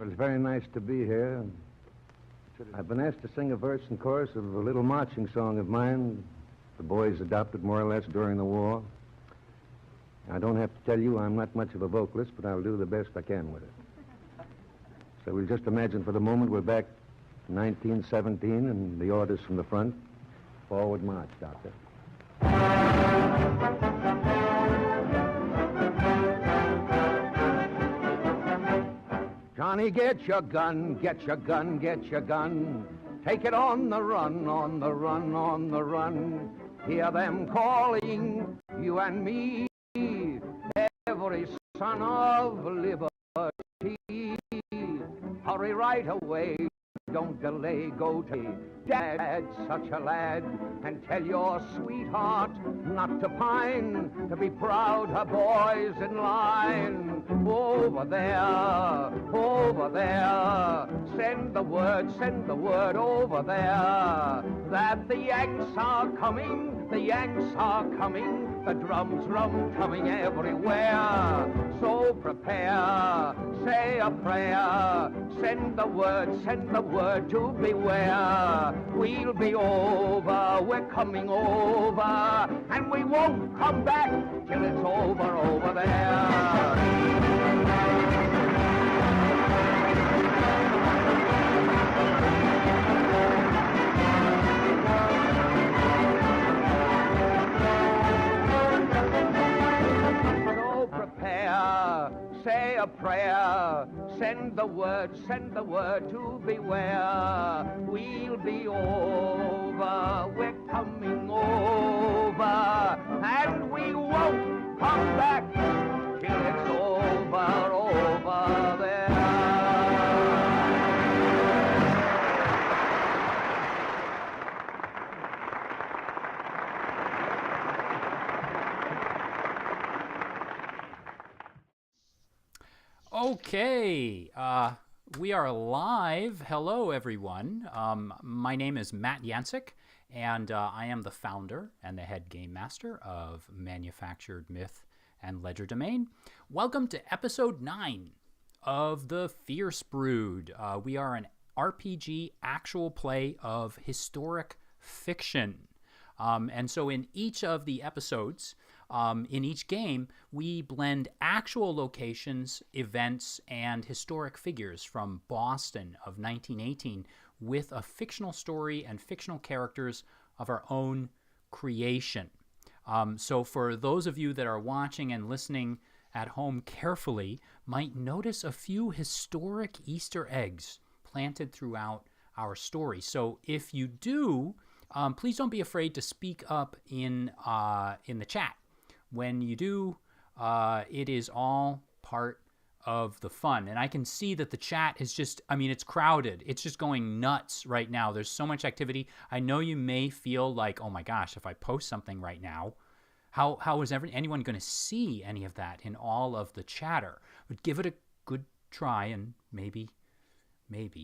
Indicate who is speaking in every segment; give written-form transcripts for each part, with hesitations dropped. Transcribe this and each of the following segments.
Speaker 1: Well, it's very nice to be here. I've been asked to sing a verse and chorus of a little marching song of mine the boys adopted more or less during the war. I don't have to tell you I'm not much of a vocalist, but I'll do the best I can with it. So we'll just imagine for the moment we're back in 1917 and the orders from the front. Forward march, Doctor. Johnny, get your gun, get your gun, get your gun. Take it on the run, on the run, on the run. Hear them calling, you and me, every son of liberty. Hurry right away, don't delay, go to Dad, such a lad, and tell your sweetheart not to pine, to be proud her boys in line. Over there, send the word over there, that the Yanks are coming, the Yanks are coming, the drums coming everywhere. So prepare, say a prayer, send the word to beware. We'll be over, we're coming over, and we won't come back till it's over there. Say a prayer, send the word to beware. We'll be over, we're coming over, and we won't come back till it's over there.
Speaker 2: Okay, we are live. Hello, everyone. My name is Matt Yancic, and I am the founder and the head game master of Manufactured Myth and Legerdemain. Welcome to episode 9 of the FiERCE BRooD. We are an RPG actual play of historic fiction. And so in each of the episodes, in each game, we blend actual locations, events, and historic figures from Boston of 1918 with a fictional story and fictional characters of our own creation. So for those of you that are watching and listening at home carefully, might notice a few historic Easter eggs planted throughout our story. So if you do, please don't be afraid to speak up in the chat. When you do, it is all part of the fun. And I can see that the chat is just, I mean, it's crowded. It's just going nuts right now. There's so much activity. I know you may feel like, oh my gosh, if I post something right now, how is anyone going to see any of that in all of the chatter? But give it a good try, and maybe,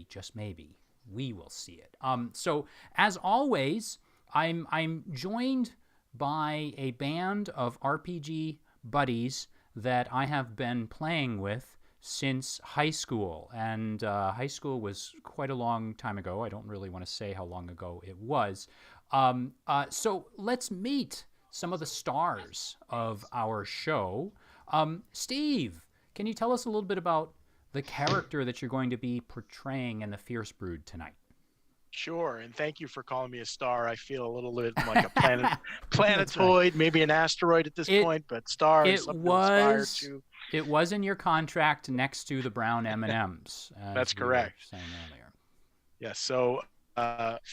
Speaker 2: just maybe, we will see it. So as always, I'm joined by a band of RPG buddies that I have been playing with since high school. And high school was quite a long time ago. I don't really want to say how long ago it was. So let's meet some of the stars of our show. Steve, can you tell us a little bit about the character that you're going to be portraying in the FiERCE BRooD tonight?
Speaker 3: Sure, and thank you for calling me a star. I feel a little bit like a planetoid, maybe an asteroid at this point, but star is something to aspire to.
Speaker 2: It was in your contract next to the brown M&Ms.
Speaker 3: That's correct.
Speaker 2: Saying earlier.
Speaker 3: Yes, so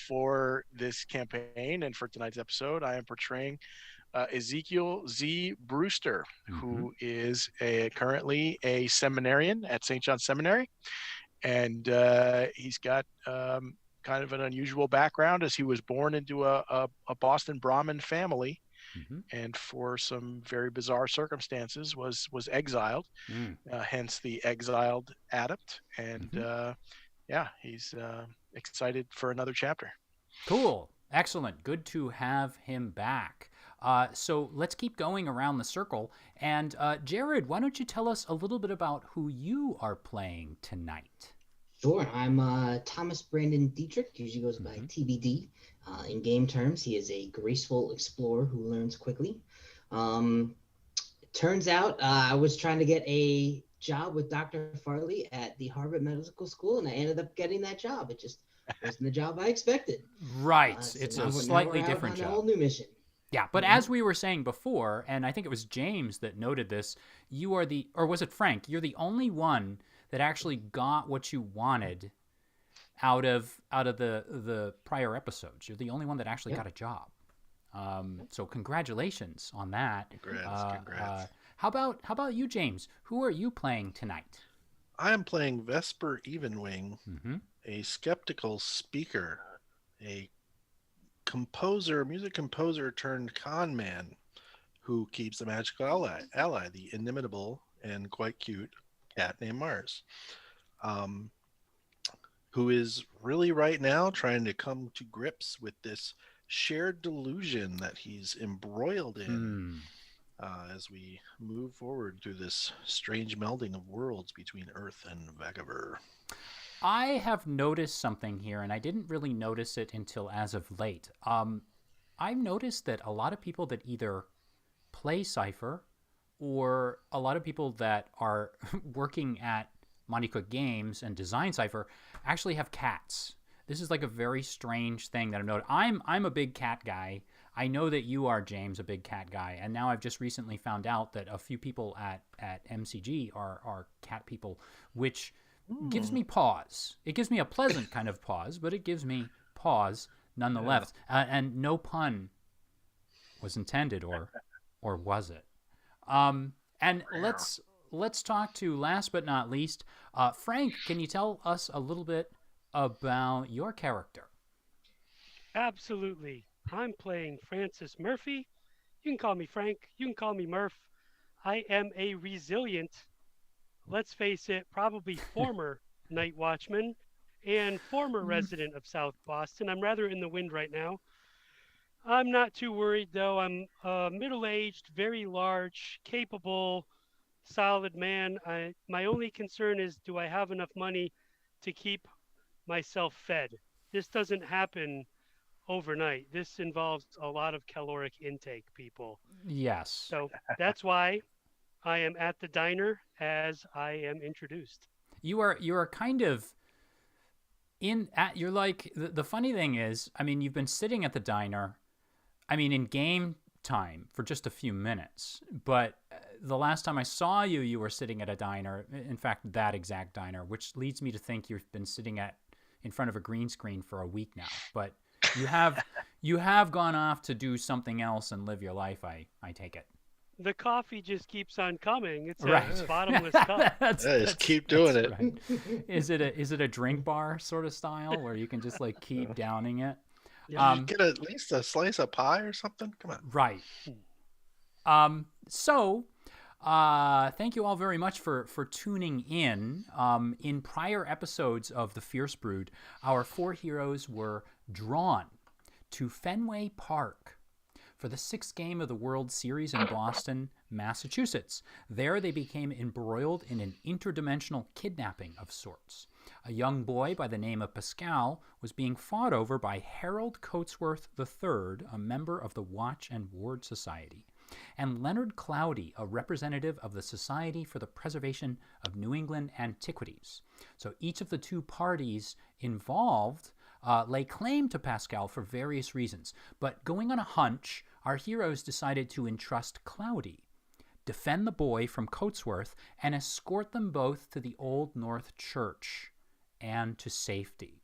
Speaker 3: for this campaign and for tonight's episode, I am portraying Ezekiel Z. Brewster, who is currently a seminarian at St. John's Seminary, and he's got kind of an unusual background, as he was born into a Boston Brahmin family, and for some very bizarre circumstances was exiled, hence the exiled adept. And yeah, he's excited for another chapter.
Speaker 2: Cool. Excellent. Good to have him back. So let's keep going around the circle. And Jared, why don't you tell us a little bit about who you are playing tonight?
Speaker 4: Sure. I'm Thomas Brandon Dietrich, usually goes by TBD. In game terms, he is a graceful explorer who learns quickly. Turns out I was trying to get a job with Dr. Farley at the Harvard Medical School, and I ended up getting that job. It just wasn't the job I expected.
Speaker 2: Right.
Speaker 4: So
Speaker 2: It's
Speaker 4: now
Speaker 2: a
Speaker 4: now
Speaker 2: slightly
Speaker 4: we're out
Speaker 2: different
Speaker 4: on a
Speaker 2: job.
Speaker 4: whole new mission.
Speaker 2: Yeah, but as we were saying before, and I think it was James that noted this, you are the, or was it Frank? You're the only one that actually got what you wanted out of the prior episodes. You're the only one that actually got a job. So congratulations on that.
Speaker 5: Congrats.
Speaker 2: How about you, James? Who are you playing tonight?
Speaker 5: I am playing Vesper Evenwing, a skeptical speaker, a music composer turned con man who keeps a magical ally, the inimitable and quite cute cat named Mars, who is really right now trying to come to grips with this shared delusion that he's embroiled in as we move forward through this strange melding of worlds between Earth and Vagaver.
Speaker 2: I have noticed something here, and I didn't really notice it until as of late. I've noticed that a lot of people that either play Cypher or a lot of people that are working at Monte Cook Games and design Cypher actually have cats. This is like a very strange thing that I've noticed. I'm a big cat guy. I know that you are, James, a big cat guy, and now I've just recently found out that a few people at MCG are cat people, which gives me pause. It gives me a pleasant kind of pause, but it gives me pause nonetheless. And no pun was intended, or was it? And let's talk to, last but not least, Frank. Can you tell us a little bit about your character?
Speaker 6: Absolutely. I'm playing Francis Murphy. You can call me Frank. You can call me Murph. I am a resilient, let's face it, probably former night watchman and former resident of South Boston. I'm rather in the wind right now. I'm not too worried, though. I'm middle-aged, very large, capable, solid man. My only concern is, do I have enough money to keep myself fed? This doesn't happen overnight. This involves a lot of caloric intake, people.
Speaker 2: Yes.
Speaker 6: So that's why I am at the diner as I am introduced.
Speaker 2: You are kind of you're like, the funny thing is, I mean, you've been sitting at the diner, I mean, in game time for just a few minutes, but the last time I saw you, you were sitting at a diner, in fact, that exact diner, which leads me to think you've been sitting in front of a green screen for a week now, but you have gone off to do something else and live your life, I take it.
Speaker 6: The coffee just keeps on coming. It's
Speaker 2: right.
Speaker 6: a bottomless cup.
Speaker 5: Just keep doing it.
Speaker 2: Right. Is it a drink bar sort of style where you can just like keep downing it?
Speaker 5: You get at least a slice of pie or something. Come on.
Speaker 2: Right. So, thank you all very much for tuning in. In prior episodes of the Fierce Brood, our four heroes were drawn to Fenway Park for the 6th game of the World Series in Boston, Massachusetts. There they became embroiled in an interdimensional kidnapping of sorts. A young boy by the name of Pascal was being fought over by Harold Coatsworth III, a member of the Watch and Ward Society, and Leonard Cloudy, a representative of the Society for the Preservation of New England Antiquities. So each of the two parties involved lay claim to Pascal for various reasons, but going on a hunch, our heroes decided to entrust Cloudy, defend the boy from Coatsworth, and escort them both to the Old North Church and to safety.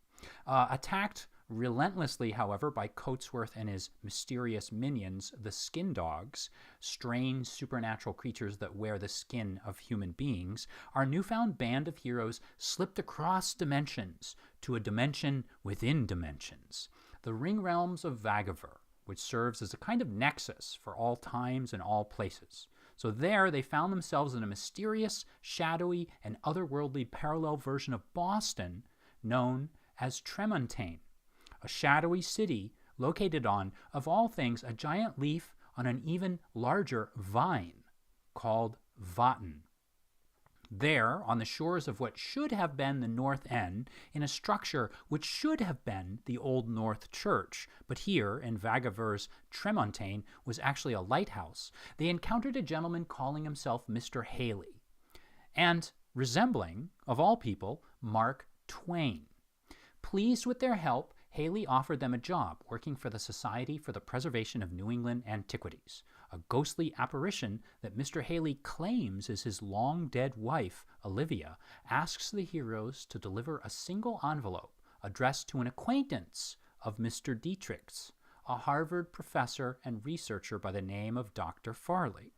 Speaker 2: Attacked relentlessly, however, by Coatsworth and his mysterious minions, the Skin Dogs, strange supernatural creatures that wear the skin of human beings, our newfound band of heroes slipped across dimensions to a dimension within dimensions, the Ring Realms of Vagaver, which serves as a kind of nexus for all times and all places. So there they found themselves in a mysterious, shadowy, and otherworldly parallel version of Boston known as Tremontaine, a shadowy city located on, of all things, a giant leaf on an even larger vine called Vatten. There, on the shores of what should have been the North End, in a structure which should have been the Old North Church, but here, in Vagaver's Tremontaine, was actually a lighthouse, they encountered a gentleman calling himself Mr. Haley, and resembling, of all people, Mark Twain. Pleased with their help, Haley offered them a job working for the Society for the Preservation of New England Antiquities. A ghostly apparition that Mr. Haley claims is his long-dead wife, Olivia, asks the heroes to deliver a single envelope addressed to an acquaintance of Mr. Dietrich's, a Harvard professor and researcher by the name of Dr. Farley.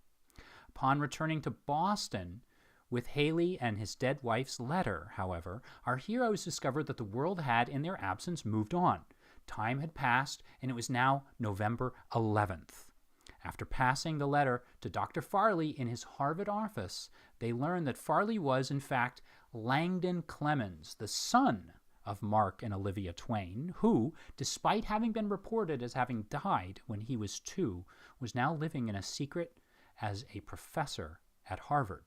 Speaker 2: Upon returning to Boston with Haley and his dead wife's letter, however, our heroes discovered that the world had, in their absence, moved on. Time had passed, and it was now November 11th. After passing the letter to Dr. Farley in his Harvard office, they learned that Farley was, in fact, Langdon Clemens, the son of Mark and Olivia Twain, who, despite having been reported as having died when he was 2, was now living in a secret as a professor at Harvard.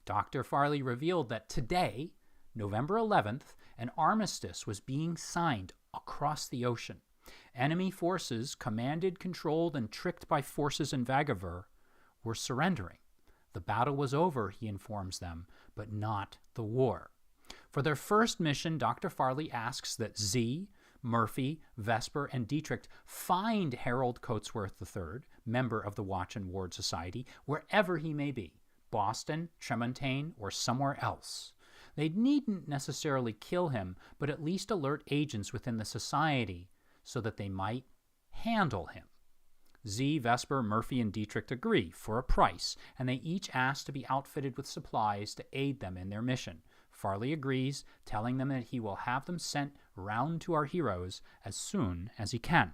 Speaker 2: Dr. Farley revealed that today, November 11th, an armistice was being signed across the ocean. Enemy forces, commanded, controlled, and tricked by forces in Vagaver, were surrendering. The battle was over, he informs them, but not the war. For their first mission, Dr. Farley asks that Z, Murphy, Vesper, and Dietrich find Harold Coatsworth III, member of the Watch and Ward Society, wherever he may be, Boston, Tremontaine, or somewhere else. They needn't necessarily kill him, but at least alert agents within the society so that they might handle him. Z, Vesper, Murphy, and Dietrich agree for a price, and they each ask to be outfitted with supplies to aid them in their mission. Farley agrees, telling them that he will have them sent round to our heroes as soon as he can.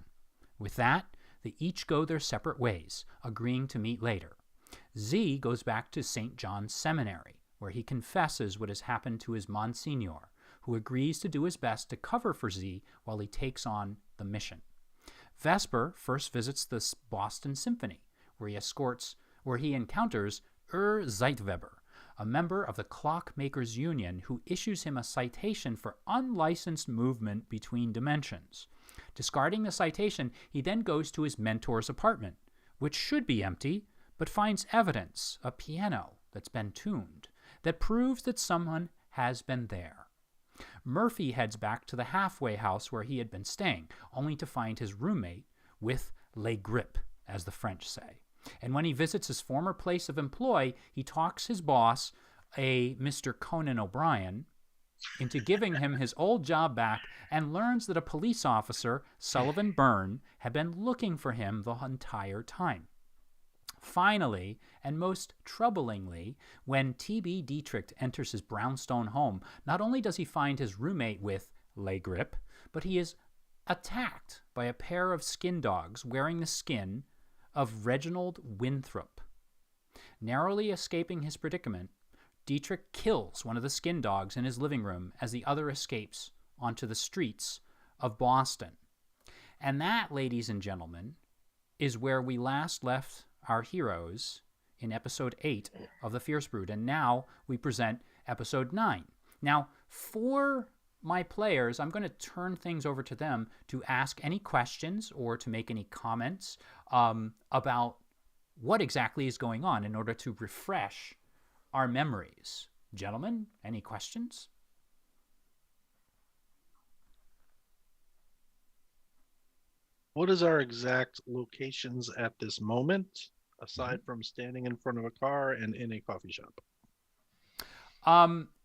Speaker 2: With that, they each go their separate ways, agreeing to meet later. Z goes back to St. John's Seminary, where he confesses what has happened to his Monsignor, who agrees to do his best to cover for Z while he takes on the mission. Vesper first visits the Boston Symphony, where he encounters Zeitweber, a member of the Clockmakers Union, who issues him a citation for unlicensed movement between dimensions. Discarding the citation, he then goes to his mentor's apartment, which should be empty, but finds evidence, a piano that's been tuned, that proves that someone has been there. Murphy heads back to the halfway house where he had been staying, only to find his roommate with les grippe, as the French say. And when he visits his former place of employ, he talks his boss, a Mr. Conan O'Brien, into giving him his old job back, and learns that a police officer, Sullivan Byrne, had been looking for him the entire time. Finally, and most troublingly, when T.B. Dietrich enters his brownstone home, not only does he find his roommate with les grippe, but he is attacked by a pair of skin dogs wearing the skin of Reginald Winthrop. Narrowly escaping his predicament, Dietrich kills one of the skin dogs in his living room as the other escapes onto the streets of Boston. And that, ladies and gentlemen, is where we last left our heroes in episode 8 of the Fierce Brood, and now we present episode 9. Now, for my players, I'm going to turn things over to them to ask any questions or to make any comments about what exactly is going on in order to refresh our memories. Gentlemen, any questions?
Speaker 5: What is our exact locations at this moment, aside from standing in front of a car and in a coffee shop?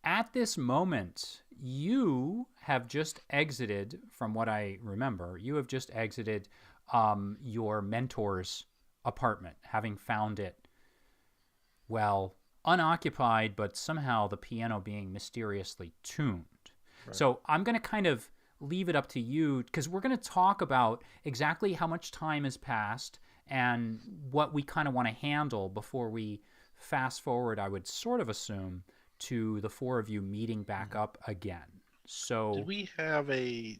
Speaker 2: At this moment, you have just exited, from what I remember, you have just exited your mentor's apartment, having found it, well, unoccupied, but somehow the piano being mysteriously tuned. Right. So I'm going to kind of leave it up to you, because we're going to talk about exactly how much time has passed and what we kind of want to handle before we fast forward, I would sort of assume, to the four of you meeting back up again. So
Speaker 5: did we have a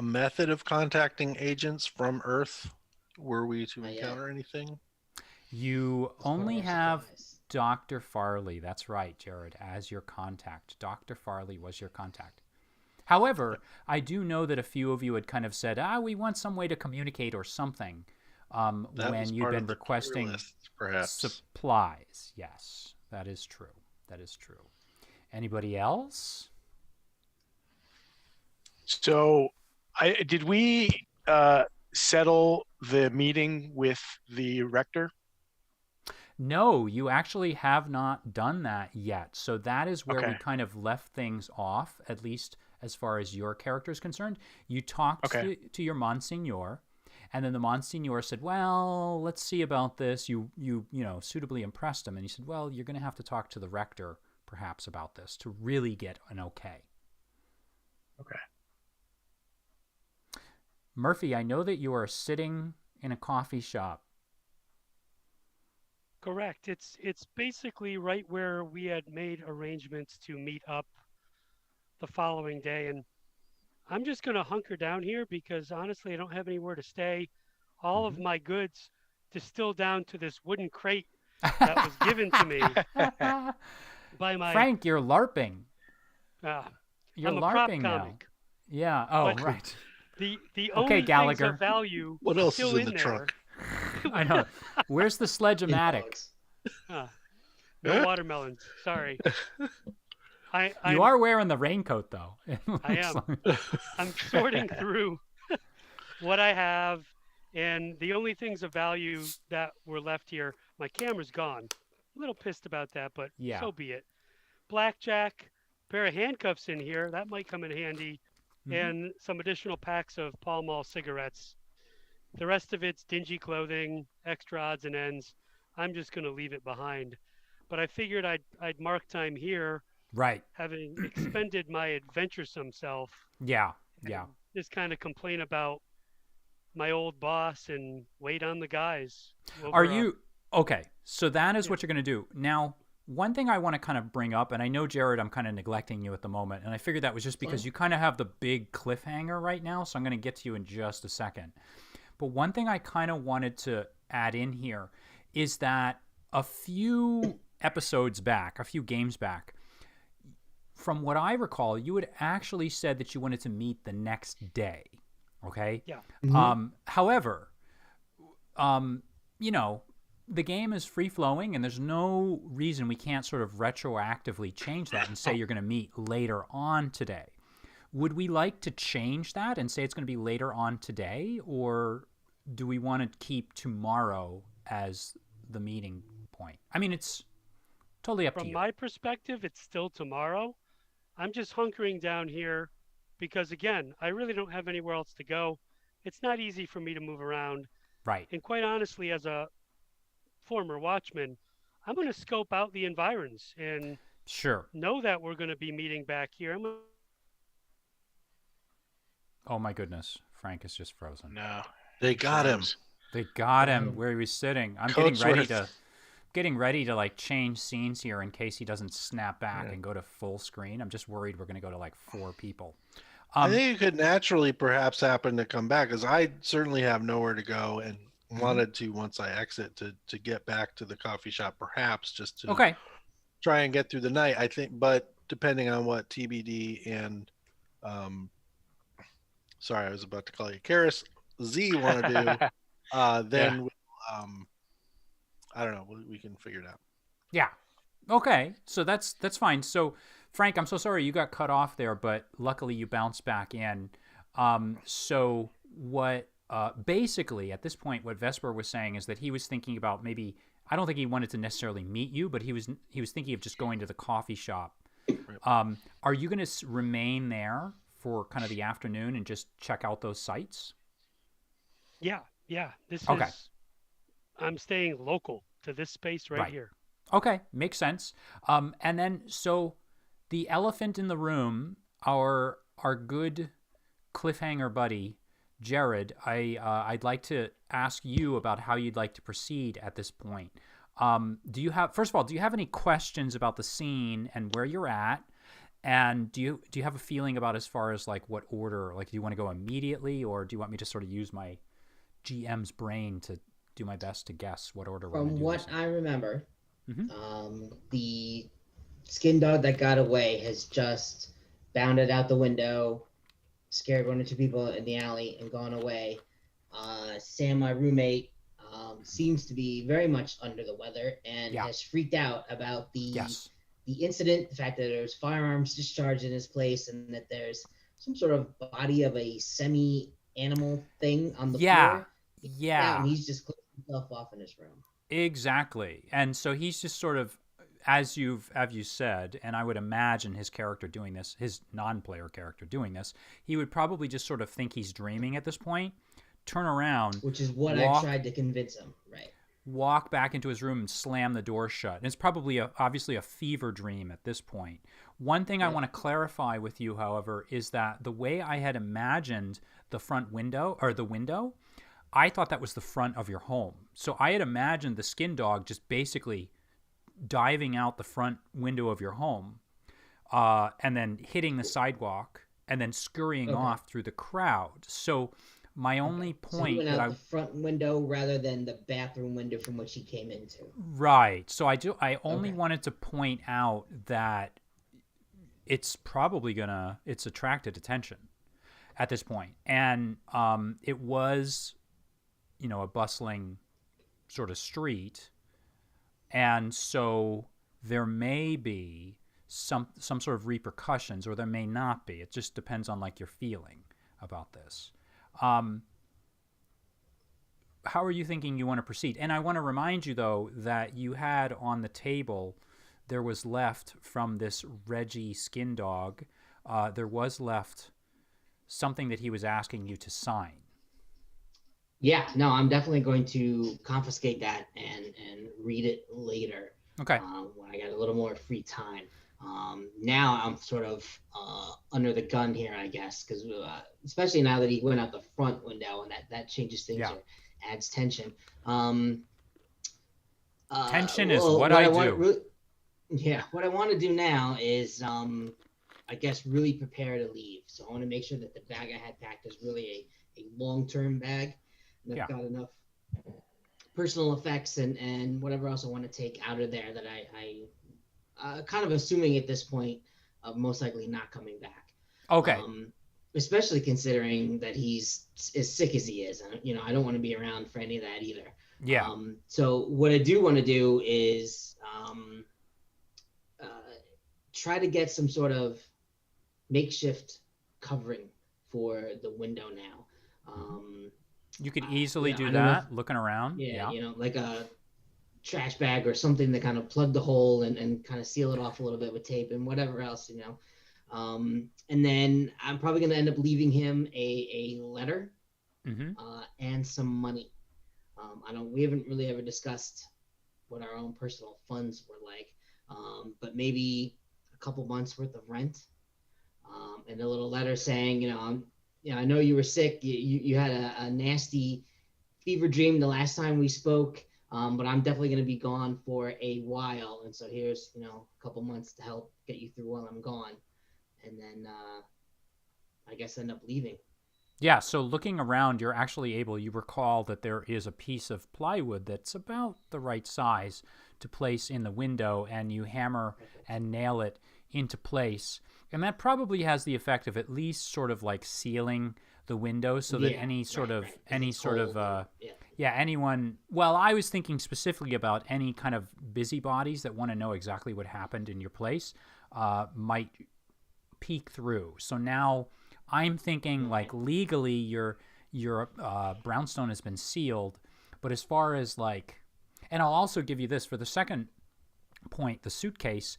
Speaker 5: method of contacting agents from Earth? Were we to encounter anything?
Speaker 2: You
Speaker 4: As far
Speaker 2: only
Speaker 4: as
Speaker 2: have
Speaker 4: supplies.
Speaker 2: Dr. Farley. That's right, Jared, as your contact. Dr. Farley was your contact. However, I do know that a few of you had kind of said, we want some way to communicate or something
Speaker 5: That was
Speaker 2: when you'd
Speaker 5: part
Speaker 2: been
Speaker 5: of the tier
Speaker 2: requesting
Speaker 5: list, perhaps.
Speaker 2: supplies. Yes, that is true. That is true. Anybody else?
Speaker 3: So, did we settle the meeting with the rector?
Speaker 2: No, you actually have not done that yet. So that is where we
Speaker 3: Okay.
Speaker 2: kind of left things off, at least as far as your character is concerned. You talked
Speaker 3: Okay.
Speaker 2: to your Monsignor, and then the Monsignor said, well, let's see about this. You suitably impressed him, and he said, well, you're going to have to talk to the rector perhaps about this to really get an okay.
Speaker 3: Okay.
Speaker 2: Murphy, I know that you are sitting in a coffee shop.
Speaker 6: Correct. It's basically right where we had made arrangements to meet up the following day, and I'm just going to hunker down here because honestly, I don't have anywhere to stay. All of my goods distilled down to this wooden crate that was given to me by my.
Speaker 2: Frank, you're LARPing. You're
Speaker 6: I'm a prop
Speaker 2: LARPing now.
Speaker 6: comic.
Speaker 2: Yeah. Oh,
Speaker 6: But
Speaker 2: right.
Speaker 6: The
Speaker 2: Okay,
Speaker 6: only things
Speaker 2: Gallagher.
Speaker 6: of value
Speaker 5: What else
Speaker 6: still
Speaker 5: is in the
Speaker 6: there.
Speaker 5: trunk?
Speaker 2: I know. Where's the sledge-o-matic?
Speaker 4: Dogs.
Speaker 6: No watermelons. Sorry.
Speaker 2: You are wearing the raincoat, though.
Speaker 6: I am. I'm sorting through what I have, and the only things of value that were left here, my camera's gone. A little pissed about that, but
Speaker 2: Yeah.
Speaker 6: so be it. Blackjack, pair of handcuffs in here, that might come in handy, and some additional packs of Pall Mall cigarettes. The rest of it's dingy clothing, extra odds and ends. I'm just going to leave it behind. But I figured I'd mark time here,
Speaker 2: Right.
Speaker 6: having expended my adventuresome self.
Speaker 2: Yeah. Yeah.
Speaker 6: and just kind of complain about my old boss and wait on the guys.
Speaker 2: Are
Speaker 6: over,
Speaker 2: you okay? So that is
Speaker 6: Yeah.
Speaker 2: what you're going to do. Now, one thing I want to kind of bring up, and I know, Jared, I'm kind of neglecting you at the moment, and I figured that was just because you kind of have the big cliffhanger right now, so I'm going to get to you in just a second. But one thing I kind of wanted to add in here is that a few episodes back, a few games back, from what I recall, you had actually said that you wanted to meet the next day. Okay?
Speaker 6: Yeah.
Speaker 2: However, the game is free flowing and there's no reason we can't sort of retroactively change that and say you're going to meet later on today. Would we like to change that and say it's going to be later on today, or do we want to keep tomorrow as the meeting point? I mean, it's totally up to
Speaker 6: From
Speaker 2: you.
Speaker 6: my perspective, it's still tomorrow. I'm just hunkering down here because, again, I really don't have anywhere else to go. It's not easy for me to move around.
Speaker 2: Right.
Speaker 6: And quite honestly, as a former watchman, I'm going to scope out the environs and
Speaker 2: Sure.
Speaker 6: know that we're going to be meeting back here.
Speaker 2: Oh my goodness. Frank is just frozen.
Speaker 3: No.
Speaker 5: They got him.
Speaker 2: They got him where he was sitting. I'm getting ready to like change scenes here in case he doesn't snap back and go to full screen. I'm just worried we're going to go to like 4 people.
Speaker 5: I think it could naturally perhaps happen to come back, because I certainly have nowhere to go and wanted to, once I exit, to get back to the coffee shop, perhaps just to try and get through the night. I think, but depending on what TBD and sorry, I was about to call you Karis Z want to do, then I don't know. We can figure it out.
Speaker 2: Yeah. Okay. So that's fine. So Frank, I'm so sorry you got cut off there, but luckily you bounced back in. So what basically at this point, what Vesper was saying is that he was thinking about maybe, I don't think he wanted to necessarily meet you, but he was thinking of just going to the coffee shop. Are you going to remain there for kind of the afternoon and just check out those sites?
Speaker 6: Yeah. This
Speaker 2: Okay.
Speaker 6: is. I'm staying local to this space right here.
Speaker 2: Okay, makes sense. And then so the elephant in the room, our good cliffhanger buddy, Jared, I'd like to ask you about how you'd like to proceed at this point. Do you have any questions about the scene and where you're at? And do you have a feeling about as far as like what order, like do you want to go immediately, or do you want me to sort of use my GM's brain to do my best to guess what order we're going
Speaker 4: From
Speaker 2: to do
Speaker 4: what
Speaker 2: this in.
Speaker 4: I remember,
Speaker 2: Mhm.
Speaker 4: the skin dog that got away has just bounded out the window, scared one or two people in the alley, and gone away. Sam, my roommate, seems to be very much under the weather and
Speaker 2: Yeah.
Speaker 4: has freaked out about
Speaker 2: Yes.
Speaker 4: the incident, the fact that there's firearms discharged in his place, and that there's some sort of body of a semi-animal thing on the
Speaker 2: Yeah.
Speaker 4: floor. He's freaked out,
Speaker 2: Yeah.
Speaker 4: and he's just closed himself off in his room.
Speaker 2: Exactly. And so he's just sort of, as you said, and I would imagine his character doing this, his non-player character doing this, he would probably just sort of think he's dreaming at this point, turn around,
Speaker 4: Which is what
Speaker 2: walk,
Speaker 4: I tried to convince him, right?
Speaker 2: walk back into his room and slam the door shut. And it's probably obviously a fever dream at this point. One thing I want to clarify with you, however, is that the way I had imagined the front window, or the window, I thought that was the front of your home. So I had imagined the skin dog just basically diving out the front window of your home, and then hitting the sidewalk, and then scurrying off through the crowd. So my only
Speaker 4: So he
Speaker 2: point
Speaker 4: went
Speaker 2: that
Speaker 4: out the front window rather than the bathroom window from which he came into.
Speaker 2: right. So I only wanted to point out that it's probably it's attracted attention at this point, and it was, a bustling sort of street. And so there may be some sort of repercussions, or there may not be. It just depends on like your feeling about this. How are you thinking you want to proceed? And I want to remind you, though, that you had on the table, there was left from this Reggie skin dog, there was left something that he was asking you to sign.
Speaker 4: Yeah, no, I'm definitely going to confiscate that and read it later.
Speaker 2: Okay.
Speaker 4: When I got a little more free time. Now I'm sort of under the gun here, I guess, because especially now that he went out the front window, and that changes things, or adds tension.
Speaker 2: Tension is what I do.
Speaker 4: What I want to do now is, I guess, really prepare to leave. So I want to make sure that the bag I had packed is really a long-term bag. And I've got enough personal effects and whatever else I want to take out of there that I kind of assuming at this point of most likely not coming back.
Speaker 2: Okay.
Speaker 4: Especially considering that he's as sick as he is. I don't want to be around for any of that either.
Speaker 2: Yeah.
Speaker 4: So what I do want to do is try to get some sort of makeshift covering for the window now.
Speaker 2: You could easily do that, looking around.
Speaker 4: Yeah, like a trash bag or something to kind of plug the hole and kind of seal it off a little bit with tape and whatever else, And then I'm probably going to end up leaving him a letter and some money. We haven't really ever discussed what our own personal funds were like, but maybe a couple months worth of rent, and a little letter saying, I know you were sick. You had a nasty fever dream the last time we spoke, but I'm definitely going to be gone for a while. And so here's, a couple months to help get you through while I'm gone. And then I guess end up leaving.
Speaker 2: Yeah, so looking around, you're actually you recall that there is a piece of plywood that's about the right size to place in the window, and you hammer and nail it into place. And that probably has the effect of at least sort of like sealing the window so that anyone, well, I was thinking specifically about any kind of busybodies that want to know exactly what happened in your place might peek through. So now I'm thinking like legally your brownstone has been sealed, but as far as like, and I'll also give you this for the second point, the suitcase,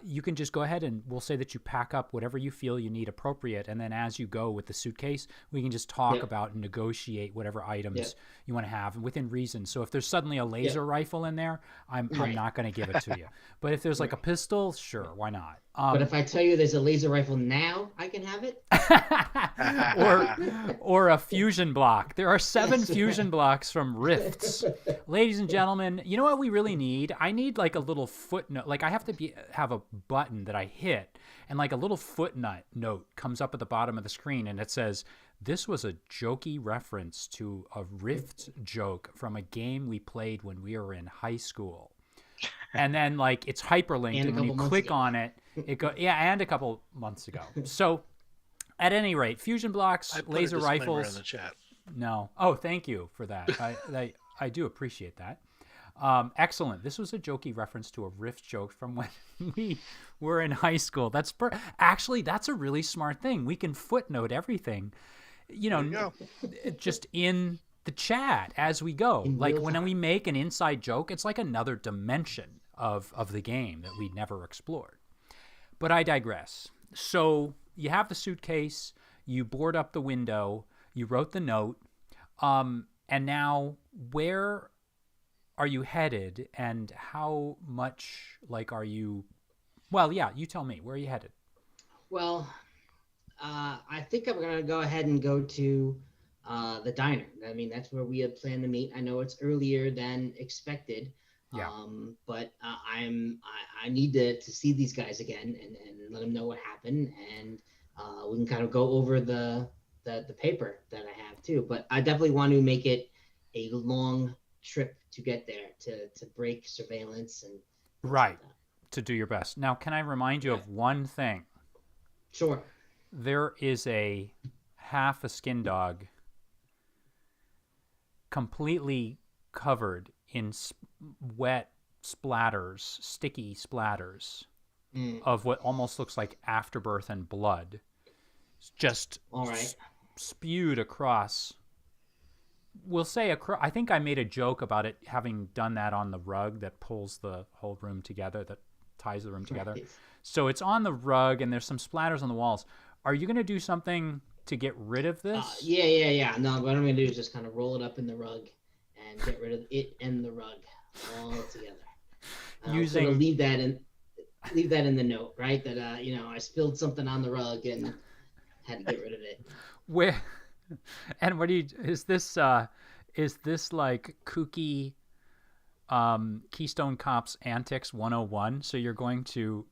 Speaker 2: you can just go ahead and we'll say that you pack up whatever you feel you need appropriate, and then as you go with the suitcase, we can just talk about and negotiate whatever items you want to have within reason. So if there's suddenly a laser rifle in there, I'm not going to give it to you. But if there's like a pistol, sure, why not?
Speaker 4: But if I tell you there's a laser rifle now, I can have it?
Speaker 2: or a fusion block. There are 7 fusion blocks from Rifts. Ladies and gentlemen, you know what we really need? I need like a little footnote. Like I have to have a button that I hit, and like a little footnote comes up at the bottom of the screen, and it says, this was a jokey reference to a Rift joke from a game we played when we were in high school. And then like it's hyperlinked, and when you click on it, it go and a couple months ago. So at any rate, fusion blocks, laser rifles.
Speaker 5: In the chat.
Speaker 2: No. Oh, thank you for that. I do appreciate that. Excellent. This was a jokey reference to a Rift joke from when we were in high school. Actually, that's a really smart thing. We can footnote everything, just in the chat as we go. Like when we make an inside joke, it's like another dimension of the game that we'd never explored. But I digress. So you have the suitcase, you board up the window, you wrote the note, and now where are you headed, and how much are you? Well, yeah, you tell me. Where are you headed?
Speaker 4: Well, I think I'm gonna go ahead and go to the diner. I mean, that's where we had planned to meet. I know it's earlier than expected.
Speaker 2: Yeah.
Speaker 4: But I need to see these guys again and let them know what happened, and we can kind of go over the paper that I have too. But I definitely want to make it a long trip to get there to break surveillance and
Speaker 2: right to do your best. Now, can I remind you of one thing?
Speaker 4: Sure.
Speaker 2: There is a half a skin dog completely covered in wet splatters, sticky splatters of what almost looks like afterbirth and blood. It's just spewed across. We'll say I think I made a joke about it having done that on the rug that pulls the whole room together, that ties the room together. Right. So it's on the rug and there's some splatters on the walls. Are you going to do something to get rid of this?
Speaker 4: Yeah. No, what I'm going to do is just kind of roll it up in the rug and get rid of it and the rug all together.
Speaker 2: Using
Speaker 4: leave that in the note, right? That I spilled something on the rug and had to get rid of it.
Speaker 2: Where and what do you is this like kooky Keystone Cops Antics 101? So you're going to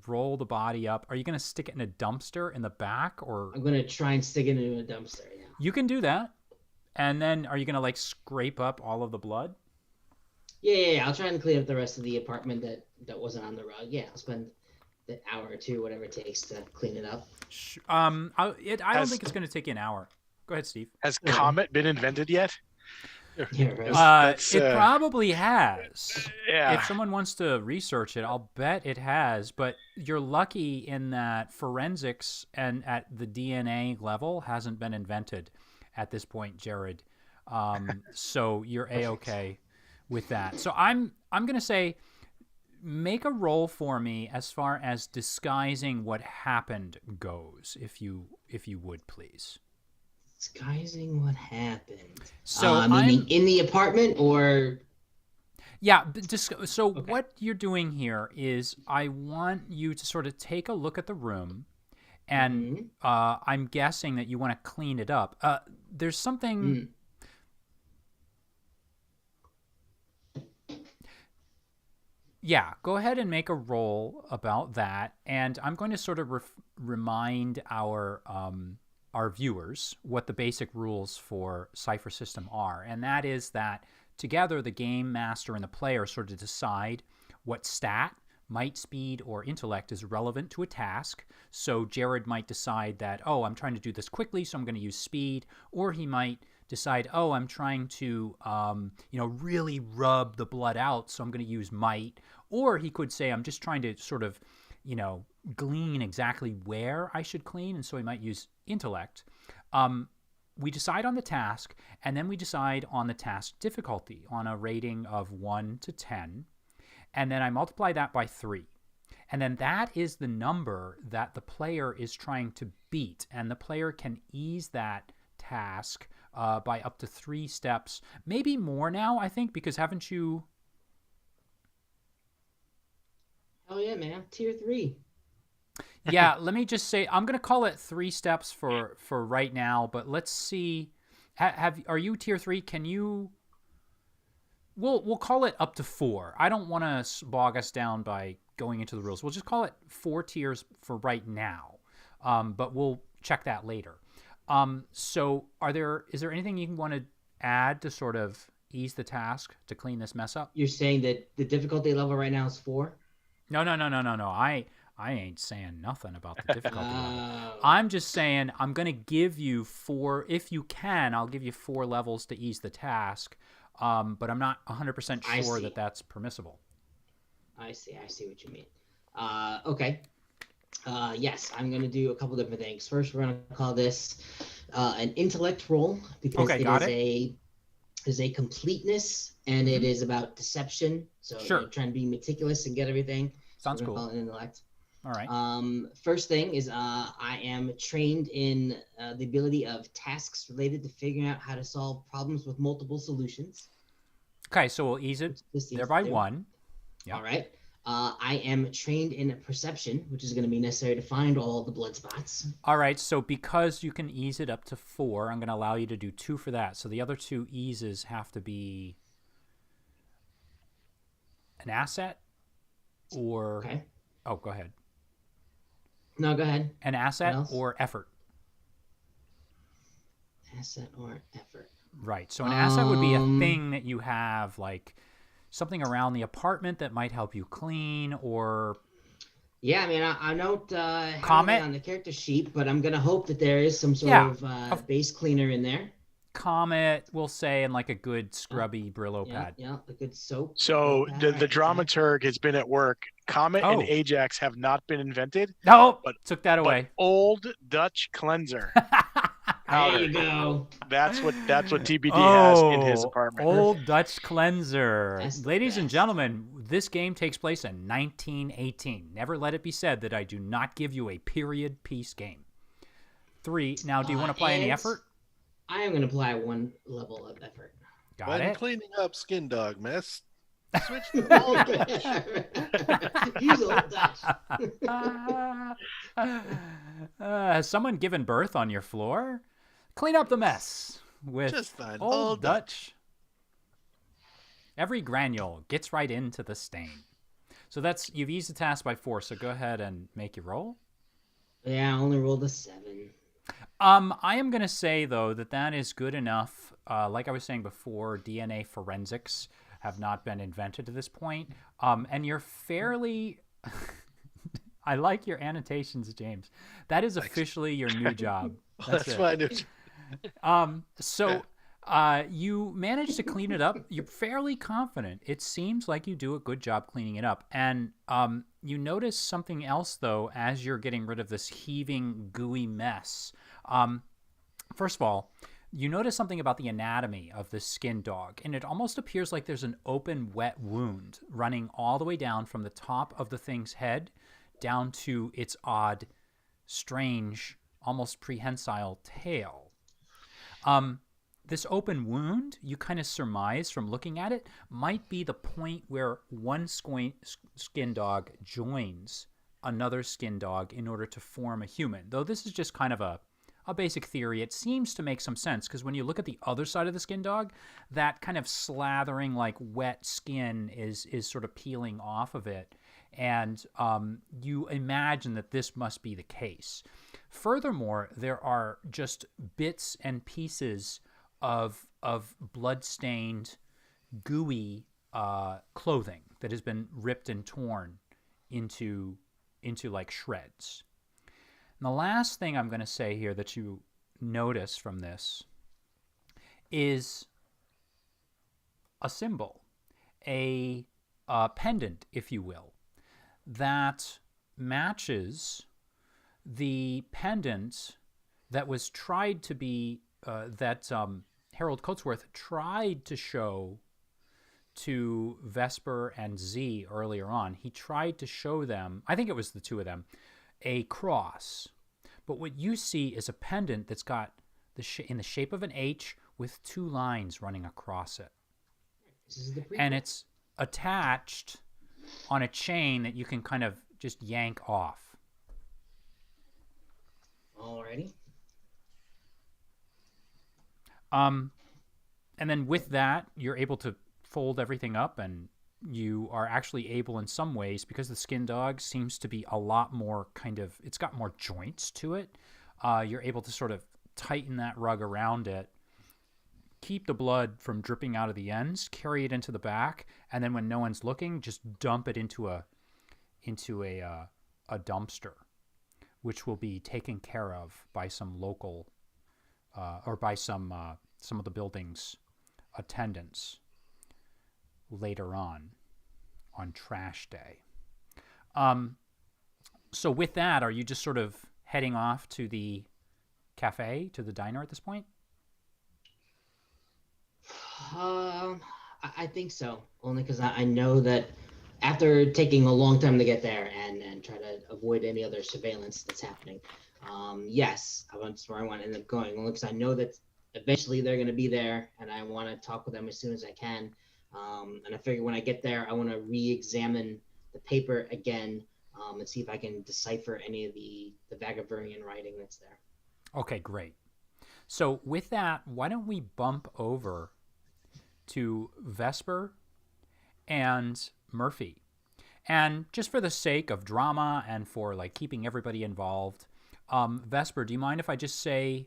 Speaker 2: roll the body up. Are you going to stick it in a dumpster in the back, or?
Speaker 4: I'm going to try and stick it into a dumpster. Yeah.
Speaker 2: You can do that. And then are you going to scrape up all of the blood?
Speaker 4: Yeah. I'll try and clean up the rest of the apartment that wasn't on the rug. Yeah, I'll spend an hour or two, whatever it takes to clean it up.
Speaker 2: I don't think it's going to take you an hour. Go ahead, Steve.
Speaker 3: Has Comet been invented yet?
Speaker 4: Yeah, right.
Speaker 2: It probably has.
Speaker 3: Yeah.
Speaker 2: If someone wants to research it, I'll bet it has. But you're lucky in that forensics and at the DNA level hasn't been invented at this point, Jared. So you're A-okay with that. So I'm going to say make a roll for me as far as disguising what happened goes, if you would, please.
Speaker 4: Disguising what happened.
Speaker 2: So
Speaker 4: meaning in the apartment, or?
Speaker 2: Yeah. So what you're doing here is I want you to sort of take a look at the room, and I'm guessing that you want to clean it up. There's something. Yeah, go ahead and make a roll about that, and I'm going to sort of remind our viewers what the basic rules for Cipher System are, and that is that together the game master and the player sort of decide what stat, might, speed, or intellect is relevant to a task. So Jared might decide that, I'm trying to do this quickly, so I'm going to use speed, or he might decide, I'm trying to, really rub the blood out, so I'm going to use might. Or he could say, I'm just trying to sort of, glean exactly where I should clean, and so he might use intellect. We decide on the task, and then we decide on the task difficulty on a rating of 1 to 10, and then I multiply that by 3. And then that is the number that the player is trying to beat, and the player can ease that task by up to 3 steps, maybe more now, I think, because haven't you?
Speaker 4: Oh yeah, man, tier 3.
Speaker 2: Yeah, let me just say, I'm going to call it 3 steps for right now, but let's see. Are you tier 3? Can you? We'll call it up to 4. I don't want to bog us down by going into the rules. We'll just call it 4 tiers for right now, but we'll check that later. So is there anything you want to add to sort of ease the task to clean this mess up?
Speaker 4: You're saying that the difficulty level right now is 4?
Speaker 2: No. I ain't saying nothing about the difficulty level.
Speaker 4: Oh.
Speaker 2: I'm just saying I'm going to give you 4, if you can, I'll give you 4 levels to ease the task. But I'm not 100% sure that that's permissible.
Speaker 4: I see what you mean. Okay. Yes, I'm going to do a couple different things. First, we're going to call this an intellect roll because it is a completeness and it is about deception. So you're trying to be meticulous and get everything.
Speaker 2: Sounds
Speaker 4: so
Speaker 2: cool.
Speaker 4: Call it an intellect.
Speaker 2: All right.
Speaker 4: First thing is I am trained in the ability of tasks related to figuring out how to solve problems with multiple solutions.
Speaker 2: Okay, so we'll ease it there by 1.
Speaker 4: Yep. All right. I am trained in perception, which is going to be necessary to find all the blood spots.
Speaker 2: All right, so because you can ease it up to 4, I'm going to allow you to do 2 for that. So the other 2 eases have to be an asset or...
Speaker 4: Okay.
Speaker 2: Oh, go ahead.
Speaker 4: No, go ahead.
Speaker 2: An asset or effort.
Speaker 4: Asset or effort.
Speaker 2: Right, so an asset would be a thing that you have, like... something around the apartment that might help you clean, or...
Speaker 4: Yeah, I mean, I don't have
Speaker 2: Comet?
Speaker 4: it on the character sheet, but I'm going to hope that there is some sort of base cleaner in there.
Speaker 2: Comet, we'll say, and like a good scrubby Brillo pad.
Speaker 4: Yeah, a good soap.
Speaker 3: So the dramaturg has been at work. Comet and Ajax have not been invented.
Speaker 2: No, but took that away.
Speaker 3: Old Dutch cleanser.
Speaker 4: There you go.
Speaker 3: That's what TBD has in his apartment.
Speaker 2: Old Dutch cleanser. Ladies and
Speaker 4: best.
Speaker 2: gentlemen, this game takes place in 1918. Never let it be said that I do not give you a period piece game. 3. Now, do you want to apply any effort?
Speaker 4: I am going to apply 1 level of effort.
Speaker 2: Got it.
Speaker 5: Cleaning up skin dog mess. Switch to
Speaker 4: Old Dutch. He's Old Dutch.
Speaker 2: Has someone given birth on your floor? Clean up the mess with
Speaker 5: Just fine.
Speaker 2: Old Dutch. Every granule gets right into the stain. So you've eased the task by 4, so go ahead and make your roll.
Speaker 4: Yeah, I only rolled a 7.
Speaker 2: I am going to say, though, that is good enough. Like I was saying before, DNA forensics have not been invented to this point. And you're fairly... I like your annotations, James. That is officially your new job.
Speaker 5: That's my new job.
Speaker 2: You managed to clean it up. You're fairly confident. It seems like you do a good job cleaning it up. And you notice something else, though, as you're getting rid of this heaving, gooey mess. First of all, you notice something about the anatomy of this skin dog, and it almost appears like there's an open, wet wound running all the way down from the top of the thing's head down to its odd, strange, almost prehensile tail. This open wound, you kind of surmise from looking at it, might be the point where one skin dog joins another skin dog in order to form a human. Though this is just kind of a basic theory, it seems to make some sense, because when you look at the other side of the skin dog, that kind of slathering, like wet skin is sort of peeling off of it. And you imagine that this must be the case. Furthermore, there are just bits and pieces of blood-stained, gooey clothing that has been ripped and torn into like shreds. And the last thing I'm going to say here that you notice from this is a symbol, a pendant, if you will, that matches the pendant that was tried to be, that Harold Coatsworth tried to show to Vesper and Z earlier on. He tried to show them, I think it was the two of them, a cross. But what you see is a pendant that's got in the shape of an H with 2 lines running across it. And it's attached on a chain that you can kind of just yank off.
Speaker 4: Alrighty.
Speaker 2: And then with that, you're able to fold everything up, and you are actually able in some ways, because the skin dog seems to be a lot more kind of, it's got more joints to it. You're able to sort of tighten that rug around it, keep the blood from dripping out of the ends, carry it into the back, and then when no one's looking, just dump it into a dumpster, which will be taken care of by some local or by some of the building's attendants later on trash day. So with that, are you just sort of heading off to the cafe, to the diner at this point?
Speaker 4: I think so. Only because I know that after taking a long time to get there and try to avoid any other surveillance that's happening, yes, that's where I want to end up going. Only because I know that eventually they're going to be there, and I want to talk with them as soon as I can. And I figure when I get there, I want to re-examine the paper again and see if I can decipher any of the Vagaburian writing that's there.
Speaker 2: Okay, great. So with that, why don't we bump over to Vesper and Murphy? And just for the sake of drama and for like keeping everybody involved, Vesper, do you mind if I just say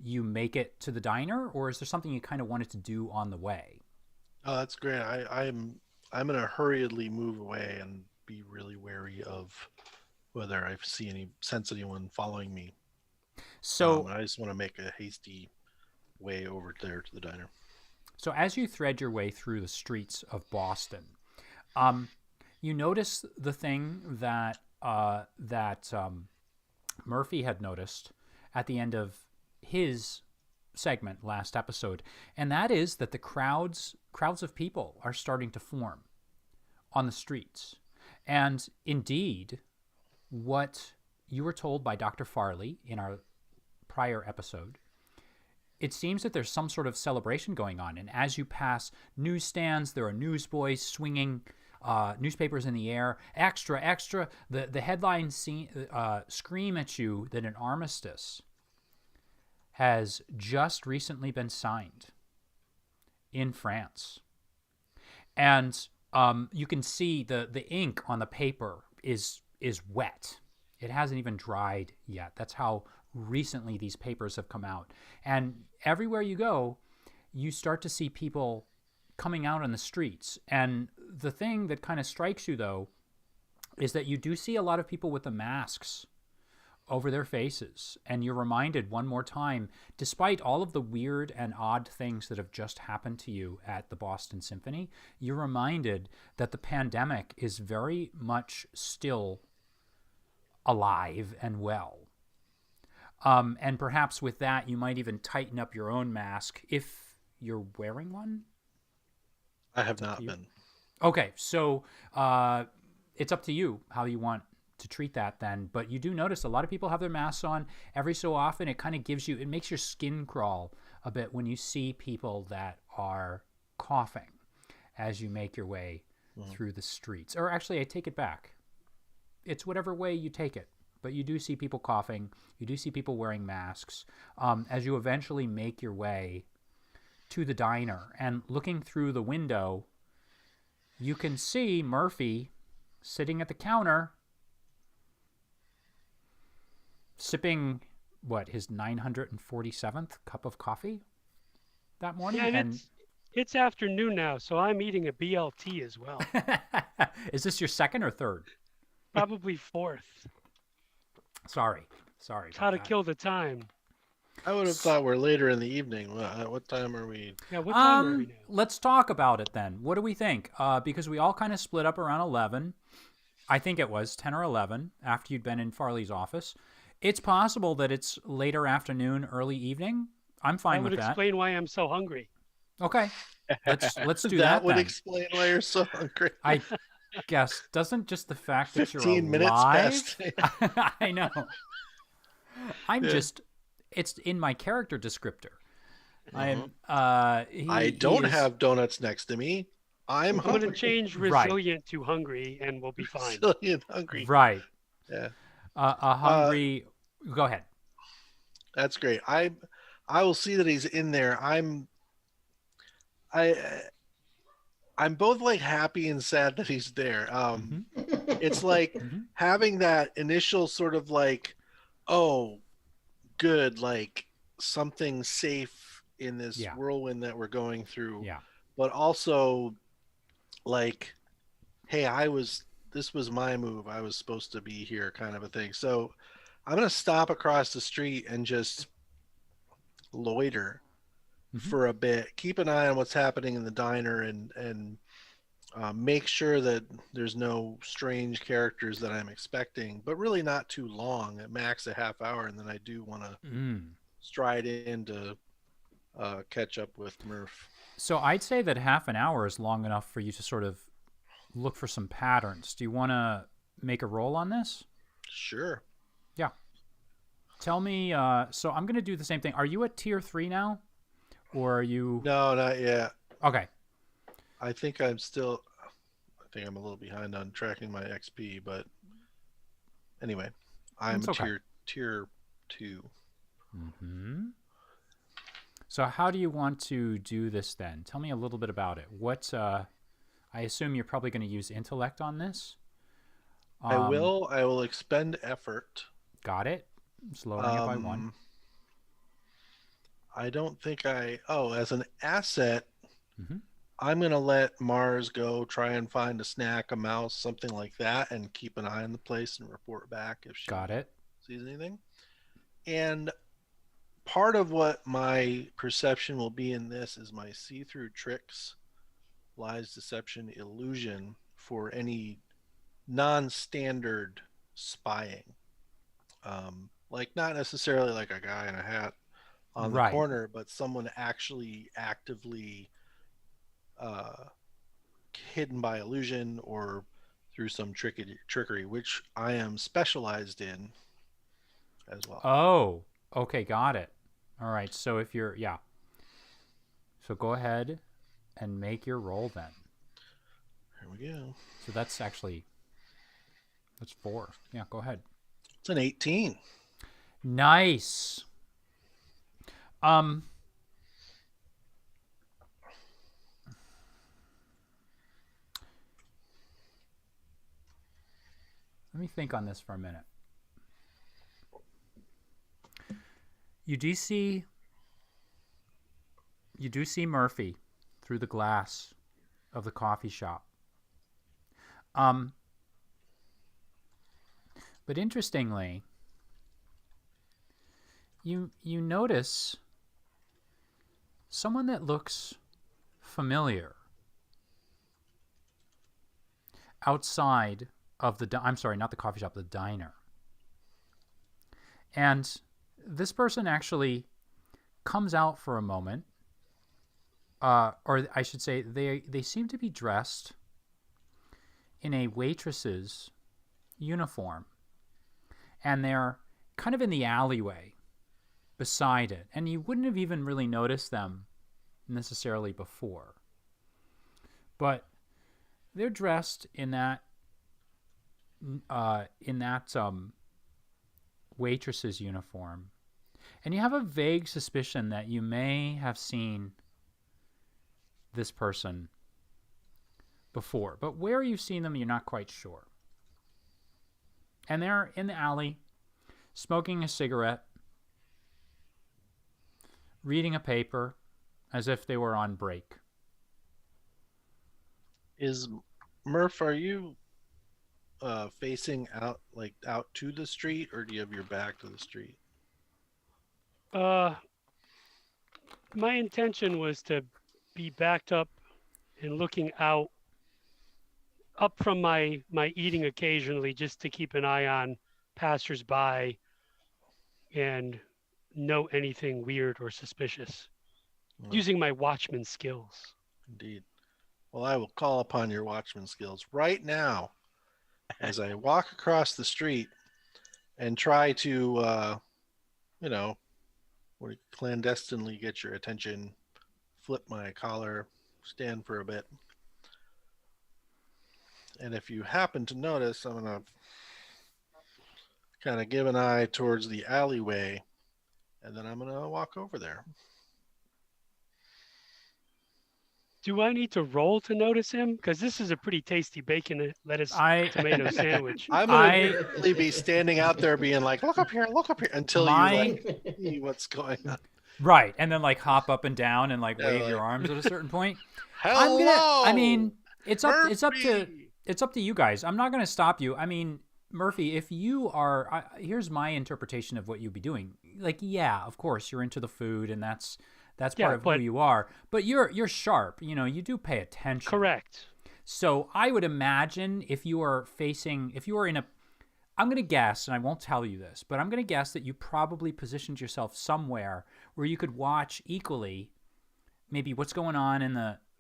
Speaker 2: you make it to the diner, or is there something you kind of wanted to do on the way?
Speaker 5: Oh, that's great. I'm gonna hurriedly move away and be really wary of whether I sense anyone following me.
Speaker 2: So
Speaker 5: I just want to make a hasty way over there to the diner.
Speaker 2: So as you thread your way through the streets of Boston, you notice the thing that Murphy had noticed at the end of his segment last episode, and that is that the crowds of people are starting to form on the streets. And indeed, what you were told by Dr. Farley in our prior episode, it seems that there's some sort of celebration going on. And as you pass newsstands, there are newsboys swinging newspapers in the air. Extra, extra. The headlines scream at you that an armistice has just recently been signed in France. And you can see the ink on the paper is wet. It hasn't even dried yet. That's how recently these papers have come out. And everywhere you go, you start to see people coming out on the streets. And the thing that kind of strikes you, though, is that you do see a lot of people with the masks over their faces. And you're reminded one more time, despite all of the weird and odd things that have just happened to you at the Boston Symphony, you're reminded that the pandemic is very much still alive and well. And perhaps with that, you might even tighten up your own mask if you're wearing one.
Speaker 5: I have not been.
Speaker 2: Okay, so it's up to you how you want to treat that then. But you do notice a lot of people have their masks on. Every so often, it kind of it makes your skin crawl a bit when you see people that are coughing as you make your way through the streets. Or actually, I take it back. It's whatever way you take it. But you do see people coughing. You do see people wearing masks as you eventually make your way to the diner. And looking through the window, you can see Murphy sitting at the counter sipping, his 947th cup of coffee that morning?
Speaker 6: Yeah, and it's afternoon now, so I'm eating a BLT as well.
Speaker 2: Is this your second or third?
Speaker 6: Probably fourth.
Speaker 2: Sorry.
Speaker 6: How to kill the time.
Speaker 5: I would have thought we're later in the evening. What time are we?
Speaker 6: Yeah, what time are we now?
Speaker 2: Let's talk about it then. What do we think? Because we all kind of split up around 11. I think it was 10 or 11 after you'd been in Farley's office. It's possible that it's later afternoon, early evening. I'm fine with that.
Speaker 6: That would explain why I'm so hungry.
Speaker 2: Okay. Let's do that.
Speaker 5: That would
Speaker 2: then.
Speaker 5: explain why you're so hungry.
Speaker 2: I guess. Doesn't just the fact that you're
Speaker 5: 15 minutes
Speaker 2: alive?
Speaker 5: past.
Speaker 2: I know. It's in my character descriptor.
Speaker 5: I don't have donuts next to me. I'm
Speaker 6: going to change resilient to hungry, and we'll be fine.
Speaker 5: Resilient, hungry.
Speaker 2: Right.
Speaker 5: Yeah.
Speaker 2: Hungry. Go ahead.
Speaker 5: That's great. I will see that he's in there. I'm both like happy and sad that he's there. It's like having that initial sort of like, oh, good, like something safe in this
Speaker 2: Yeah.
Speaker 5: whirlwind that we're going through,
Speaker 2: Yeah.
Speaker 5: but also like, hey, this was my move. I was supposed to be here, kind of a thing. So I'm going to stop across the street and just loiter
Speaker 2: Mhm.
Speaker 5: for a bit. Keep an eye on what's happening in the diner and make sure that there's no strange characters that I'm expecting, but really not too long. At max a half hour, and then I do want to
Speaker 2: Mm.
Speaker 5: stride in to catch up with Murph.
Speaker 2: So I'd say that half an hour is long enough for you to sort of look for some patterns. Do you want to make a roll on this?
Speaker 5: Sure.
Speaker 2: Yeah. Tell me. So I'm going to do the same thing. Are you at tier 3 now? Or are you.
Speaker 5: No, not yet.
Speaker 2: Okay.
Speaker 5: I think I'm still. I think I'm a little behind on tracking my XP, but anyway, I'm
Speaker 2: It's
Speaker 5: a
Speaker 2: okay.
Speaker 5: tier 2.
Speaker 2: Mm-hmm. So how do you want to do this then? Tell me a little bit about it. What? I assume you're probably going to use intellect on this.
Speaker 5: I will expend effort.
Speaker 2: Got it. Just lowering it by 1.
Speaker 5: I don't think as an asset,
Speaker 2: Mm-hmm.
Speaker 5: I'm going to let Mars go try and find a snack, a mouse, something like that, and keep an eye on the place and report back if she
Speaker 2: Got it.
Speaker 5: sees anything. And part of what my perception will be in this is my see-through tricks, lies, deception, illusion for any non-standard spying. Like not necessarily like a guy in a hat on the
Speaker 2: Right.
Speaker 5: corner, but someone actually actively hidden by illusion or through some trickery, which I am specialized in as well.
Speaker 2: Oh, okay, got it. All right, so if you're, yeah. So go ahead and make your roll then.
Speaker 5: Here we go.
Speaker 2: So that's 4. Yeah, go ahead.
Speaker 5: It's an 18.
Speaker 2: Nice. Let me think on this for a minute. You do see Murphy through the glass of the coffee shop. But interestingly, you notice someone that looks familiar outside of the I'm sorry, not the coffee shop, the diner. And this person actually comes out for a moment, or I should say they seem to be dressed in a waitress's uniform, and they're kind of in the alleyway beside it, and you wouldn't have even really noticed them necessarily before, but they're dressed in that waitress's uniform, and you have a vague suspicion that you may have seen this person before, but where you've seen them, you're not quite sure. And they're in the alley, smoking a cigarette, reading a paper, as if they were on break.
Speaker 5: Is Murph, are you facing out to the street, or do you have your back to the street?
Speaker 6: My intention was to be backed up and looking out up from my eating occasionally, just to keep an eye on passersby and know anything weird or suspicious, using my watchman skills.
Speaker 5: Indeed. Well, I will call upon your watchman skills right now as I walk across the street and try to, clandestinely get your attention, flip my collar, stand for a bit. And if you happen to notice, I'm going to kind of give an eye towards the alleyway, and then I'm going to walk over there.
Speaker 6: Do I need to roll to notice him? Because this is a pretty tasty bacon lettuce tomato sandwich.
Speaker 5: I'm gonna literally be standing out there being like, look up here, until you like see what's going on.
Speaker 2: Right, and then like hop up and down and like wave your arms at a certain point. I mean, it's up to you guys. I'm not gonna stop you. I mean, Murphy, if you are, here's my interpretation of what you'd be doing. Like, yeah, of course, you're into the food, and that's part of who you are. But you're sharp. You know, you do pay attention.
Speaker 6: Correct.
Speaker 2: So I would imagine if you are in a, I'm going to guess, and I won't tell you this, but I'm going to guess that you probably positioned yourself somewhere where you could watch equally maybe what's going on in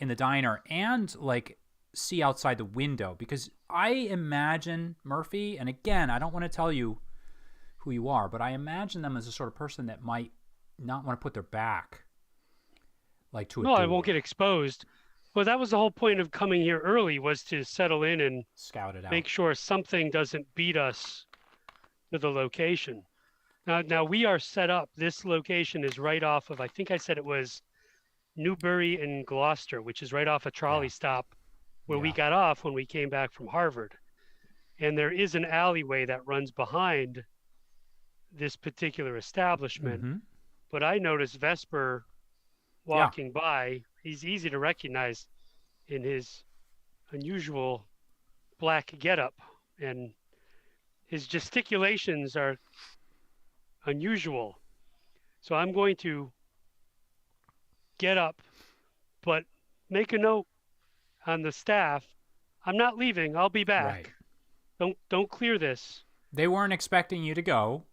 Speaker 2: the diner and like see outside the window. Because I imagine Murphy, and again, I don't want to tell you who you are, but I imagine them as the sort of person that might not want to put their back like to a door.
Speaker 6: I won't get exposed. Well, that was the whole point of coming here early, was to settle in and
Speaker 2: scout it out.
Speaker 6: Make sure something doesn't beat us to the location. Now we are set up. This location is right off of, I think I said it was Newbury and Gloucester, which is right off a trolley stop where we got off when we came back from Harvard. And there is an alleyway that runs behind this particular establishment.
Speaker 2: Mm-hmm.
Speaker 6: But I noticed Vesper walking by. He's easy to recognize in his unusual black getup, and his gesticulations are unusual. So I'm going to get up, but make a note on the staff. I'm not leaving. I'll be back. Right. Don't clear this.
Speaker 2: They weren't expecting you to go.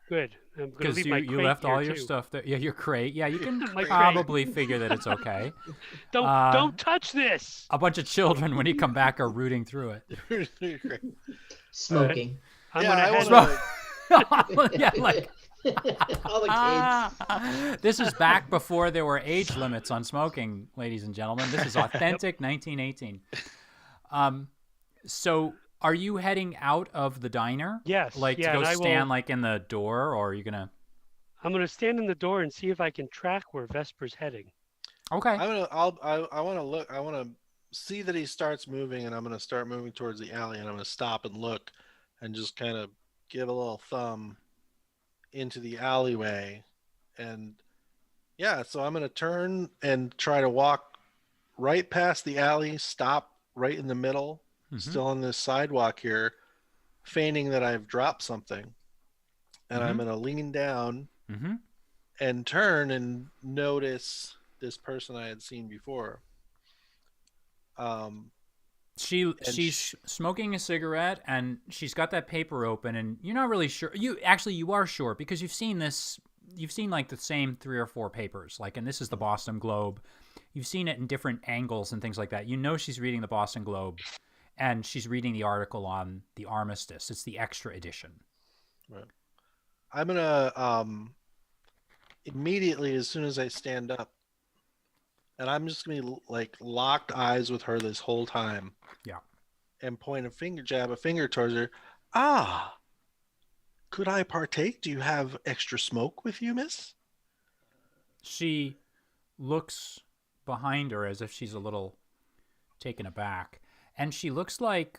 Speaker 6: Good. I'm going to leave my crate.
Speaker 2: You left all your stuff there. Yeah, your crate. Yeah, you can probably figure that it's okay.
Speaker 6: Don't touch this.
Speaker 2: A bunch of children, when you come back, are rooting through it.
Speaker 4: Smoking.
Speaker 6: I'm gonna
Speaker 2: yeah, like
Speaker 4: all the kids.
Speaker 2: This is back before there were age limits on smoking, ladies and gentlemen. This is authentic 1918. So are you heading out of the diner?
Speaker 6: Yes.
Speaker 2: Like to go stand like in the door, or are you gonna?
Speaker 6: I'm gonna stand in the door and see if I can track where Vesper's heading.
Speaker 2: Okay.
Speaker 5: I want to look. I want to see that he starts moving, and I'm going to start moving towards the alley, and I'm going to stop and look, and just kind of give a little thumb into the alleyway, and so I'm going to turn and try to walk right past the alley, stop right in the middle. Still on this sidewalk here, feigning that I've dropped something, and I'm going to lean down and turn and notice this person I had seen before.
Speaker 2: She's smoking a cigarette, and she's got that paper open, and you're not really sure. You are sure, because you've seen this. You've seen like the same 3 or 4 papers, like, and this is the Boston Globe. You've seen it in different angles and things like that. You know she's reading the Boston Globe. And she's reading the article on the armistice. It's the extra edition.
Speaker 5: Right. I'm going to immediately, as soon as I stand up, and I'm just going to be like locked eyes with her this whole time.
Speaker 2: Yeah.
Speaker 5: And jab a finger towards her. Could I partake? Do you have extra smoke with you, miss?
Speaker 2: She looks behind her as if she's a little taken aback. And she looks like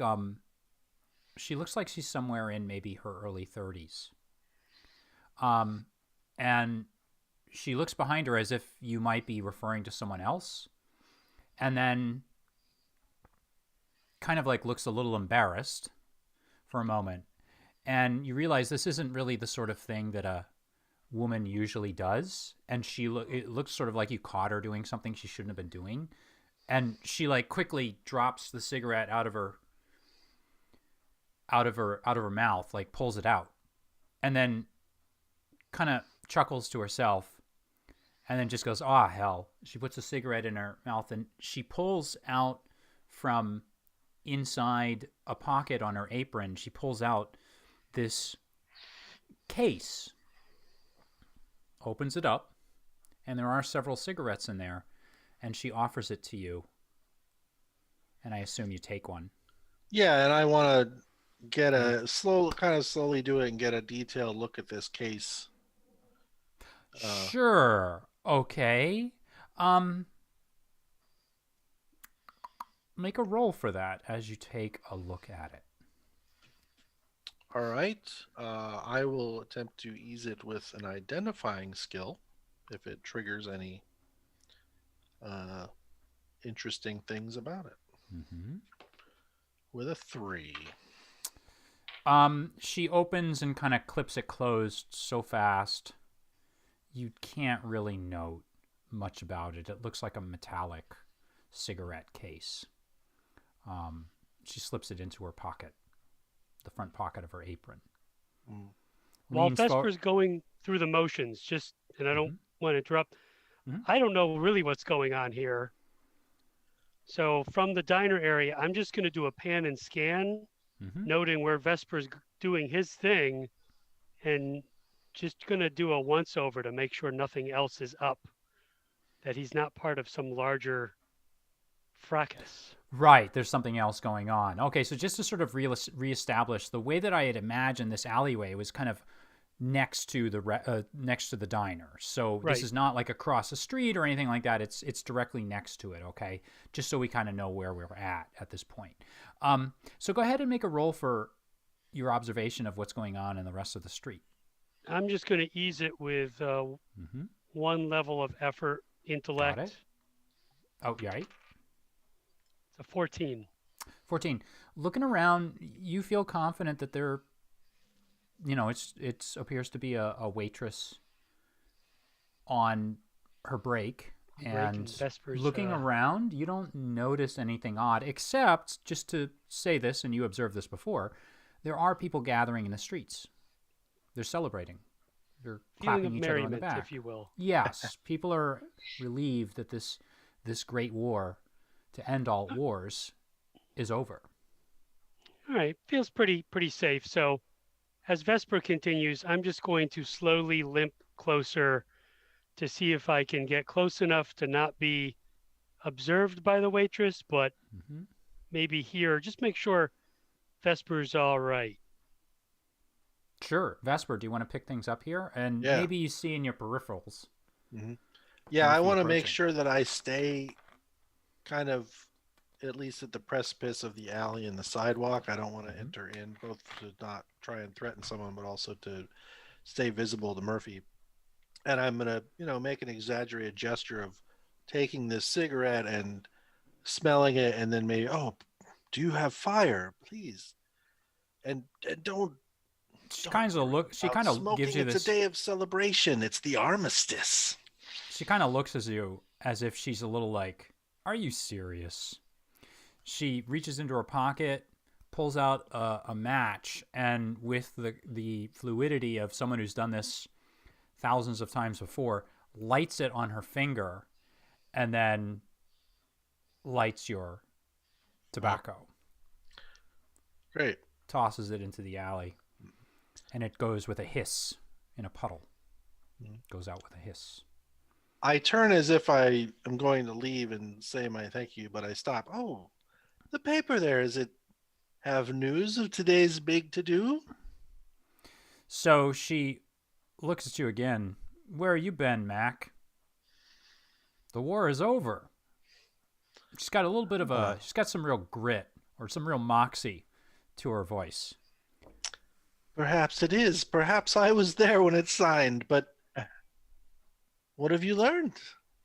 Speaker 2: she's somewhere in maybe her early 30s. And she looks behind her as if you might be referring to someone else. And then kind of like looks a little embarrassed for a moment. And you realize this isn't really the sort of thing that a woman usually does. And it looks sort of like you caught her doing something she shouldn't have been doing. And she like quickly drops the cigarette out of her mouth, like pulls it out, and then kind of chuckles to herself, and then just goes, "Ah, hell." She puts a cigarette in her mouth, and she pulls out from inside a pocket on her apron. She pulls out this case, opens it up, and there are several cigarettes in there. And she offers it to you. And I assume you take one.
Speaker 5: Yeah, and I want to get slowly do it and get a detailed look at this case.
Speaker 2: Sure. Okay. make a roll for that as you take a look at it.
Speaker 5: All right. I will attempt to ease it with an identifying skill if it triggers any interesting things about it.
Speaker 2: Mm-hmm.
Speaker 5: With a 3.
Speaker 2: She opens and kind of clips it closed so fast you can't really note much about it. It looks like a metallic cigarette case. She slips it into her pocket, the front pocket of her apron.
Speaker 5: Mm.
Speaker 6: While
Speaker 2: Leans
Speaker 6: Vesper's going through the motions, and I don't want to interrupt, I don't know really what's going on here. So from the diner area, I'm just going to do a pan and scan, noting where Vesper's doing his thing, and just going to do a once over to make sure nothing else is up, that he's not part of some larger fracas.
Speaker 2: Right, there's something else going on. Okay, so just to sort of reestablish, the way that I had imagined this alleyway was kind of next to the diner. So this is not like across the street or anything like that. It's directly next to it. Okay, just so we kind of know where we're at this point. So go ahead and make a roll for your observation of what's going on in the rest of the street.
Speaker 6: I'm just going to ease it with one level of effort, intellect.
Speaker 2: Got it. Oh, yeah, right.
Speaker 6: It's a 14.
Speaker 2: 14. Looking around, you feel confident that there, it appears to be a waitress on her break. And looking around, you don't notice anything odd, except, just to say this, and you observed this before, there are people gathering in the streets. They're celebrating. They're clapping each other on the back,
Speaker 6: if you will.
Speaker 2: Yes, people are relieved that this great war to end all wars is over.
Speaker 6: All right, feels pretty safe. So as Vesper continues, I'm just going to slowly limp closer to see if I can get close enough to not be observed by the waitress, but maybe hear, just make sure Vesper's all right.
Speaker 2: Sure. Vesper, do you want to pick things up here? And maybe you see in your peripherals.
Speaker 5: Yeah, I want to make sure that I stay kind of at least at the precipice of the alley and the sidewalk. I don't want to enter in, both to not try and threaten someone, but also to stay visible to Murphy. And I'm going to, make an exaggerated gesture of taking this cigarette and smelling it, and then maybe, do you have fire, please? And don't.
Speaker 2: She kind of gives you this.
Speaker 5: It's a day of celebration. It's the armistice.
Speaker 2: She kind of looks at you as if she's a little like, "Are you serious?" She reaches into her pocket, pulls out a match, and with the fluidity of someone who's done this thousands of times before, lights it on her finger, and then lights your tobacco.
Speaker 5: Great.
Speaker 2: Tosses it into the alley, and it goes with a hiss in a puddle. Goes out with a hiss.
Speaker 5: I turn as if I am going to leave and say my thank you, but I stop. Oh, the paper there, does it have news of today's big to-do?
Speaker 2: So she looks at you again. Where you been, Mac? The war is over. She's got a little bit of she's got some real grit or some real moxie to her voice.
Speaker 5: Perhaps it is. Perhaps I was there when it signed, but what have you learned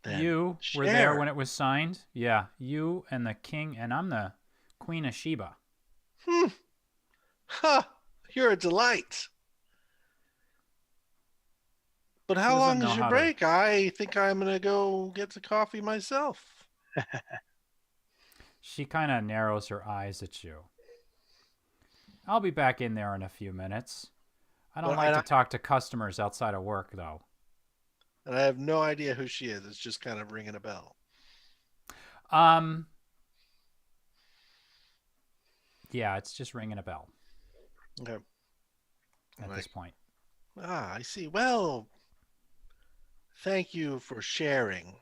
Speaker 5: then?
Speaker 2: You were there when it was signed? Yeah, you and the king, and I'm the Queen of Sheba.
Speaker 5: Ha! You're a delight. But how long is your break? I think I'm going to go get the coffee myself.
Speaker 2: She kind of narrows her eyes at you. I'll be back in there in a few minutes. I don't like to talk to customers outside of work, though.
Speaker 5: And I have no idea who she is. It's just kind of ringing a bell.
Speaker 2: Yeah, it's just ringing a bell.
Speaker 5: Okay.
Speaker 2: At this point.
Speaker 5: I see. Well, thank you for sharing.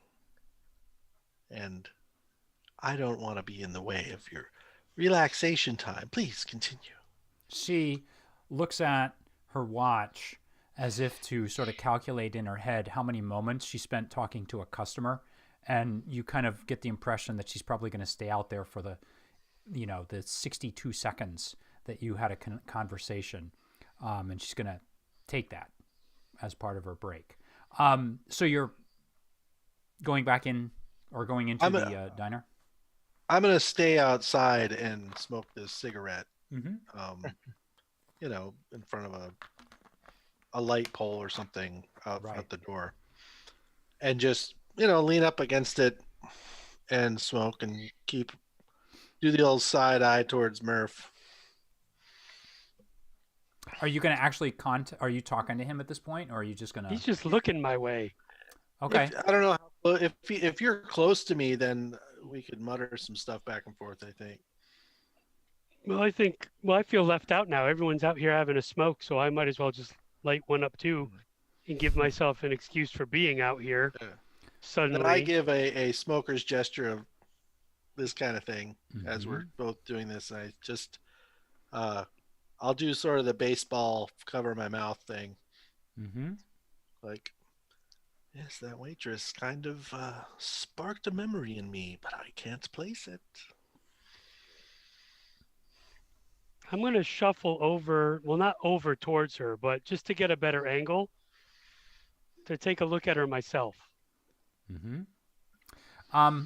Speaker 5: And I don't want to be in the way of your relaxation time. Please continue.
Speaker 2: She looks at her watch as if to sort of calculate in her head how many moments she spent talking to a customer, and you kind of get the impression that she's probably going to stay out there for the 62 seconds that you had a conversation, and she's going to take that as part of her break. So you're going back in or going into the diner?
Speaker 5: I'm going to stay outside and smoke this cigarette,
Speaker 2: Mm-hmm.
Speaker 5: In front of a light pole or something out the door, and just, lean up against it and smoke and do the old side eye towards Murph.
Speaker 2: Are you going to actually are you talking to him at this point, or are you just going to...
Speaker 6: He's just looking my way.
Speaker 2: Okay.
Speaker 5: I don't know. If you're close to me, then we could mutter some stuff back and forth, I think.
Speaker 6: Well, I feel left out now. Everyone's out here having a smoke, so I might as well just light one up too and give myself an excuse for being out here.
Speaker 5: Yeah.
Speaker 6: Suddenly.
Speaker 5: And I give a smoker's gesture of this kind of thing as we're both doing this. I just, I'll do sort of the baseball cover my mouth thing.
Speaker 2: Mm-hmm.
Speaker 5: Like, yes, that waitress kind of sparked a memory in me, but I can't place it.
Speaker 6: I'm going to shuffle over, well, not over towards her, but just to get a better angle to take a look at her myself.
Speaker 2: Mm-hmm.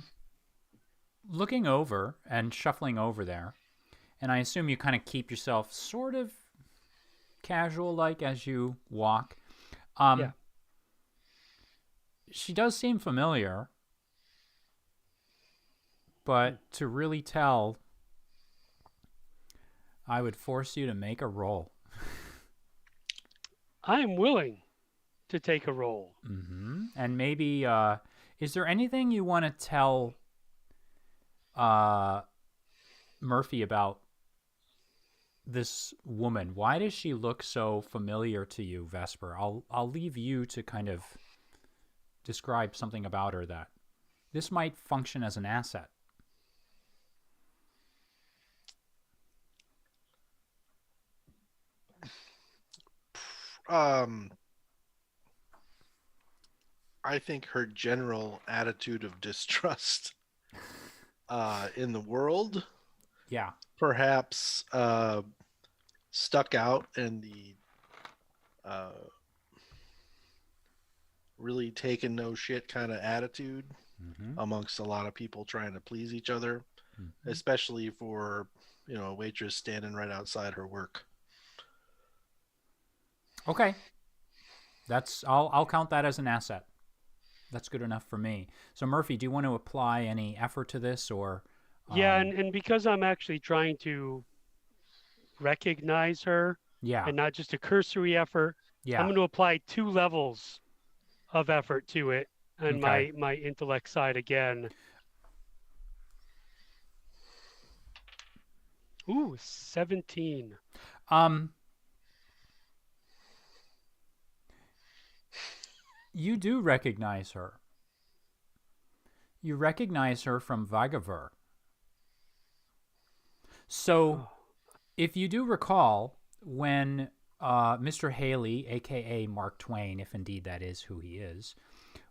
Speaker 2: Looking over and shuffling over there, and I assume you kind of keep yourself sort of casual-like as you walk.
Speaker 6: Yeah.
Speaker 2: She does seem familiar, but to really tell, I would force you to make a roll.
Speaker 6: I am willing to take a roll.
Speaker 2: Mm-hmm. And maybe, is there anything you want to tell Murphy about this woman? Why does she look so familiar to you, Vesper? I'll leave you to kind of describe something about her that this might function as an asset.
Speaker 5: I think her general attitude of distrust in the world, perhaps stuck out, and the really taking no shit kind of attitude amongst a lot of people trying to please each other, especially for a waitress standing right outside her work.
Speaker 2: Okay, I'll count that as an asset. That's good enough for me. So Murphy, do you want to apply any effort to this, or?
Speaker 6: Yeah, and because I'm actually trying to recognize her, and not just a cursory effort, I'm going to apply 2 levels of effort to it, and my intellect side again. Ooh, 17.
Speaker 2: You do recognize her. You recognize her from Vagaver. So, if you do recall, when Mr. Haley, a.k.a. Mark Twain, if indeed that is who he is,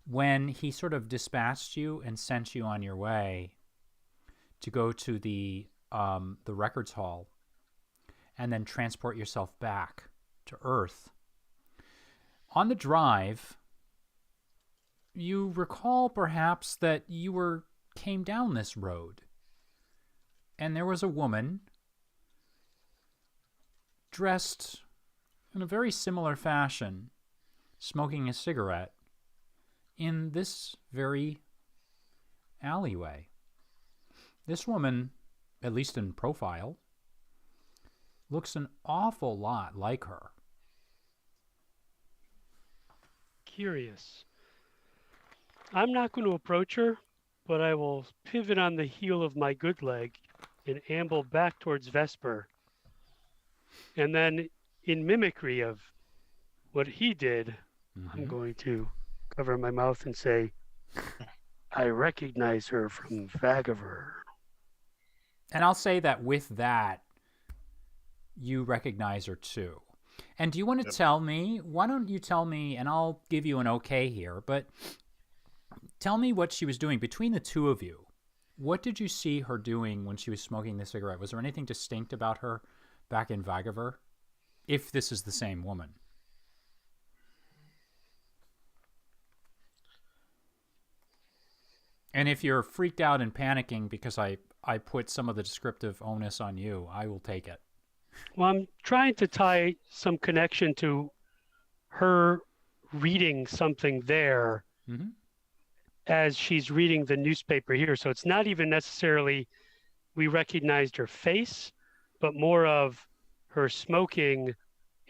Speaker 2: when he sort of dispatched you and sent you on your way to go to the records hall and then transport yourself back to Earth, on the drive, you recall perhaps that you came down this road, and there was a woman dressed in a very similar fashion, smoking a cigarette in this very alleyway. This woman, at least in profile, looks an awful lot like her.
Speaker 6: Curious. I'm not going to approach her, but I will pivot on the heel of my good leg and amble back towards Vesper. And then, in mimicry of what he did, I'm going to cover my mouth and say, I recognize her from Vagaver.
Speaker 2: And I'll say that with that, you recognize her too. And do you want to tell me, why don't you tell me, and I'll give you an okay here, but tell me what she was doing between the two of you. What did you see her doing when she was smoking the cigarette? Was there anything distinct about her back in Vagaver? If this is the same woman. And if you're freaked out and panicking because I put some of the descriptive onus on you, I will take it.
Speaker 6: Well, I'm trying to tie some connection to her reading something there as she's reading the newspaper here. So it's not even necessarily we recognized her face, but more of her smoking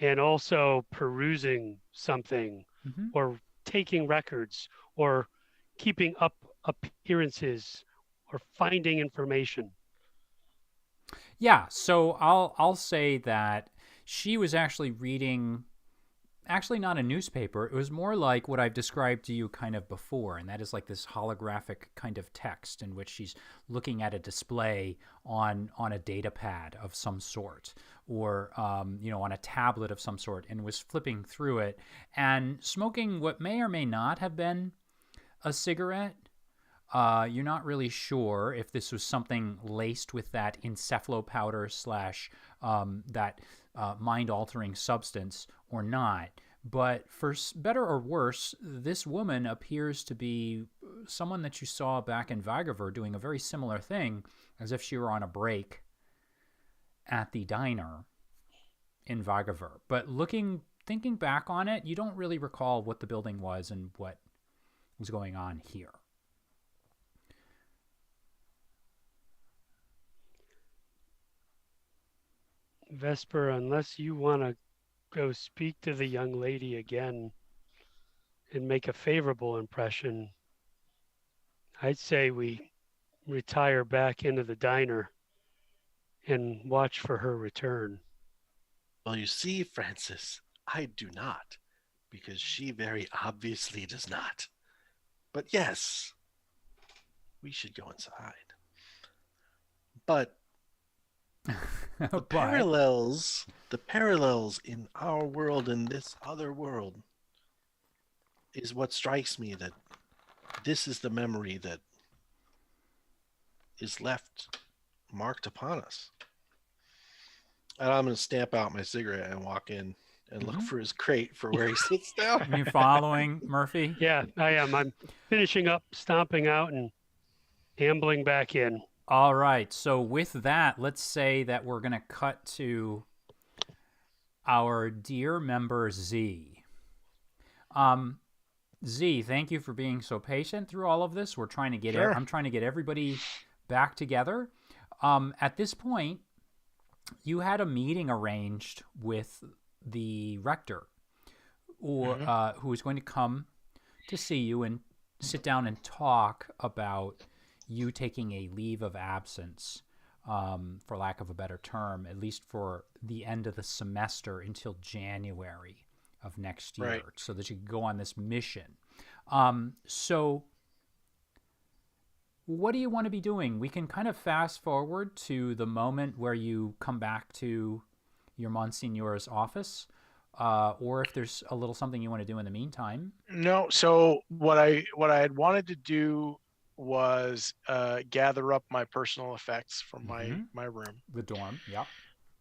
Speaker 6: and also perusing something or taking records or keeping up appearances or finding information.
Speaker 2: Yeah, so I'll say that she was actually reading, actually not a newspaper. It was more like what I've described to you kind of before, and that is like this holographic kind of text in which she's looking at a display on a data pad of some sort, or on a tablet of some sort, and was flipping through it and smoking what may or may not have been a cigarette. You're not really sure if this was something laced with that encephalopowder / that mind-altering substance or not. But for better or worse, this woman appears to be someone that you saw back in Vagaver doing a very similar thing, as if she were on a break at the diner in Vagaver. But thinking back on it, you don't really recall what the building was and what was going on here.
Speaker 6: Vesper, unless you want to go speak to the young lady again and make a favorable impression, I'd say we retire back into the diner and watch for her return.
Speaker 5: Well, you see, Francis, I do not, because she very obviously does not. But yes, we should go inside. But the parallels in our world and this other world is what strikes me, that this is the memory that is left marked upon us. And I'm going to stamp out my cigarette and walk in and look for his crate for where he sits down.
Speaker 2: Are you following, Murphy?
Speaker 6: Yeah, I am. I'm finishing up, stomping out, and ambling back in.
Speaker 2: All right. So with that, let's say that we're going to cut to our dear member Z. Z, thank you for being so patient through all of this. We're trying to get I'm trying to get everybody back together. At this point, you had a meeting arranged with the rector, or who was going to come to see you and sit down and talk about you taking a leave of absence, for lack of a better term, at least for the end of the semester until January of next year, so that you could go on this mission. So what do you want to be doing? We can kind of fast forward to the moment where you come back to your Monsignor's office, or if there's a little something you want to do in the meantime.
Speaker 3: No. So what I had wanted to do was gather up my personal effects from my room,
Speaker 2: the dorm.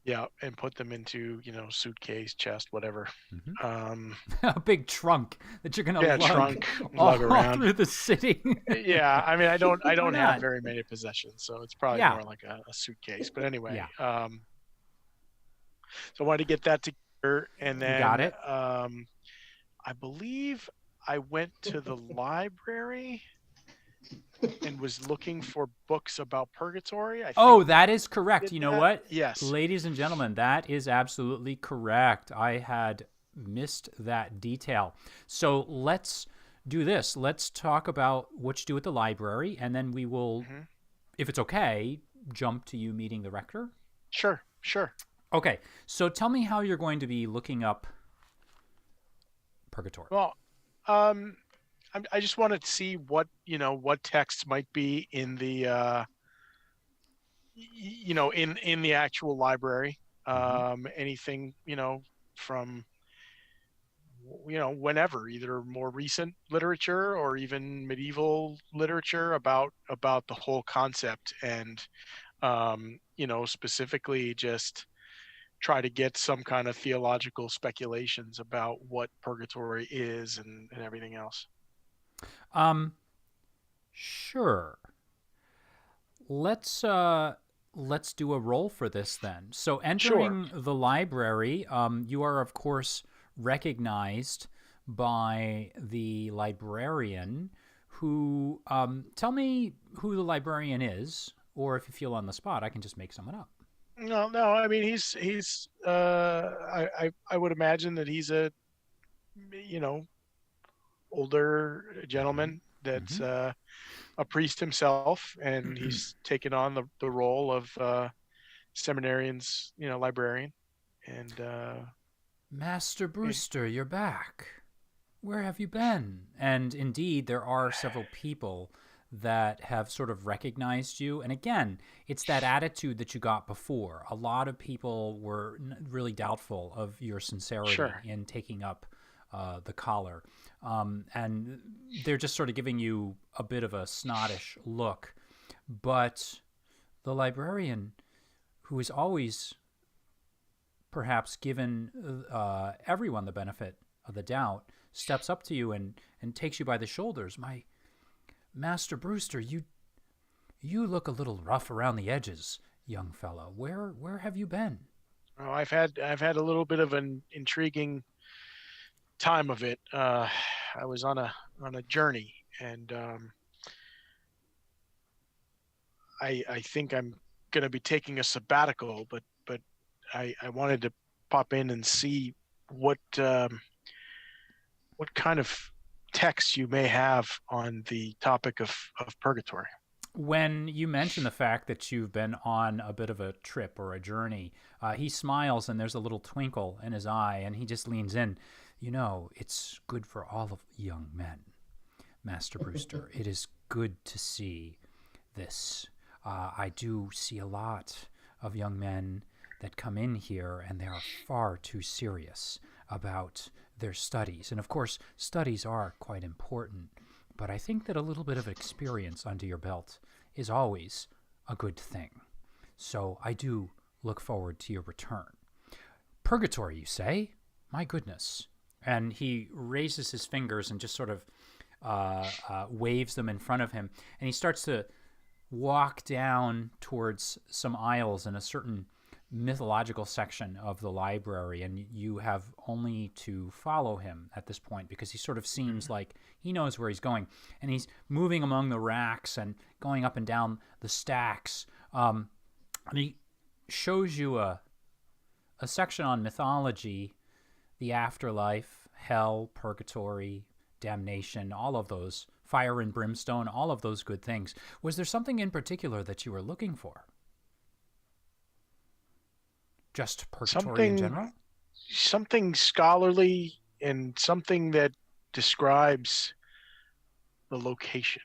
Speaker 3: Yeah, and put them into, suitcase, chest, whatever.
Speaker 2: A big trunk that you're gonna
Speaker 3: lug around
Speaker 2: through the city.
Speaker 3: Yeah, I mean, I don't have very many possessions, so it's probably more like a suitcase. But anyway, so I wanted to get that together, and then
Speaker 2: got it.
Speaker 3: I believe I went to the library and was looking for books about purgatory.
Speaker 2: That is correct. You know what?
Speaker 3: Yes.
Speaker 2: Ladies and gentlemen, that is absolutely correct. I had missed that detail. So let's do this. Let's talk about what you do at the library, and then we will, if it's okay, jump to you meeting the rector.
Speaker 3: Sure.
Speaker 2: Okay. So tell me how you're going to be looking up purgatory.
Speaker 3: Well, I just wanted to see what texts might be in the in the actual library. Anything from whenever, either more recent literature or even medieval literature about the whole concept, and specifically just try to get some kind of theological speculations about what purgatory is and everything else.
Speaker 2: Sure. Let's do a roll for this then. So entering the library, you are of course recognized by the librarian, who tell me who the librarian is, or if you feel on the spot, I can just make someone up.
Speaker 3: No. I mean, he's. I would imagine that he's a, older gentleman that's a priest himself, and he's taken on the role of seminarian's, librarian. And
Speaker 2: Master Brewster, you're back. Where have you been? And indeed, there are several people that have sort of recognized you. And again, it's that attitude that you got before. A lot of people were really doubtful of your sincerity in taking up the collar. And they're just sort of giving you a bit of a snottish look. But the librarian, who is always perhaps given everyone the benefit of the doubt, steps up to you and takes you by the shoulders. My Master Brewster, you look a little rough around the edges, young fellow. Where have you been?
Speaker 3: Oh, I've had a little bit of an intriguing time of it. I was on a journey, and I think I'm going to be taking a sabbatical, but I wanted to pop in and see what kind of texts you may have on the topic of purgatory.
Speaker 2: When you mention the fact that you've been on a bit of a trip or a journey, he smiles and there's a little twinkle in his eye, and he just leans in. It's good for all of young men, Master Brewster. It is good to see this. I do see a lot of young men that come in here, and they are far too serious about their studies. And of course, studies are quite important, but I think that a little bit of experience under your belt is always a good thing. So I do look forward to your return. Purgatory, you say? My goodness. And he raises his fingers and just sort of waves them in front of him. And he starts to walk down towards some aisles in a certain mythological section of the library, and you have only to follow him at this point, because he sort of seems like he knows where he's going, and he's moving among the racks and going up and down the stacks, and he shows you a section on mythology, the afterlife, hell, purgatory, damnation, all of those, fire and brimstone, all of those good things. Was there something in particular that you were looking for? Just purgatory in general?
Speaker 3: Something scholarly, and something that describes the location.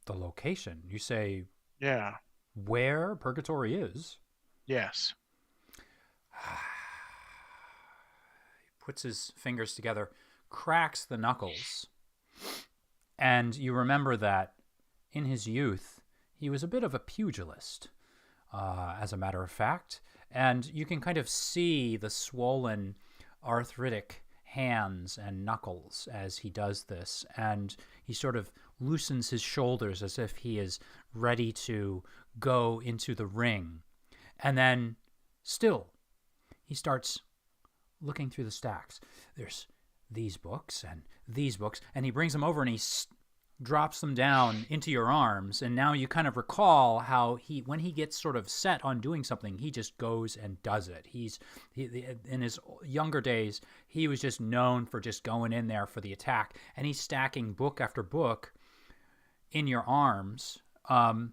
Speaker 2: The location? You say...
Speaker 3: Yeah.
Speaker 2: Where purgatory is?
Speaker 3: Yes.
Speaker 2: He puts his fingers together, cracks the knuckles, and you remember that in his youth, he was a bit of a pugilist. As a matter of fact, and you can kind of see the swollen arthritic hands and knuckles as he does this, and he sort of loosens his shoulders as if he is ready to go into the ring. And then still he starts looking through the stacks. There's these books and these books, and he brings them over and he drops them down into your arms, and now you kind of recall how when he gets sort of set on doing something, he just goes and does it. In his younger days, he was just known for just going in there for the attack, and he's stacking book after book in your arms, and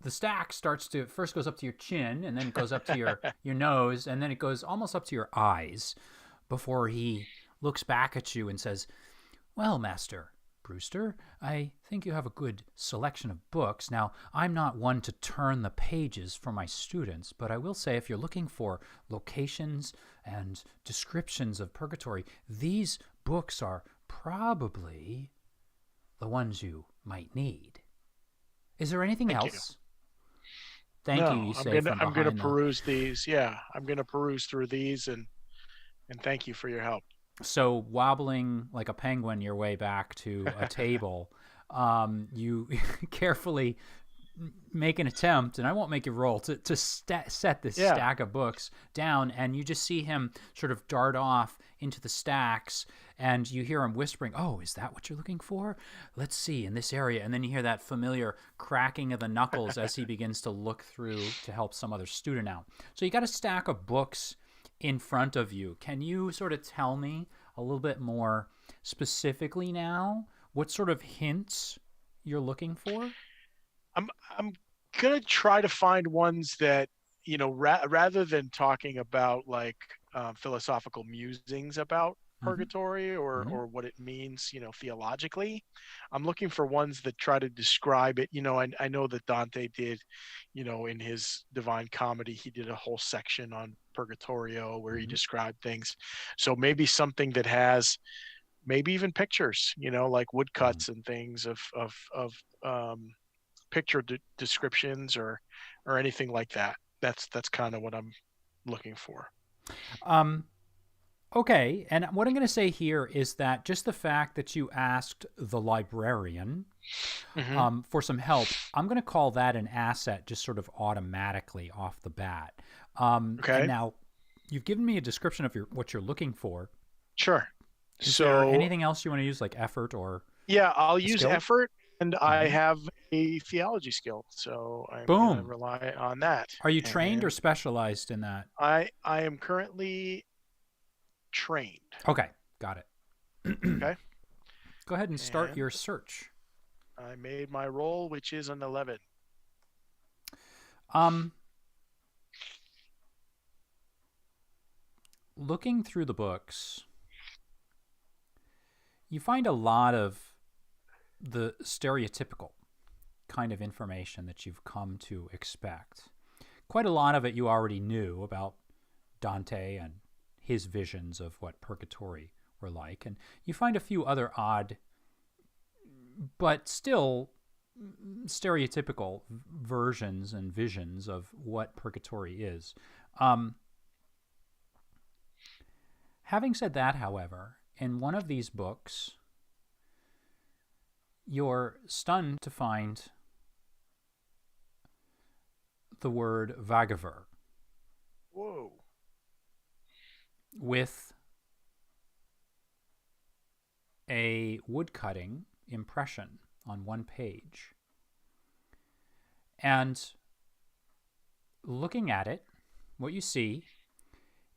Speaker 2: the stack first goes up to your chin, and then it goes up to your nose, and then it goes almost up to your eyes before he looks back at you and says, "Well, Master, Brewster. I think you have a good selection of books. Now, I'm not one to turn the pages for my students, but I will say if you're looking for locations and descriptions of purgatory, these books are probably the ones you might need. Is there anything
Speaker 3: Thank
Speaker 2: else? Thank
Speaker 3: no,
Speaker 2: you. You
Speaker 3: I'm
Speaker 2: say
Speaker 3: gonna
Speaker 2: from
Speaker 3: I'm gonna
Speaker 2: behind the...
Speaker 3: peruse these. Yeah, I'm gonna peruse through these and thank you for your help.
Speaker 2: So wobbling like a penguin your way back to a table, you carefully make an attempt, and I won't make you roll, to set this stack of books down, and you just see him sort of dart off into the stacks, and you hear him whispering, "Oh, is that what you're looking for? Let's see, in this area." And then you hear that familiar cracking of the knuckles as he begins to look through to help some other student out. So you got a stack of books in front of you. Can you sort of tell me a little bit more specifically now what sort of hints you're looking for?
Speaker 3: I'm gonna try to find ones that, you know, rather than talking about like philosophical musings about purgatory or what it means, you know, theologically. I'm looking for ones that try to describe it. You know, I know that Dante did, you know, in his Divine Comedy, he did a whole section on Purgatorio where he described things. So maybe something that has maybe even pictures, you know, like woodcuts and things of picture descriptions or anything like that. That's kind of what I'm looking for.
Speaker 2: Okay, and what I'm going to say here is that just the fact that you asked the librarian for some help, I'm going to call that an asset just sort of automatically off the bat.
Speaker 3: Okay.
Speaker 2: And now, you've given me a description of what you're looking for.
Speaker 3: Sure.
Speaker 2: Is there anything else you want to use, like effort or...
Speaker 3: Yeah, I'll use
Speaker 2: skill?
Speaker 3: effort, and I have a theology skill, so I'm going to rely on that.
Speaker 2: Are you trained or specialized in that?
Speaker 3: I am currently trained.
Speaker 2: Okay, got it.
Speaker 3: Okay.
Speaker 2: Go ahead and start your search.
Speaker 3: I made my roll, which is an 11.
Speaker 2: Looking through the books, you find a lot of the stereotypical kind of information that you've come to expect. Quite a lot of it you already knew about Dante and his visions of what purgatory were like. And you find a few other odd, but still stereotypical versions and visions of what purgatory is. Having said that, however, in one of these books, you're stunned to find the word vagaver.
Speaker 3: Whoa.
Speaker 2: With a woodcutting impression on one page. And looking at it, what you see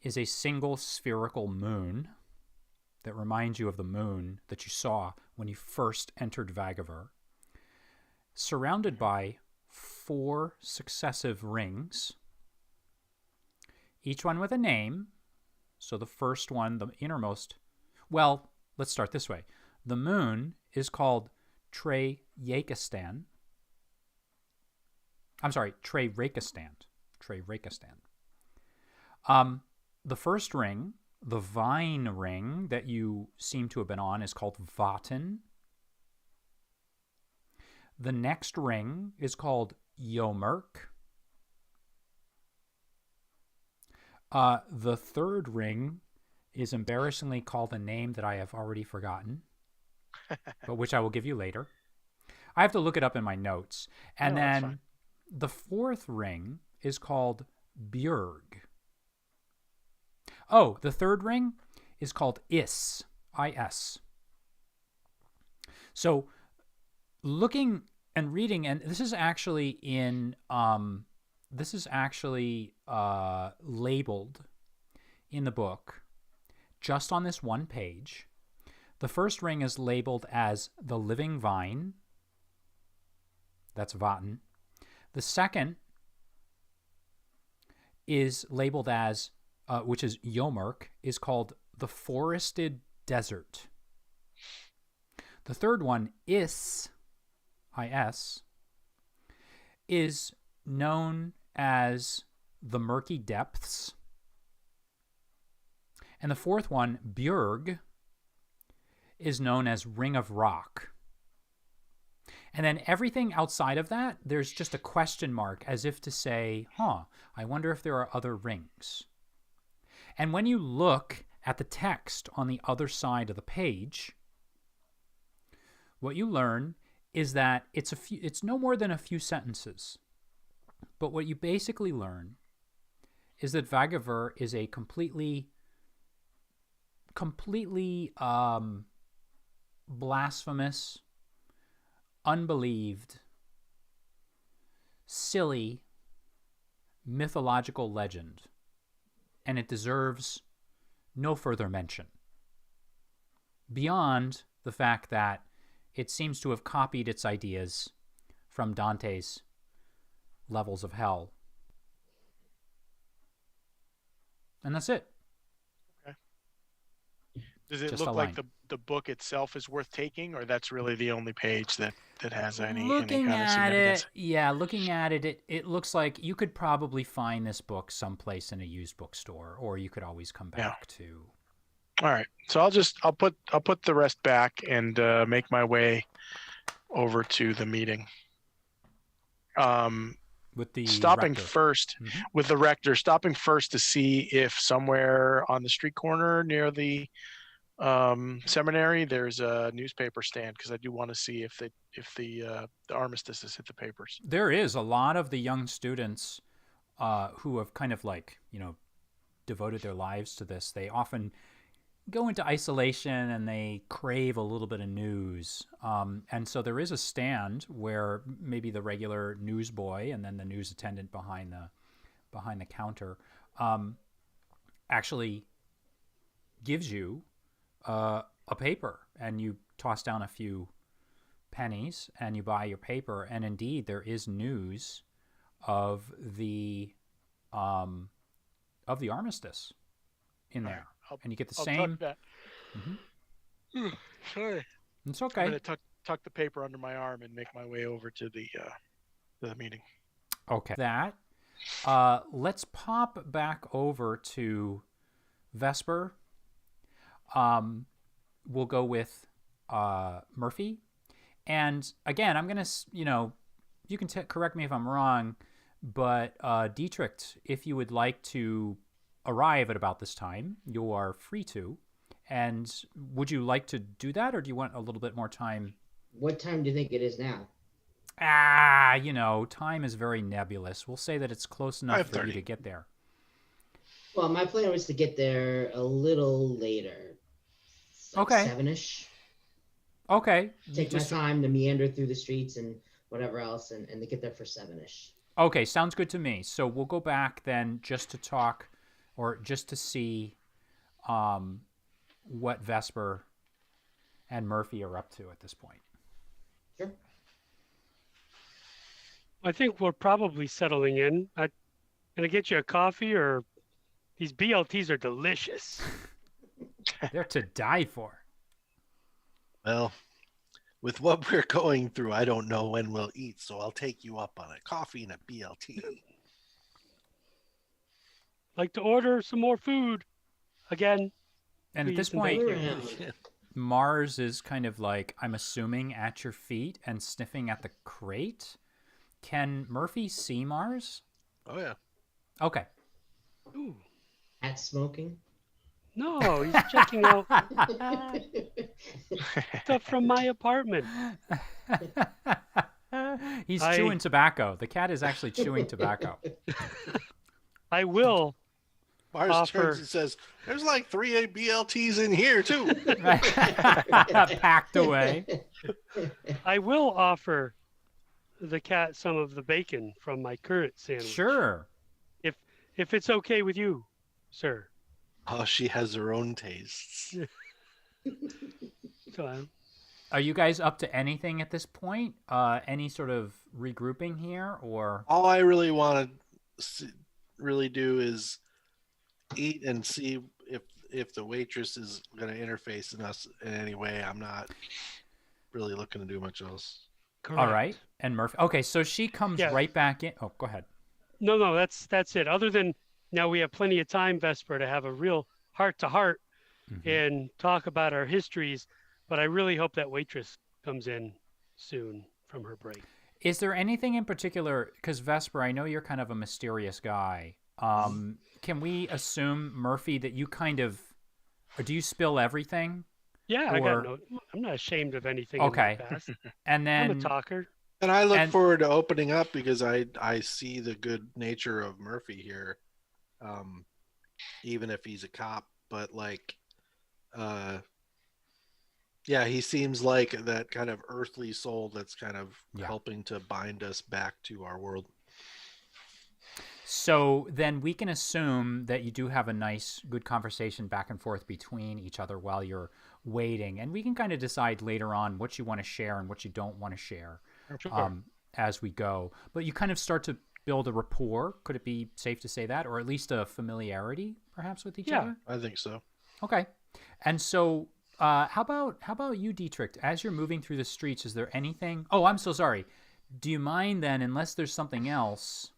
Speaker 2: is a single spherical moon that reminds you of the moon that you saw when you first entered Vagaver, surrounded by 4 successive rings, each one with a name. So the first one, the innermost, well, let's start this way. The moon is called Treyakistan. I'm sorry, Treyrakistan. The first ring, the vine ring that you seem to have been on, is called Vaten. The next ring is called Yomerk. The third ring is embarrassingly called a name that I have already forgotten, but which I will give you later. I have to look it up in my notes. And then the fourth ring is called BRooD. Oh, the third ring is called Is, I-S. So looking and reading, and this is actually in, labeled in the book just on this one page. The first ring is labeled as the living vine. That's Vaten. The second is labeled as, which is Yomerk, is called the forested desert. The third one, is, is known as the murky depths. And the fourth one, BRooD, is known as ring of rock. And then everything outside of that, there's just a question mark, as if to say, I wonder if there are other rings. And when you look at the text on the other side of the page, what you learn is that it's no more than a few sentences. But what you basically learn is that Vagaver is a completely blasphemous, unbelieved, silly, mythological legend, and it deserves no further mention. Beyond the fact that it seems to have copied its ideas from Dante's levels of hell. And that's it.
Speaker 3: Okay. Does it
Speaker 2: Just
Speaker 3: look
Speaker 2: a
Speaker 3: like
Speaker 2: line.
Speaker 3: the book itself is worth taking, or that's really the only page that has any
Speaker 2: Looking
Speaker 3: kind of
Speaker 2: at
Speaker 3: significance?
Speaker 2: looking at it, it looks like you could probably find this book someplace in a used bookstore, or you could always come back to.
Speaker 3: All right, so I'll put the rest back and make my way over to the meeting.
Speaker 2: With the
Speaker 3: Stopping
Speaker 2: rector.
Speaker 3: first with the rector, stopping first to see if somewhere on the street corner near the seminary there's a newspaper stand, because I do want to see if the armistice has hit the papers.
Speaker 2: There is a lot of the young students who have kind of devoted their lives to this. They often go into isolation and they crave a little bit of news. And so there is a stand where maybe the regular newsboy and then the news attendant behind the counter actually gives you a paper, and you toss down a few pennies and you buy your paper, and indeed there is news of the armistice in there. And you get the same.
Speaker 3: Tuck that. Sorry.
Speaker 2: It's okay.
Speaker 3: I'm going to tuck the paper under my arm and make my way over to the meeting.
Speaker 2: Okay. Let's pop back over to Vesper. We'll go with Murphy. And again, I'm going to, you can correct me if I'm wrong, but Dietrich, if you would like to arrive at about this time, you are free to. And would you like to do that, or do you want a little bit more time?
Speaker 4: What time do you think it is now?
Speaker 2: Time is very nebulous. We'll say that it's close enough for you to get there.
Speaker 4: Well, my plan was to get there a little later.
Speaker 2: Okay.
Speaker 4: 7-ish.
Speaker 2: Okay.
Speaker 4: Take my time to meander through the streets and whatever else, and to get there for 7-ish.
Speaker 2: Okay, sounds good to me. So we'll go back then just to talk, or just to see what Vesper and Murphy are up to at this point.
Speaker 4: Sure.
Speaker 6: I think we're probably settling in. Can I get you a coffee, or these BLTs are delicious?
Speaker 2: They're to die for.
Speaker 5: Well, with what we're going through, I don't know when we'll eat, so I'll take you up on a coffee and a BLT.
Speaker 6: Like to order some more food again.
Speaker 2: And at this point, Mars is kind of like, I'm assuming, at your feet and sniffing at the crate. Can Murphy see Mars?
Speaker 5: Oh, yeah.
Speaker 2: Okay.
Speaker 6: Ooh.
Speaker 4: At smoking?
Speaker 6: No, he's checking out stuff from my apartment.
Speaker 2: He's chewing tobacco. The cat is actually chewing tobacco.
Speaker 6: I will
Speaker 5: Mars turns and says, there's like 3 BLTs in here, too.
Speaker 2: Packed away.
Speaker 6: I will offer the cat some of the bacon from my current sandwich.
Speaker 2: Sure.
Speaker 6: If it's okay with you, sir.
Speaker 5: Oh, she has her own tastes.
Speaker 2: Are you guys up to anything at this point? Any sort of regrouping here, or?
Speaker 5: All I really want to really do is eat and see if the waitress is going to interface in us in any way. I'm not really looking to do much else.
Speaker 6: Correct.
Speaker 2: All right. And Murphy. Okay, so she comes
Speaker 6: Yeah.
Speaker 2: right back in. Oh, go ahead.
Speaker 6: No, that's it. Other than now, we have plenty of time, Vesper, to have a real heart-to-heart
Speaker 2: Mm-hmm.
Speaker 6: and talk about our histories. But I really hope that waitress comes in soon from her break.
Speaker 2: Is there anything in particular? Because Vesper, I know you're kind of a mysterious guy. Can we assume, Murphy, that you kind of, or do you spill everything?
Speaker 6: Yeah,
Speaker 2: Or-
Speaker 6: I'm not ashamed of anything
Speaker 2: Okay.
Speaker 6: in my past.
Speaker 2: And
Speaker 6: I'm a
Speaker 2: then,
Speaker 6: talker.
Speaker 5: And I look
Speaker 2: And-
Speaker 5: forward to opening up because I see the good nature of Murphy here, even if he's a cop. But like, yeah, he seems like that kind of earthly soul that's kind of
Speaker 2: Yeah.
Speaker 5: helping to bind us back to our world.
Speaker 2: so then we can assume that you do have a nice, good conversation back and forth between each other while you're waiting. And we can kind of decide later on what you want to share and what you don't want to share.
Speaker 6: Sure.
Speaker 2: As we go. But you kind of start to build a rapport. Could it be safe to say that? Or at least a familiarity, perhaps, with each
Speaker 6: Yeah.
Speaker 2: other?
Speaker 5: I think so.
Speaker 2: Okay. And so how about you, Dietrich? As you're moving through the streets, is there anything... Oh, I'm so sorry. Do you mind then, unless there's something else,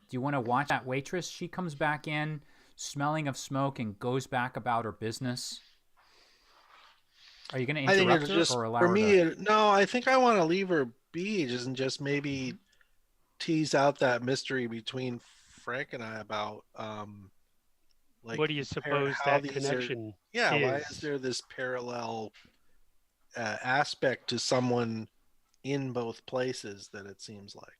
Speaker 2: do you want to watch that waitress? She comes back in, smelling of smoke, and goes back about her business. Are you going to
Speaker 5: I think
Speaker 2: interrupt
Speaker 5: it's
Speaker 2: her
Speaker 5: just
Speaker 2: or allow
Speaker 5: for
Speaker 2: her
Speaker 5: me.
Speaker 2: to...
Speaker 5: No, I think I want to leave her be, just maybe tease out that mystery between Frank and I about like
Speaker 6: What do you suppose
Speaker 5: how
Speaker 6: that
Speaker 5: these
Speaker 6: connection
Speaker 5: yeah, why
Speaker 6: is?
Speaker 5: is there this parallel aspect to someone in both places that it seems like?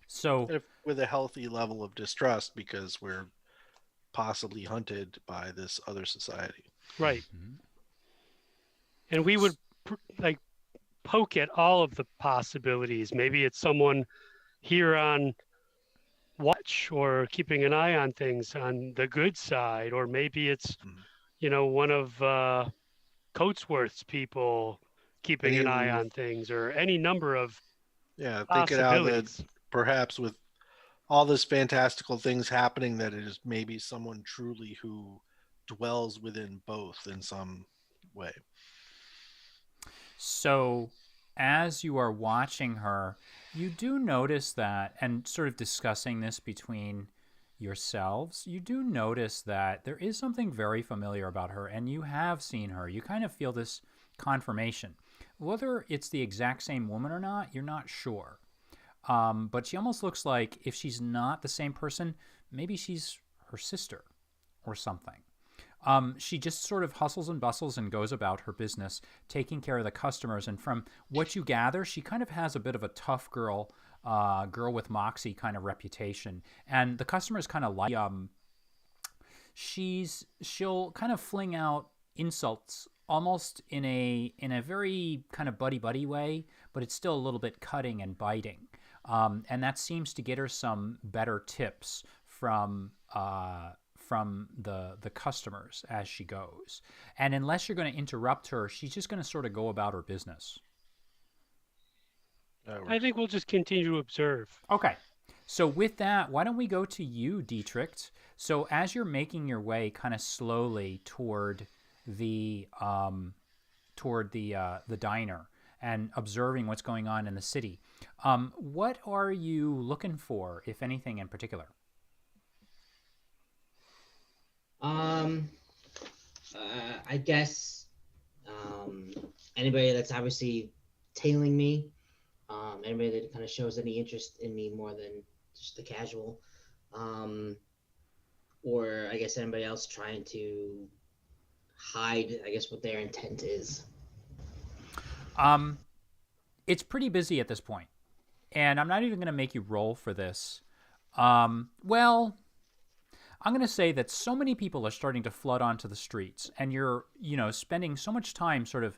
Speaker 2: So,
Speaker 5: With a healthy level of distrust because we're possibly hunted by this other society.
Speaker 6: Right.
Speaker 2: Mhm.
Speaker 6: And we would like poke at all of the possibilities. Maybe it's someone here on watch or keeping an eye on things on the good side, or maybe it's, one of Coatsworth's people keeping an eye on things, or any number of
Speaker 5: thinking out that
Speaker 6: possibilities.
Speaker 5: perhaps with all this fantastical things happening, that it is maybe someone truly who dwells within both in some way.
Speaker 2: So, as you are watching her, you do notice that, and sort of discussing this between yourselves, you do notice that there is something very familiar about her, and you have seen her. You kind of feel this confirmation. Whether it's the exact same woman or not, you're not sure. But she almost looks like, if she's not the same person, maybe she's her sister or something. She just sort of hustles and bustles and goes about her business, taking care of the customers. And from what you gather, she kind of has a bit of a tough girl with moxie kind of reputation. And the customers kind of like, she'll kind of fling out insults almost in a very kind of buddy way, but it's still a little bit cutting and biting. And that seems to get her some better tips from the customers as she goes. And unless you're going to interrupt her, she's just going to sort of go about her business.
Speaker 6: I think we'll just continue to observe.
Speaker 2: Okay. So with that, why don't we go to you, Dietrich? So as you're making your way kind of slowly toward the diner and observing what's going on in the city, what are you looking for, if anything in particular?
Speaker 4: I guess anybody that's obviously tailing me, anybody that kind of shows any interest in me more than just the casual, or I guess anybody else trying to hide, I guess, what their intent is.
Speaker 2: It's pretty busy at this point, and I'm not even going to make you roll for this. Well, I'm going to say that so many people are starting to flood onto the streets, and you're, spending so much time sort of,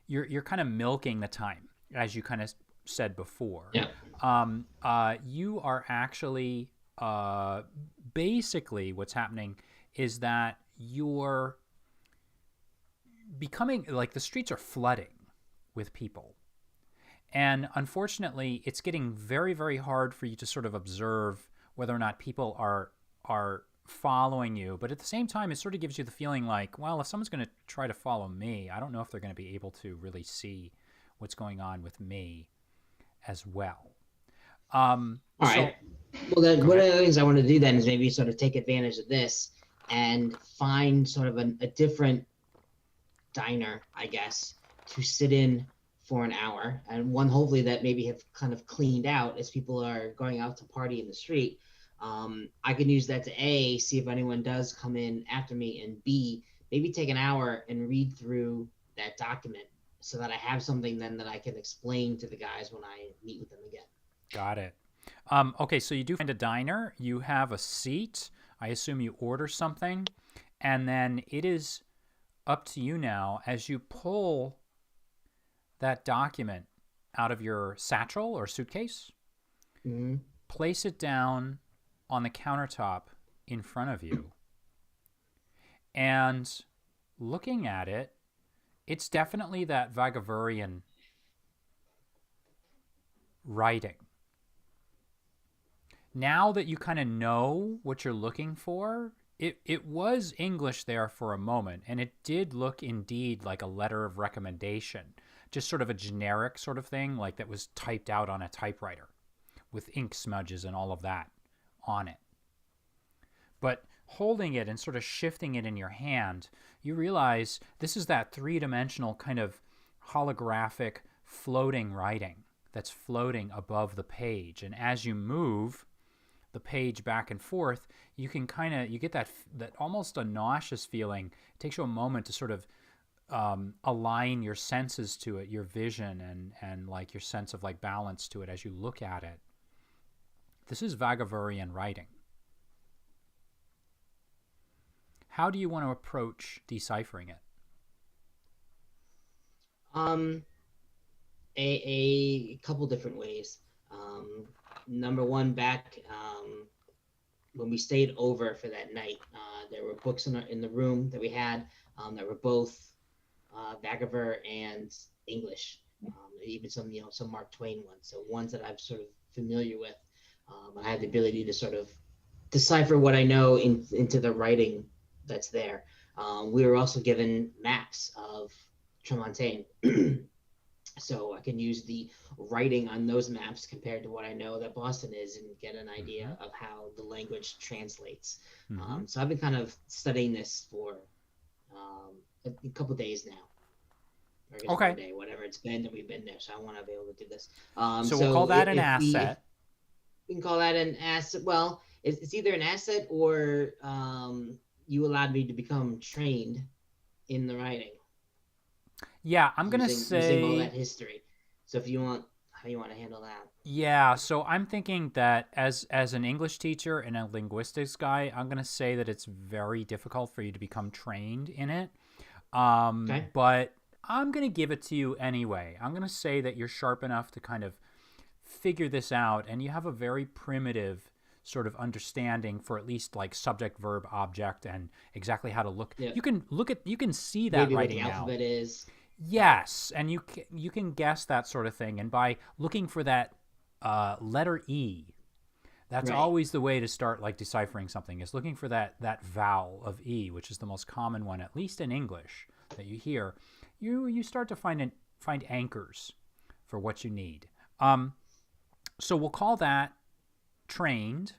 Speaker 2: you're kind of milking the time, as you kind of said before.
Speaker 4: Yeah.
Speaker 2: You are actually, basically what's happening is that you're becoming, like, the streets are flooding with people. And unfortunately, it's getting very, very hard for you to sort of observe whether or not people are following you, but at the same time, it sort of gives you the feeling like, well, if someone's going to try to follow me, I don't know if they're going to be able to really see what's going on with me as well.
Speaker 4: All right. Well, then one of the things I want to do then is maybe sort of take advantage of this and find sort of a different diner, I guess, to sit in for an hour, and one hopefully that maybe have kind of cleaned out as people are going out to party in the street. I can use that to A, see if anyone does come in after me, and B, maybe take an hour and read through that document so that I have something then that I can explain to the guys when I meet with them again.
Speaker 2: Got it. Okay, so you do find a diner. You have a seat. I assume you order something. And then it is up to you now as you pull that document out of your satchel or suitcase.
Speaker 4: Mm-hmm.
Speaker 2: Place it down on the countertop in front of you. And looking at it, it's definitely that Vagavurian writing. Now that you kind of know what you're looking for, it was English there for a moment, and it did look indeed like a letter of recommendation, just sort of a generic sort of thing, like that was typed out on a typewriter with ink smudges and all of that on it. But holding it and sort of shifting it in your hand, you realize this is that three-dimensional kind of holographic floating writing that's floating above the page. And as you move the page back and forth, you can you get that almost a nauseous feeling. It takes you a moment to sort of align your senses to it, your vision and like your sense of like balance to it as you look at it. This is Vagavurian writing. How do you want to approach deciphering it?
Speaker 4: A couple different ways. Number one, back when we stayed over for that night, there were books in the room that we had that were both Vagaver and English, even some Mark Twain ones. So ones that I'm sort of familiar with. I had the ability to sort of decipher what I know into the writing that's there. We were also given maps of Tremontaine. So I can use the writing on those maps compared to what I know that Boston is and get an idea of how the language translates. So I've been kind of studying this for a couple of days now. Or I guess
Speaker 2: Okay.
Speaker 4: one day, whatever it's been that we've been there. So I want to be able to do this.
Speaker 2: So we'll call that an asset.
Speaker 4: We can call that an asset. Well, it's either an asset or you allowed me to become trained in the writing.
Speaker 2: Yeah, I'm going to say...
Speaker 4: using all that history. So if you want, how you want to handle that?
Speaker 2: Yeah, so I'm thinking that as an English teacher and a linguistics guy, I'm going to say that it's very difficult for you to become trained in it.
Speaker 4: Okay.
Speaker 2: But I'm going to give it to you anyway. I'm going to say that you're sharp enough to kind of figure this out, and you have a very primitive sort of understanding for at least like subject, verb, object, and exactly how to look. Yeah. You can see that
Speaker 4: maybe
Speaker 2: writing
Speaker 4: what the
Speaker 2: now.
Speaker 4: alphabet is.
Speaker 2: Yes, and you can guess that sort of thing, and by looking for that letter E, that's
Speaker 4: right.
Speaker 2: always the way to start like deciphering something, is looking for that vowel of E, which is the most common one, at least in English, that you hear. You start to find anchors for what you need. So we'll call that trained,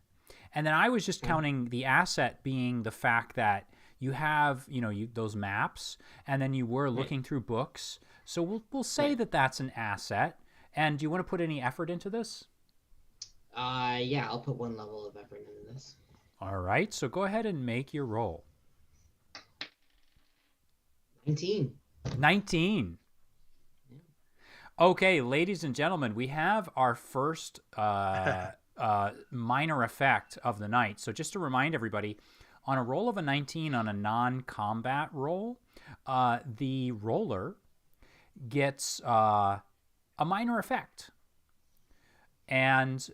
Speaker 2: and then I was just counting the asset being the fact that you have, those maps, and then you were looking through books. So we'll say that that's an asset. And do you want to put any effort into this?
Speaker 4: Yeah, I'll put one level of effort into this.
Speaker 2: All right. So go ahead and make your roll.
Speaker 4: 19.
Speaker 2: 19. Okay, ladies and gentlemen, we have our first minor effect of the night. So just to remind everybody, on a roll of a 19 on a non-combat roll, the roller gets a minor effect. And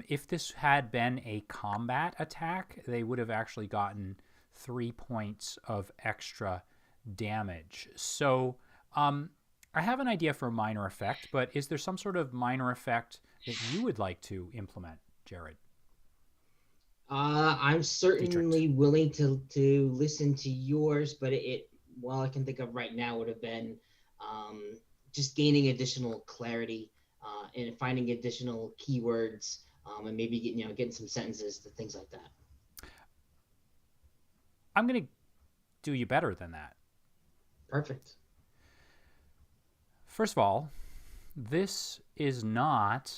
Speaker 2: if this had been a combat attack, they would have actually gotten 3 points of extra damage. So I have an idea for a minor effect, but is there some sort of minor effect that you would like to implement, Jared?
Speaker 4: I'm certainly willing to listen to yours, but well, I can think of right now would have been just gaining additional clarity and finding additional keywords and maybe getting some sentences to things like that.
Speaker 2: I'm going to do you better than that.
Speaker 4: Perfect.
Speaker 2: First of all, this is not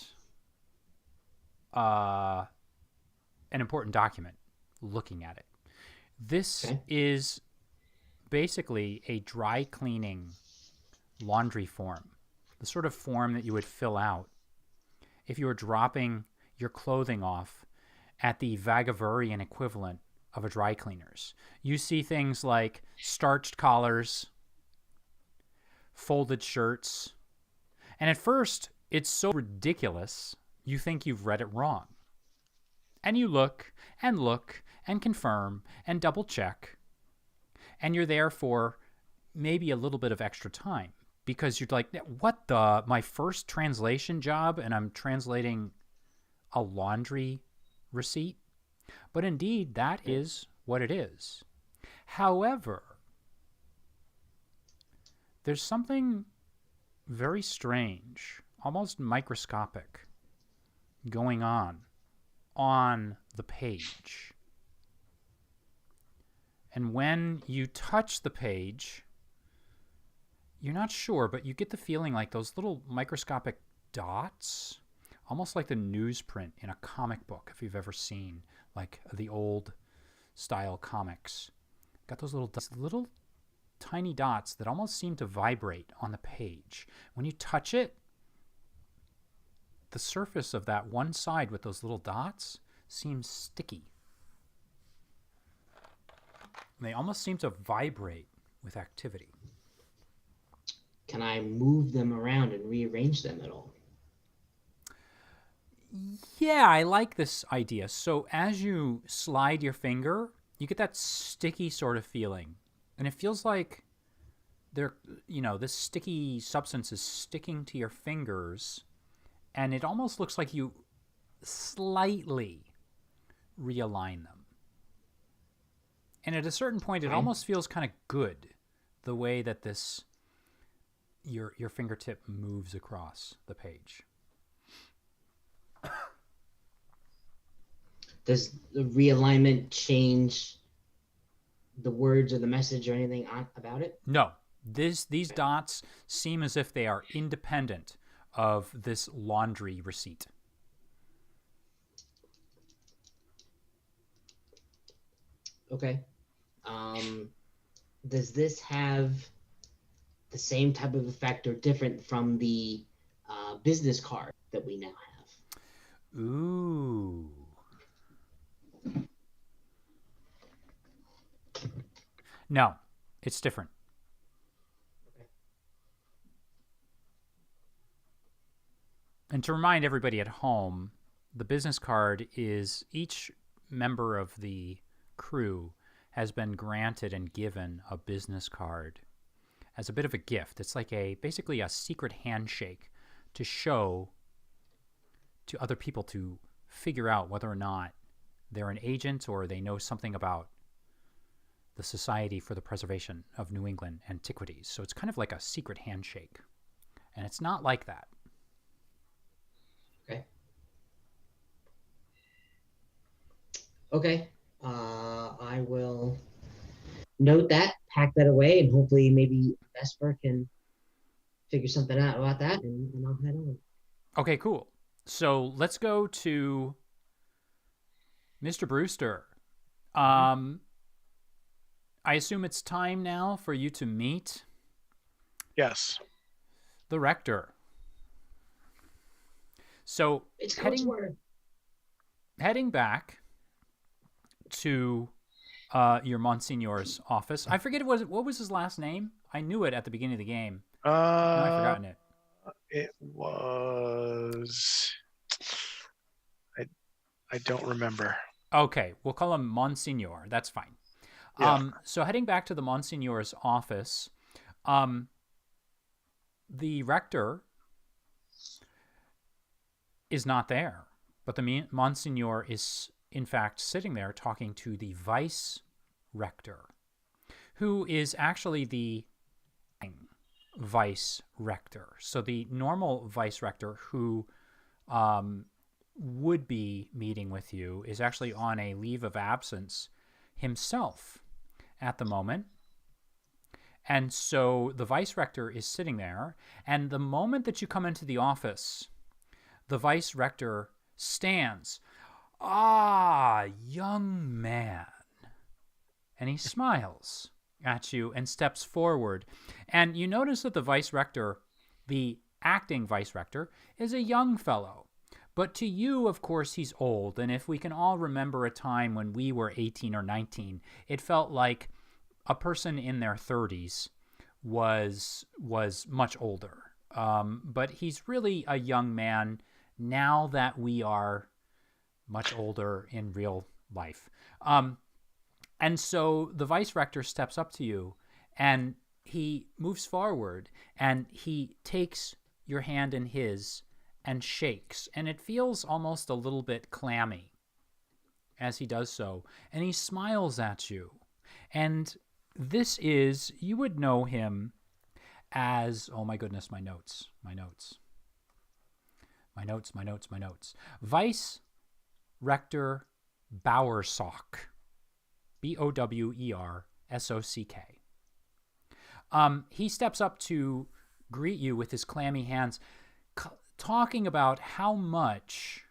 Speaker 2: an important document looking at it. This is basically a dry cleaning laundry form, the sort of form that you would fill out if you were dropping your clothing off at the Vagavurian equivalent of a dry cleaner's. You see things like starched collars, folded shirts, and at first it's so ridiculous you think you've read it wrong. And you look and confirm and double check, and you're there for maybe a little bit of extra time because you're like, what my first translation job, and I'm translating a laundry receipt? But indeed, that is what it is. However, there's something very strange, almost microscopic, going on the page. And when you touch the page, you're not sure, but you get the feeling like those little microscopic dots, almost like the newsprint in a comic book, if you've ever seen like the old style comics. Got those little tiny dots that almost seem to vibrate on the page. When you touch it, the surface of that one side with those little dots seems sticky. They almost seem to vibrate with activity.
Speaker 4: Can I move them around and rearrange them at all?
Speaker 2: Yeah, I like this idea. So as you slide your finger, you get that sticky sort of feeling. And it feels like this sticky substance is sticking to your fingers, and it almost looks like you slightly realign them. And at a certain point, it almost feels kind of good, the way that your fingertip moves across the page.
Speaker 4: Does the realignment change the words or the message or anything about it?
Speaker 2: No. These dots seem as if they are independent of this laundry receipt.
Speaker 4: Okay. Does this have the same type of effect or different from the business card that we now have?
Speaker 2: Ooh. No, it's different.
Speaker 4: Okay.
Speaker 2: And to remind everybody at home, the business card is each member of the crew has been granted and given a business card as a bit of a gift. It's like basically a secret handshake to show to other people to figure out whether or not they're an agent or they know something about the Society for the Preservation of New England Antiquities. So it's kind of like a secret handshake. And it's not like that.
Speaker 4: Okay. Okay. I will note that, pack that away, and hopefully maybe Vesper can figure something out about that, and I'll head on.
Speaker 2: Okay, cool. So let's go to Mr. Brewster. I assume it's time now for you to meet.
Speaker 3: Yes.
Speaker 2: The rector. So
Speaker 4: It's
Speaker 2: heading back to your Monsignor's office. I forget what was his last name? I knew it at the beginning of the game. Now I've forgotten it.
Speaker 3: It was. I don't remember.
Speaker 2: Okay, we'll call him Monsignor. That's fine.
Speaker 3: Yeah.
Speaker 2: So heading back to the Monsignor's office, the rector is not there, but the Monsignor is in fact, sitting there talking to the vice rector, who is actually the vice rector. So the normal vice rector who would be meeting with you is actually on a leave of absence himself at the moment. And so the vice rector is sitting there, and the moment that you come into the office, the vice rector stands. "Ah, young man." And he smiles at you and steps forward. And you notice that the vice rector, the acting vice rector, is a young fellow. But to you, of course, he's old. And if we can all remember a time when we were 18 or 19, it felt like a person in their 30s was much older. But he's really a young man now that we are much older in real life. And so the vice rector steps up to you, and he moves forward, and he takes your hand in his and shakes, and it feels almost a little bit clammy as he does so, and he smiles at you. And this is, you would know him as, oh my goodness, my notes. Vice Rector Bowersock. Bowersock. He steps up to greet you with his clammy hands, talking about how much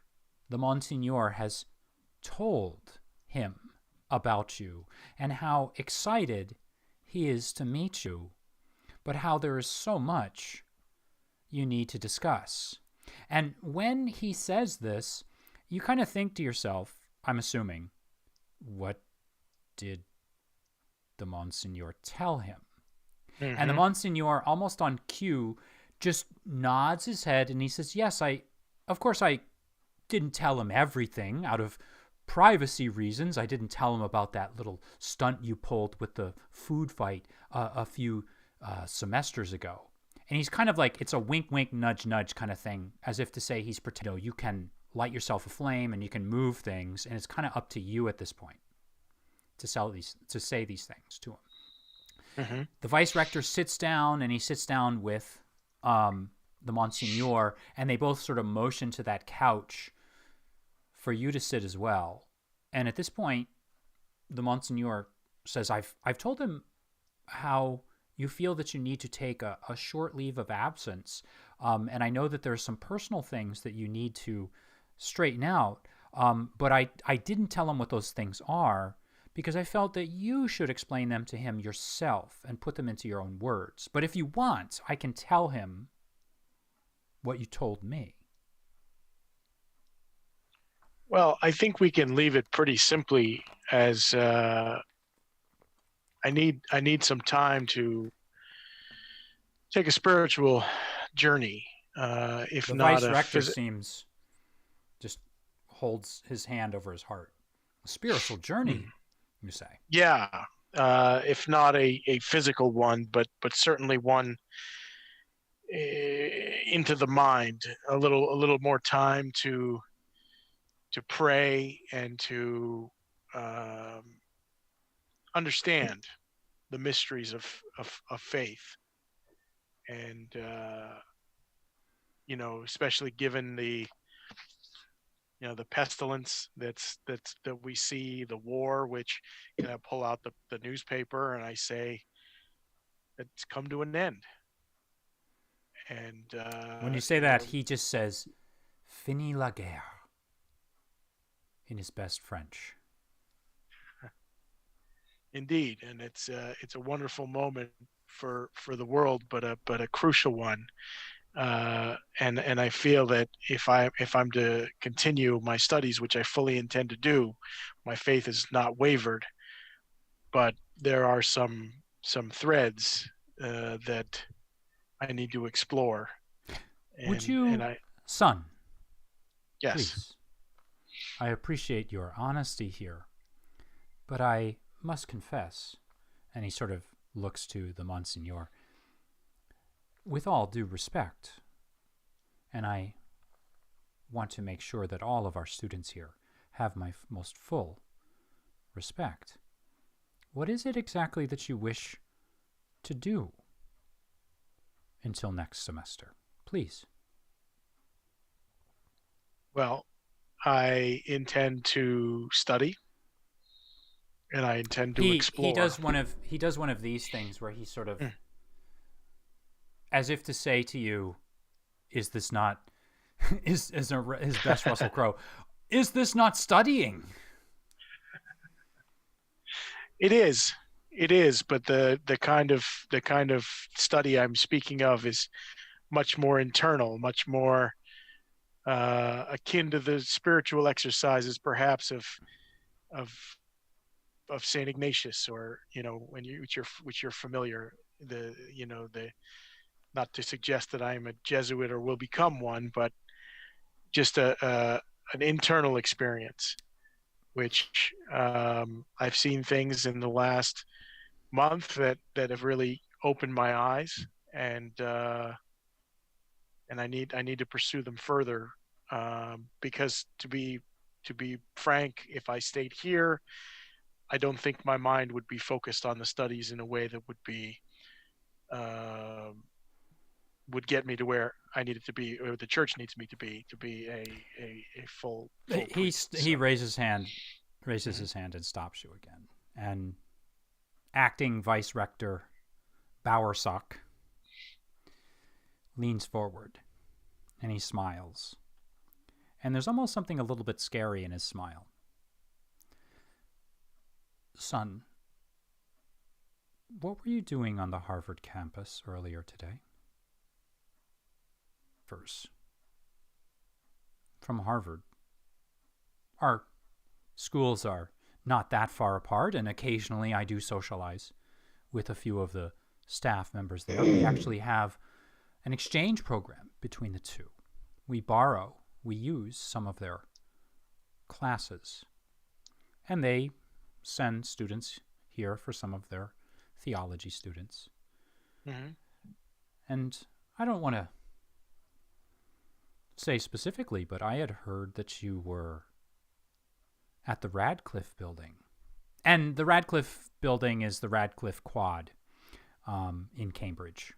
Speaker 2: the Monsignor has told him about you and how excited he is to meet you, but how there is so much you need to discuss. And when he says this, you kind of think to yourself, I'm assuming, what did the Monsignor tell him? Mm-hmm. And the Monsignor, almost on cue, just nods his head and he says, yes, of course I didn't tell him everything out of privacy reasons. I didn't tell him about that little stunt you pulled with the food fight a few semesters ago. And he's kind of like, it's a wink, wink, nudge, nudge kind of thing, as if to say he's pretending, you can light yourself aflame and you can move things, and it's kind of up to you at this point to say these things to him. Mm-hmm. The vice rector sits down, and he sits down with the Monsignor, and they both sort of motion to that couch for you to sit as well. And at this point, the Monsignor says, I've told him how you feel that you need to take a short leave of absence. And I know that there's some personal things that you need to straighten out. But I didn't tell him what those things are because I felt that you should explain them to him yourself and put them into your own words. But if you want, I can tell him what you told me.
Speaker 3: Well, I think we can leave it pretty simply as I need some time to take a spiritual journey. If
Speaker 2: the
Speaker 3: not,
Speaker 2: vice rector seems just holds his hand over his heart. A spiritual journey, you say?
Speaker 3: Yeah, if not a physical one, but certainly one into the mind. A little more time to pray and to understand the mysteries of faith, and especially given the pestilence that we see, the war, which I pull out the newspaper and I say it's come to an end. And
Speaker 2: when you say that, he just says "Fini la guerre" in his best French. Indeed,
Speaker 3: and it's a wonderful moment for the world, but a crucial one. And I feel that if I'm to continue my studies, which I fully intend to do, my faith has not wavered, but there are some threads that I need to explore.
Speaker 2: Would you, son?
Speaker 3: Yes.
Speaker 2: Please. I appreciate your honesty here, but I must confess, and he sort of looks to the Monsignor, with all due respect, and I want to make sure that all of our students here have my most full respect. What is it exactly that you wish to do until next semester? Please.
Speaker 3: Well, I intend to study, and I intend to explore.
Speaker 2: He does one of these things where he sort of, as if to say to you, "Is this not his best Russell Crowe? Is this not studying?"
Speaker 3: It is. It is, but the kind of study I'm speaking of is much more internal, much more akin to the spiritual exercises, perhaps of Saint Ignatius, or which you're familiar. The not to suggest that I am a Jesuit or will become one, but just an internal experience, which I've seen things in the last month that have really opened my eyes, and I need to pursue them further, because to be frank, if I stayed here, I don't think my mind would be focused on the studies in a way that would get me to where I needed to be, or the church needs me to be a full priest.
Speaker 2: He raises his hand and stops you again. And acting Vice Rector Bowersock leans forward and he smiles. And there's almost something a little bit scary in his smile. Son, what were you doing on the Harvard campus earlier today? FiERCE. From Harvard. Our schools are not that far apart, and occasionally I do socialize with a few of the staff members there. We actually have an exchange program between the two. We use some of their classes, and they send students here for some of their theology students.
Speaker 3: Mm-hmm.
Speaker 2: And I don't want to say specifically, but I had heard that you were at the Radcliffe building. And the Radcliffe building is the Radcliffe Quad in Cambridge.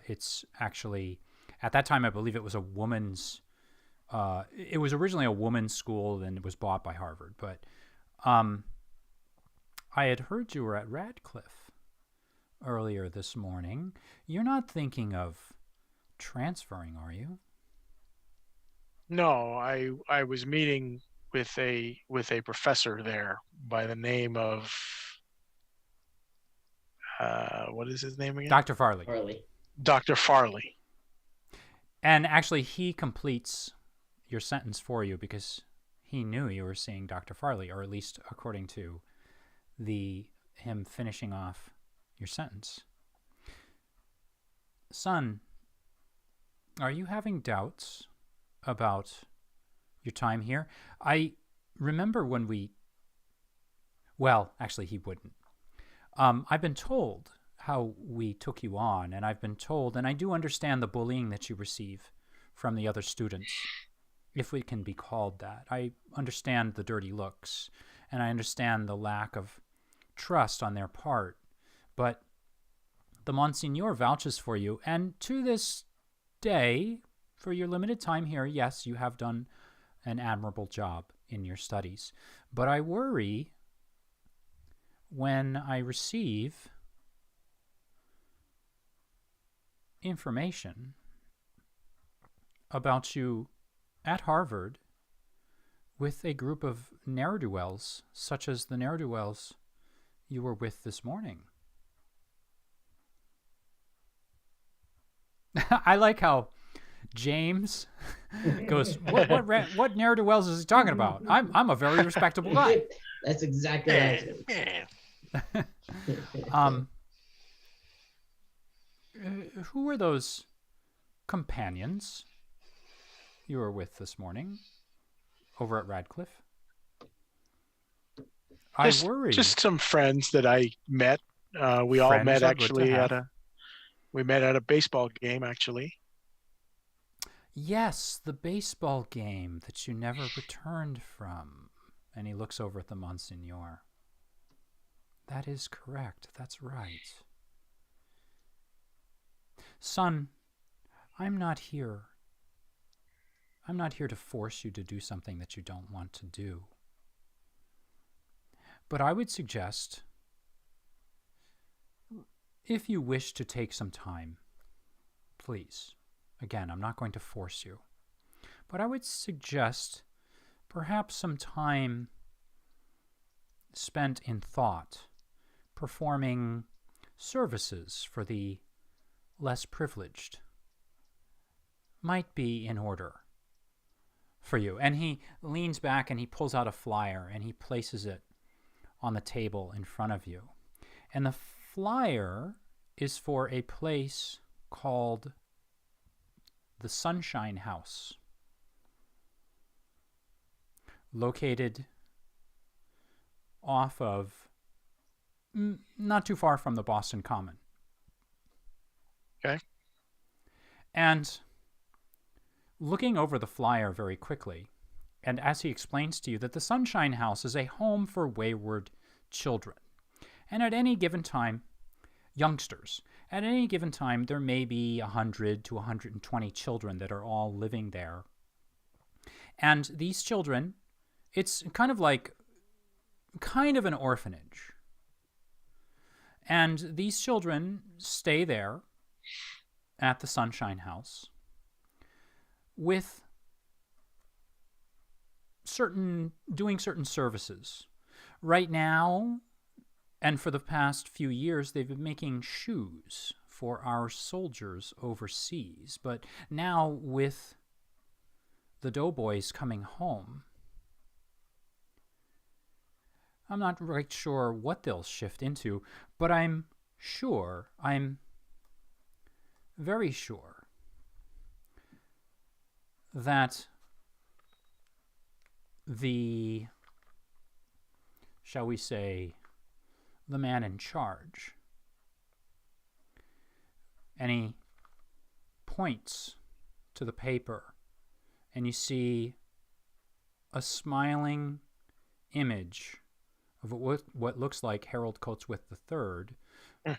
Speaker 2: It's actually, at that time, I believe it was a woman's, it was originally a woman's school, and it was bought by Harvard. But I had heard you were at Radcliffe earlier this morning. You're not thinking of transferring, are you?
Speaker 3: No, I was meeting with a professor there by the name of what is his name again?
Speaker 2: Dr. Farley.
Speaker 3: Dr. Farley.
Speaker 2: And actually, he completes your sentence for you because he knew you were seeing Dr. Farley, or at least according to him finishing off your sentence. Son, are you having doubts about your time here? I remember when well, actually he wouldn't. I've been told how we took you on, and I've been told, and I do understand the bullying that you receive from the other students, if it can be called that. I understand the dirty looks, and I understand the lack of trust on their part, but the Monsignor vouches for you, and to this day, for your limited time here, yes, you have done an admirable job in your studies. But I worry when I receive information about you at Harvard with a group of ne'er-do-wells, such as the ne'er-do-wells you were with this morning. I like how James goes, what ne'er-do-wells is he talking about? I'm a very respectable guy.
Speaker 4: That's exactly right.
Speaker 2: Who were those companions you were with this morning over at Radcliffe? I worry.
Speaker 3: Just some friends that I met. We all met actually at a baseball game, actually.
Speaker 2: Yes, the baseball game that you never returned from. And he looks over at the Monsignor. That is correct. That's right. Son, I'm not here. I'm not here to force you to do something that you don't want to do. But I would suggest, if you wish to take some time, please. Again, I'm not going to force you. But I would suggest perhaps some time spent in thought, performing services for the less privileged might be in order for you. And he leans back and he pulls out a flyer and he places it on the table in front of you. And the flyer is for a place called the Sunshine House, located off of, not too far from the Boston Common.
Speaker 3: Okay.
Speaker 2: And looking over the flyer very quickly, and as he explains to you that the Sunshine House is a home for wayward children. And at any given time, youngsters, at any given time, there may be 100 to 120 children that are all living there. And these children, it's kind of an orphanage. And these children stay there at the Sunshine House with doing certain services. Right now, and for the past few years, they've been making shoes for our soldiers overseas. But now, with the doughboys coming home, I'm not right sure what they'll shift into, but I'm very sure that the, shall we say, the man in charge, and he points to the paper, and you see a smiling image of what looks like Harold Coatsworth III,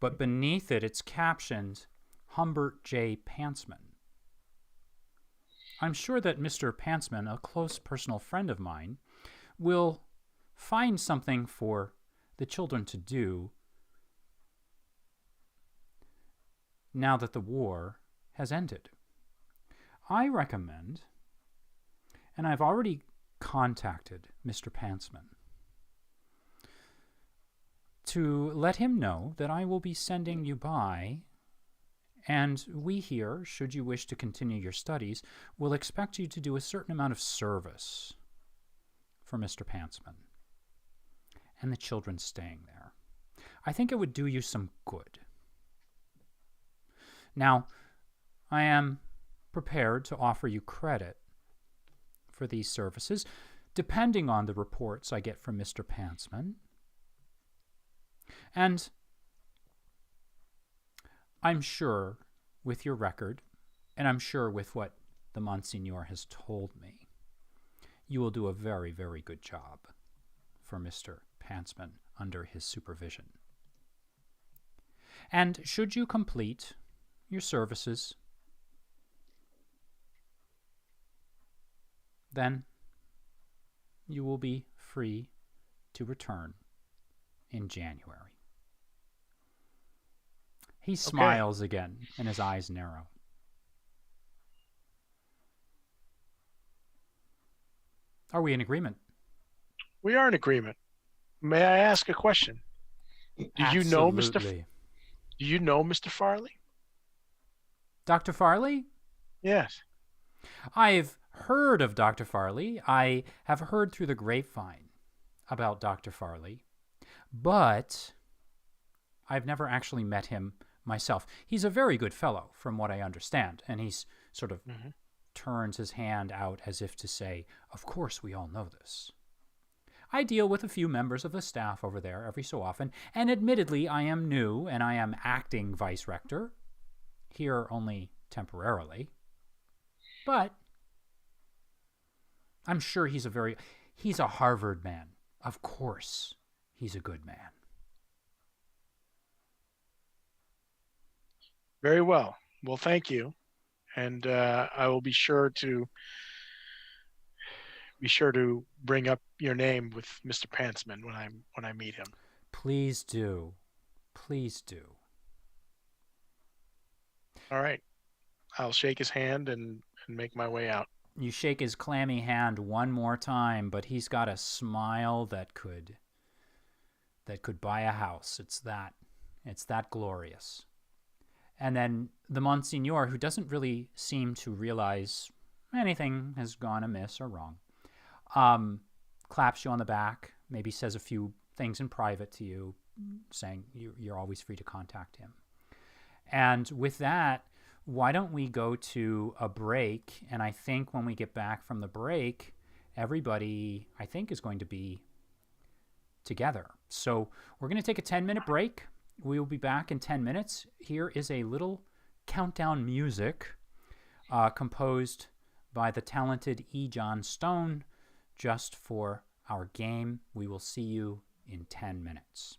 Speaker 2: but beneath it, it's captioned Humbert J. Pantsman. I'm sure that Mr. Pantsman, a close personal friend of mine, will find something for the children to do now that the war has ended. I recommend, and I've already contacted Mr. Pantsman, to let him know that I will be sending you by, and we here, should you wish to continue your studies, will expect you to do a certain amount of service for Mr. Pantsman and the children staying there. I think it would do you some good. Now, I am prepared to offer you credit for these services, depending on the reports I get from Mr. Pantsman. And I'm sure with your record, and I'm sure with what the Monsignor has told me, you will do a very, very good job for Mr. Pantsman under his supervision. And should you complete your services, then you will be free to return in January. He smiles again, and his eyes narrow. Are we in agreement?
Speaker 3: We are in agreement. May I ask a question? Do you know Mr. Farley?
Speaker 2: Dr. Farley?
Speaker 3: Yes.
Speaker 2: I've heard of Dr. Farley. I have heard through the grapevine about Dr. Farley, but I've never actually met him myself. He's a very good fellow, from what I understand, and he's sort of turns his hand out as if to say, of course we all know this. I deal with a few members of the staff over there every so often, and admittedly I am new and I am acting vice rector, here only temporarily, but I'm sure he's He's a Harvard man. Of course, he's a good man.
Speaker 3: Very well. Well, thank you, and I will be sure to bring up your name with Mr. Pantsman when I meet him.
Speaker 2: Please do. Please do.
Speaker 3: All right. I'll shake his hand and make my way out.
Speaker 2: You shake his clammy hand one more time, but he's got a smile that could buy a house. It's that glorious. And then the Monsignor, who doesn't really seem to realize anything has gone amiss or wrong, claps you on the back, maybe says a few things in private to you, saying you're always free to contact him. And with that, why don't we go to a break? And I think when we get back from the break, everybody, I think, is going to be together. So we're going to take a 10-minute break. We will be back in 10 minutes. Here is a little countdown music composed by the talented E. John Stone just for our game. We will see you in 10 minutes.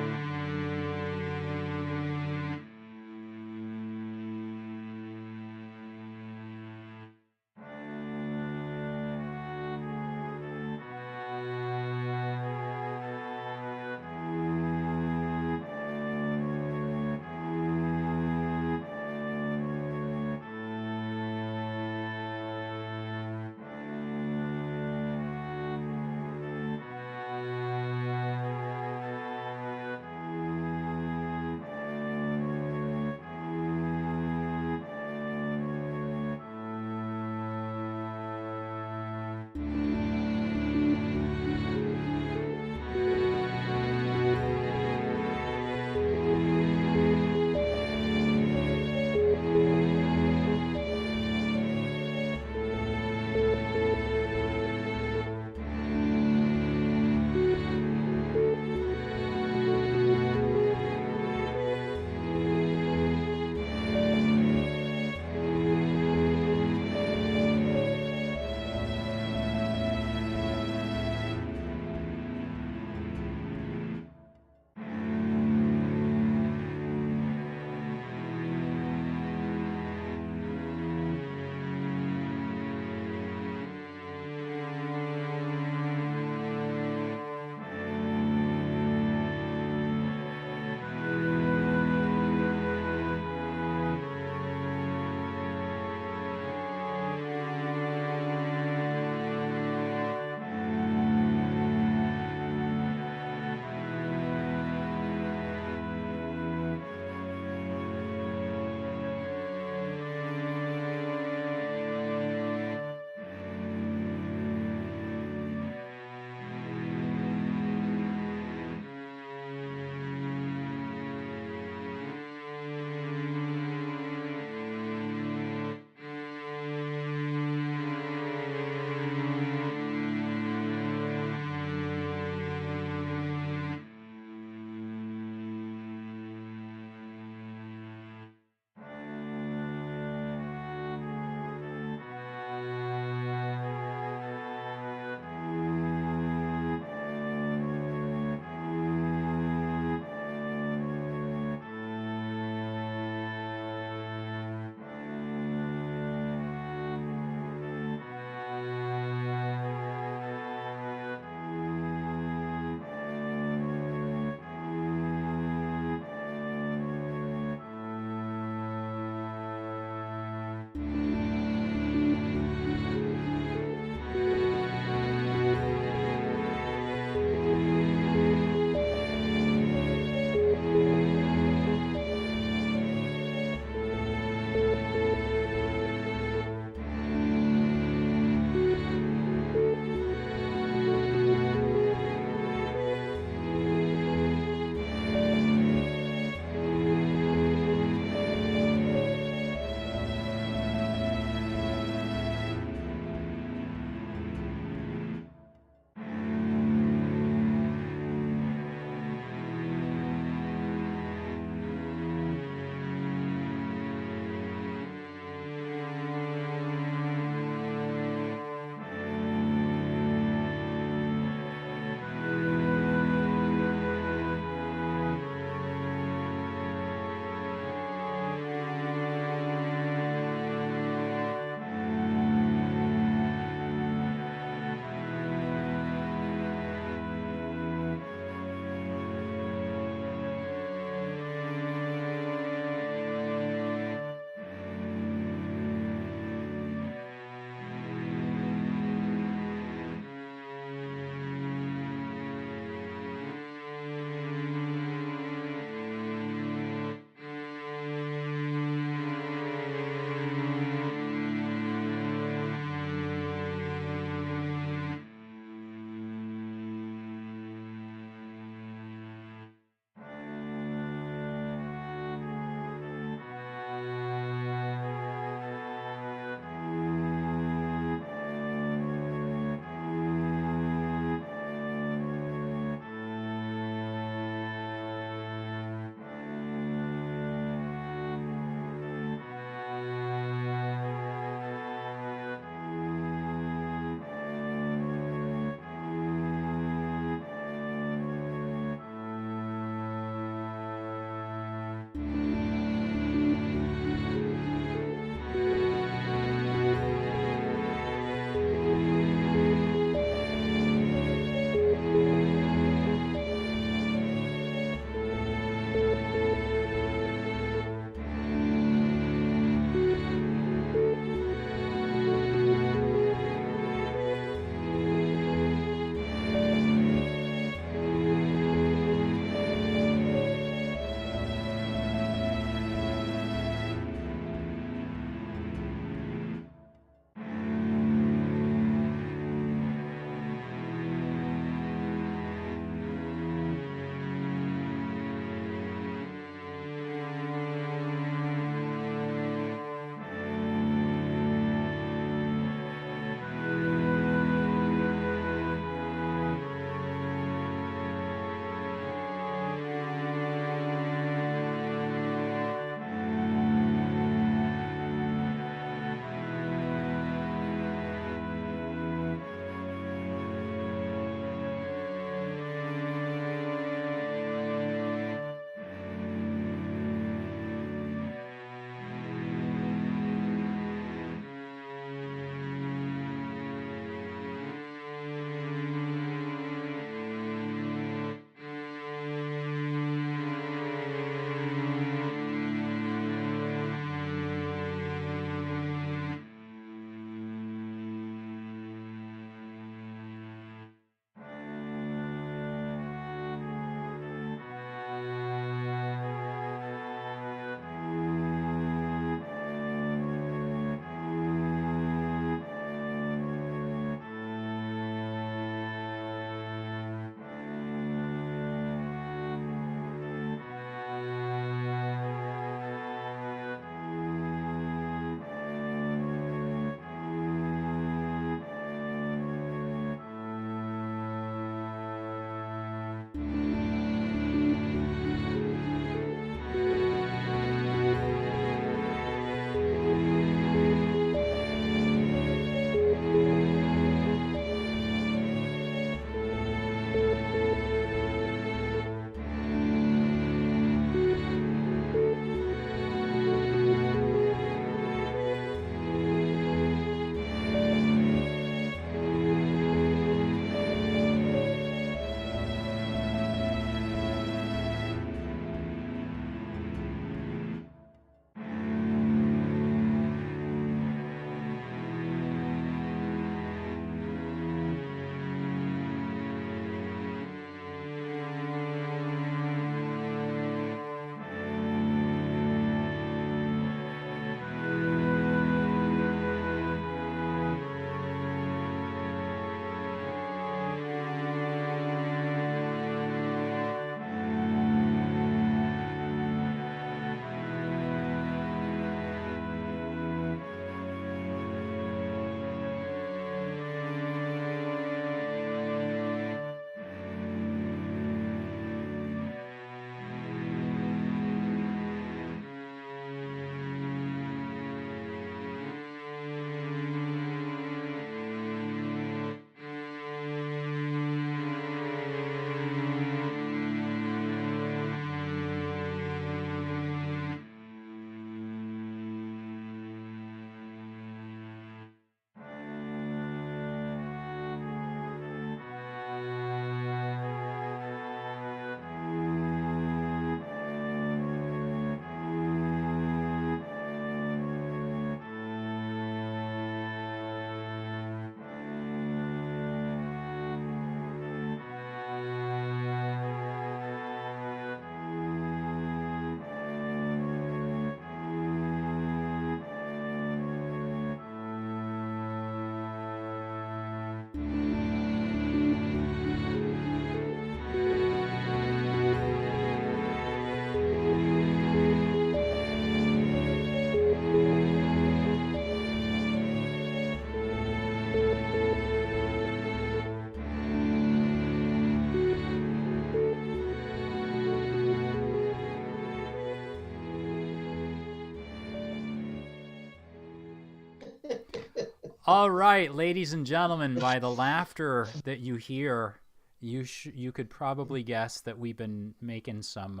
Speaker 2: All right, ladies and gentlemen, by the laughter that you hear, you could probably guess that we've been making some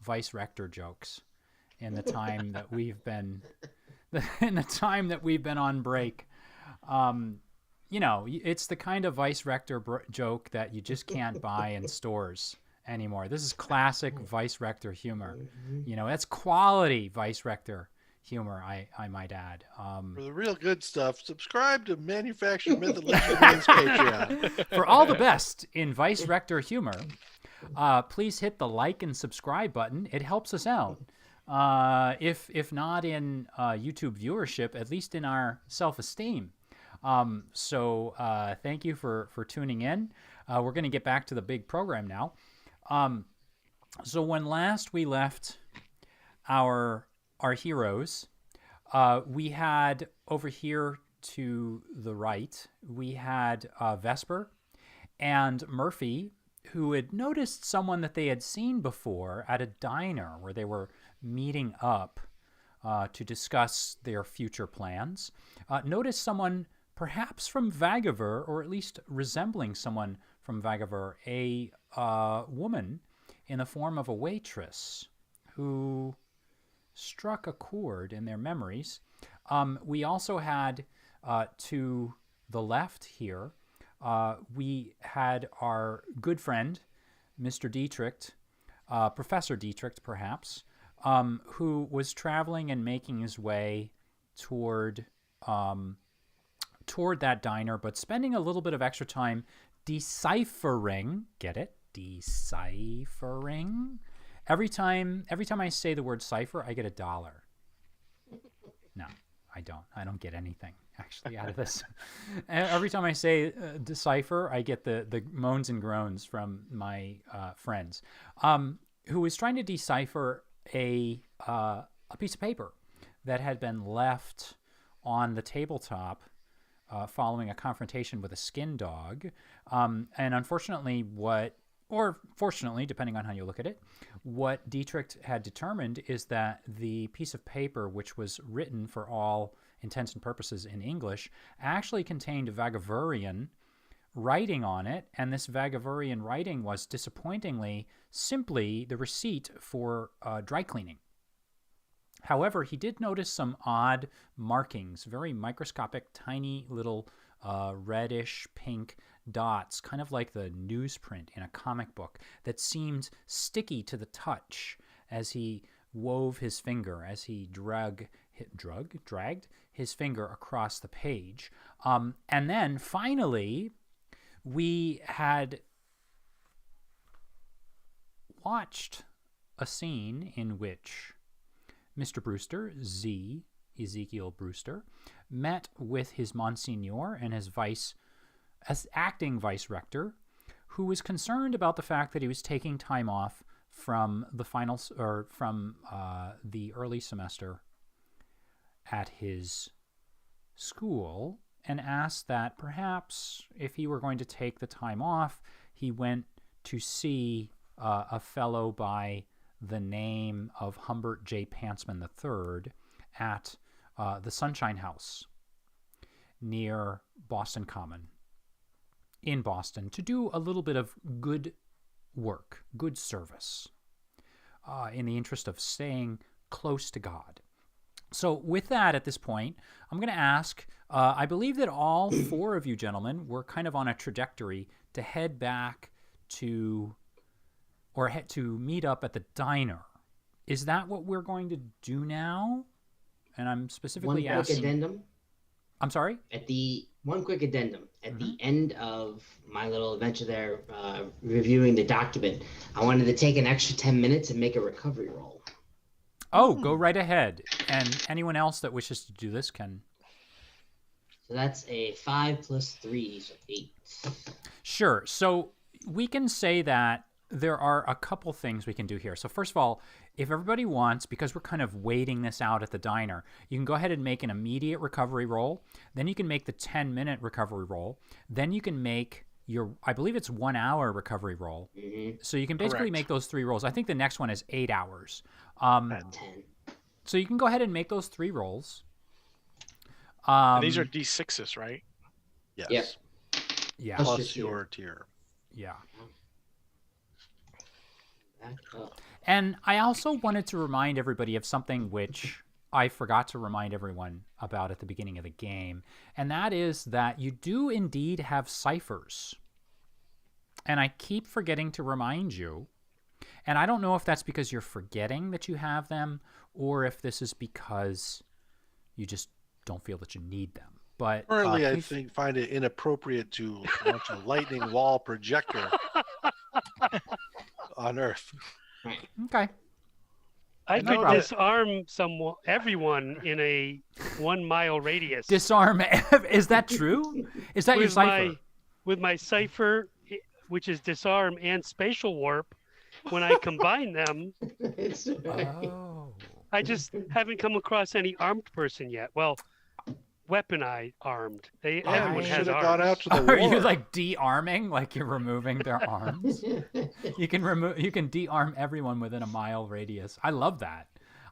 Speaker 2: vice rector jokes in the time that we've been on break. You know, it's the kind of vice rector joke that you just can't buy in stores anymore. This is classic vice rector humor. You know, that's quality vice rector humor, I might add.
Speaker 5: For the real good stuff, subscribe to Manufactured Myth and Legend's Patreon.
Speaker 2: For all the best in vice rector humor, please hit the like and subscribe button. It helps us out. If not in YouTube viewership, at least in our self-esteem. So thank you for tuning in. We're going to get back to the big program now. So when last we left our heroes, we had over here to the right, we had Vesper and Murphy, who had noticed someone that they had seen before at a diner where they were meeting up to discuss their future plans. Noticed someone perhaps from Vagaver, or at least resembling someone from Vagaver, a woman in the form of a waitress who struck a chord in their memories. We also had to the left here, we had our good friend, Mr. Dietrich, Professor Dietrich perhaps, who was traveling and making his way toward that diner, but spending a little bit of extra time deciphering. Get it? Deciphering. Every time I say the word cipher, I get $1. No, I don't. I don't get anything actually out of this. Every time I say decipher, I get the moans and groans from my friends, who was trying to decipher a piece of paper that had been left on the tabletop following a confrontation with a skin dog. And unfortunately, or fortunately, depending on how you look at it, what Dietrich had determined is that the piece of paper, which was written for all intents and purposes in English, actually contained Vagavurian writing on it, and this Vagavurian writing was disappointingly simply the receipt for dry cleaning. However, he did notice some odd markings, very microscopic, tiny little reddish pink dots, kind of like the newsprint in a comic book, that seemed sticky to the touch as he wove his finger, as he dragged his finger across the page. And then finally, we had watched a scene in which Mr. Brewster, Ezekiel Brewster, met with his Monsignor and his acting vice rector, who was concerned about the fact that he was taking time off from the finals, or from the early semester at his school, and asked that perhaps if he were going to take the time off, he went to see a fellow by the name of Humbert J. Pantsman III at the Sunshine House near Boston Common in Boston, to do a little bit of good work, good service, in the interest of staying close to God. So with that, at this point, I'm going to ask, I believe that all four of you gentlemen were kind of on a trajectory to head back to meet up at the diner. Is that what we're going to do now? And I'm specifically asking...
Speaker 4: One quick addendum.
Speaker 2: I'm sorry?
Speaker 4: One quick addendum. At the end of my little adventure there, reviewing the document, I wanted to take an extra 10 minutes and make a recovery roll.
Speaker 2: Oh, go right ahead. And anyone else that wishes to do this can...
Speaker 4: So that's a 5 plus 3, so 8.
Speaker 2: Sure. So we can say that there are a couple things we can do here. So first of all, if everybody wants, because we're kind of waiting this out at the diner, you can go ahead and make an immediate recovery roll. Then you can make the 10-minute recovery roll. Then you can make your, I believe it's 1 hour recovery roll. Mm-hmm. So you can basically make those 3 rolls. I think the next one is 8 hours.
Speaker 4: 10.
Speaker 2: So you can go ahead and make those 3 rolls.
Speaker 3: And these are D6s, right?
Speaker 5: Yes.
Speaker 4: Yep.
Speaker 2: Yeah.
Speaker 4: Plus
Speaker 5: Plus
Speaker 4: your
Speaker 5: your tier.
Speaker 2: Yeah.
Speaker 4: Back up.
Speaker 2: And I also wanted to remind everybody of something which I forgot to remind everyone about at the beginning of the game, and that is that you do indeed have ciphers. And I keep forgetting to remind you. And I don't know if that's because you're forgetting that you have them, or if this is because you just don't feel that you need them. But
Speaker 5: Currently, I find it inappropriate to launch a lightning wall projector on Earth.
Speaker 2: Okay.
Speaker 6: I
Speaker 2: No
Speaker 6: could
Speaker 2: problem.
Speaker 6: disarm everyone in a 1 mile radius.
Speaker 2: Disarm. Is that true? Is that your cipher?
Speaker 6: With my cipher, which is disarm and spatial warp, when I combine them,
Speaker 4: It's alright.
Speaker 2: Oh.
Speaker 6: I just haven't come across any armed person yet. Well, weaponized armed. Everyone
Speaker 5: You
Speaker 6: has
Speaker 5: should have
Speaker 6: arms.
Speaker 5: gone out to the
Speaker 2: Are
Speaker 5: war.
Speaker 2: you like de-arming? Like you're removing their arms? You can de-arm everyone within a mile radius. I love that.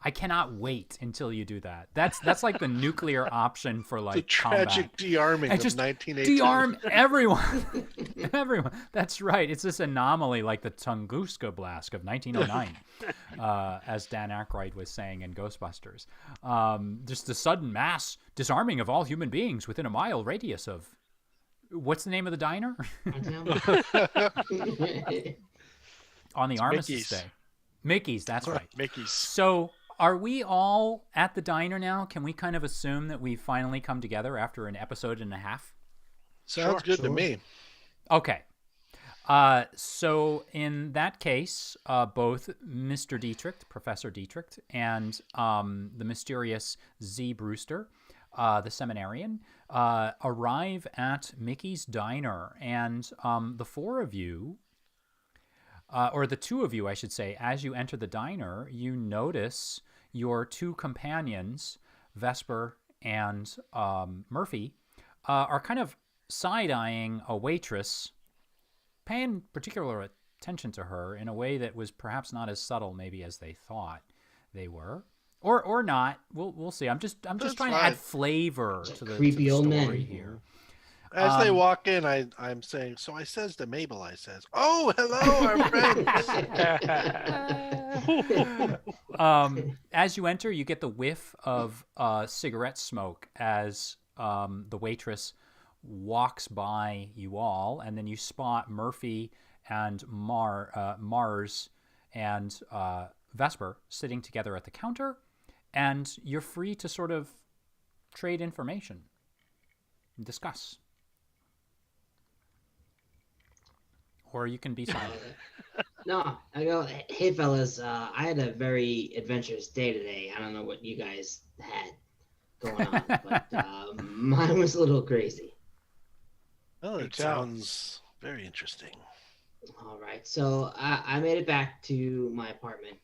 Speaker 2: I cannot wait until you do that. That's like the nuclear option for like
Speaker 5: the tragic
Speaker 2: combat.
Speaker 5: de-arming
Speaker 2: And
Speaker 5: of
Speaker 2: just
Speaker 5: 1918.
Speaker 2: de-arm everyone. Everyone. That's right. It's this anomaly like the Tunguska blast of 1909, as Dan Aykroyd was saying in Ghostbusters. Just the sudden mass disarming of all human beings within a mile radius of... What's the name of the diner? On the Armistice
Speaker 3: Mickey's.
Speaker 2: Day. Mickey's, that's right.
Speaker 3: Mickey's.
Speaker 2: So... Are we all at the diner now? Can we kind of assume that we've finally come together after an episode and a half?
Speaker 5: Sounds good to
Speaker 4: Sure.
Speaker 5: me.
Speaker 2: Okay. So in that case, both Mr. Dietrich, Professor Dietrich, and the mysterious Z. Brewster, the seminarian, arrive at Mickey's Diner. And the four of you, or the two of you, I should say, as you enter the diner, you notice your two companions, Vesper and Murphy, are kind of side-eyeing a waitress, paying particular attention to her in a way that was perhaps not as subtle maybe as they thought they were. Or not. We'll see. I'm just
Speaker 5: That's
Speaker 2: trying to
Speaker 5: fine.
Speaker 2: add flavor to the
Speaker 4: Creepy old
Speaker 2: story
Speaker 4: men.
Speaker 2: here.
Speaker 5: As they walk in, I'm saying, so I says to Mabel, I says, oh, hello, our friends.
Speaker 2: As you enter, you get the whiff of cigarette smoke as the waitress walks by you all, and then you spot Murphy and Mars and Vesper sitting together at the counter, and you're free to sort of trade information and discuss. Or you can be silent.
Speaker 4: No, I go, hey fellas, I had a very adventurous day today. I don't know what you guys had going on, but mine was a little crazy.
Speaker 5: Well, it sounds very interesting.
Speaker 4: All right, so I made it back to my apartment,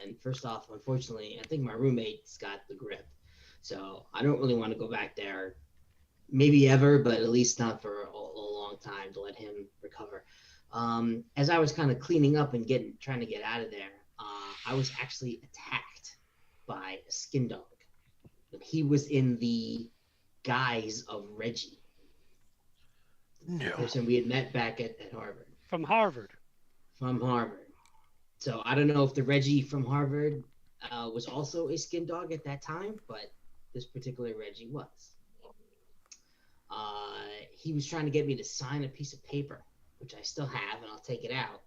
Speaker 4: and first off, unfortunately, I think my roommate's got the grip, so I don't really want to go back there, maybe ever, but at least not for a long time to let him recover. As I was kind of cleaning up and trying to get out of there, I was actually attacked by a skin dog. He was in the guise of Reggie, the person we had met back at Harvard.
Speaker 6: From Harvard.
Speaker 4: From Harvard. So I don't know if the Reggie from Harvard was also a skin dog at that time, but this particular Reggie was. He was trying to get me to sign a piece of paper, which I still have, and I'll take it out.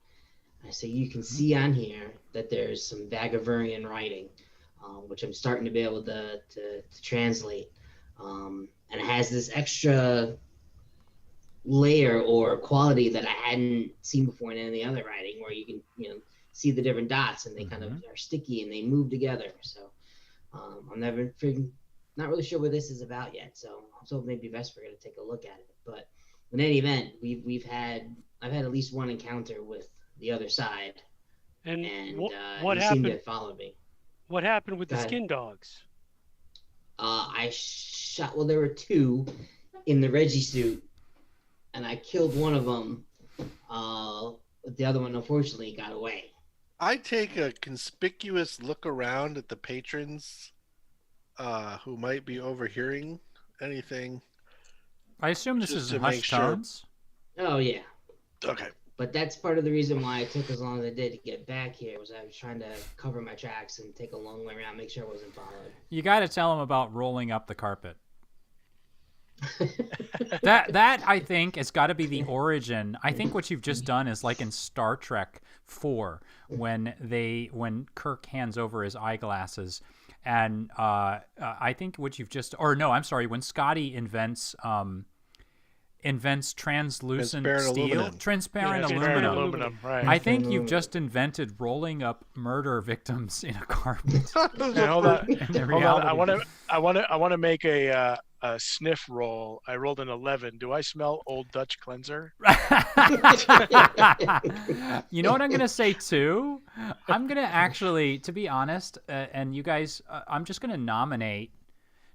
Speaker 4: I say, you can see on here that there's some Vagaverian writing, which I'm starting to be able to translate. And it has this extra layer or quality that I hadn't seen before in any other writing, where you can, see the different dots, and they kind of are sticky and they move together. So I'm not really sure what this is about yet. So I'm hoping maybe Vesper going to take a look at it. But in any event, I've had at least one encounter with the other side,
Speaker 6: And
Speaker 4: what
Speaker 6: what
Speaker 4: he seemed to
Speaker 6: happened?
Speaker 4: have followed me.
Speaker 6: What happened with
Speaker 4: Go
Speaker 6: the
Speaker 4: ahead.
Speaker 6: skin dogs?
Speaker 4: I shot. Well, there were two in the Reggie suit, and I killed one of them. The other one, unfortunately, got away.
Speaker 5: I take a conspicuous look around at the patrons who might be overhearing anything?
Speaker 2: I assume this
Speaker 5: Just
Speaker 2: is
Speaker 5: to
Speaker 2: in
Speaker 5: make
Speaker 2: hushed
Speaker 5: sure.
Speaker 2: tones.
Speaker 4: Oh yeah.
Speaker 5: Okay.
Speaker 4: But that's part of the reason why it took as long as it did to get back here, was I was trying to cover my tracks and take a long way around, make sure I wasn't followed.
Speaker 2: You got to tell him about rolling up the carpet. That I think has got to be the origin. I think what you've just done is like in Star Trek 4 when Kirk hands over his eyeglasses, and I think what you've just, or no, I'm sorry, when Scotty invents translucent
Speaker 5: Transparent
Speaker 2: steel,
Speaker 5: aluminum.
Speaker 2: transparent
Speaker 3: Transparent
Speaker 2: aluminum.
Speaker 3: aluminum, right?
Speaker 2: I think you've just invented rolling up murder victims in a carpet.
Speaker 3: Hey, hold on.
Speaker 2: In the
Speaker 3: Hold on.
Speaker 2: reality.
Speaker 3: I want to make a sniff roll. I rolled an 11. Do I smell Old Dutch cleanser?
Speaker 2: You know what I'm going to say too? I'm going to actually, to be honest, and you guys, I'm just going to nominate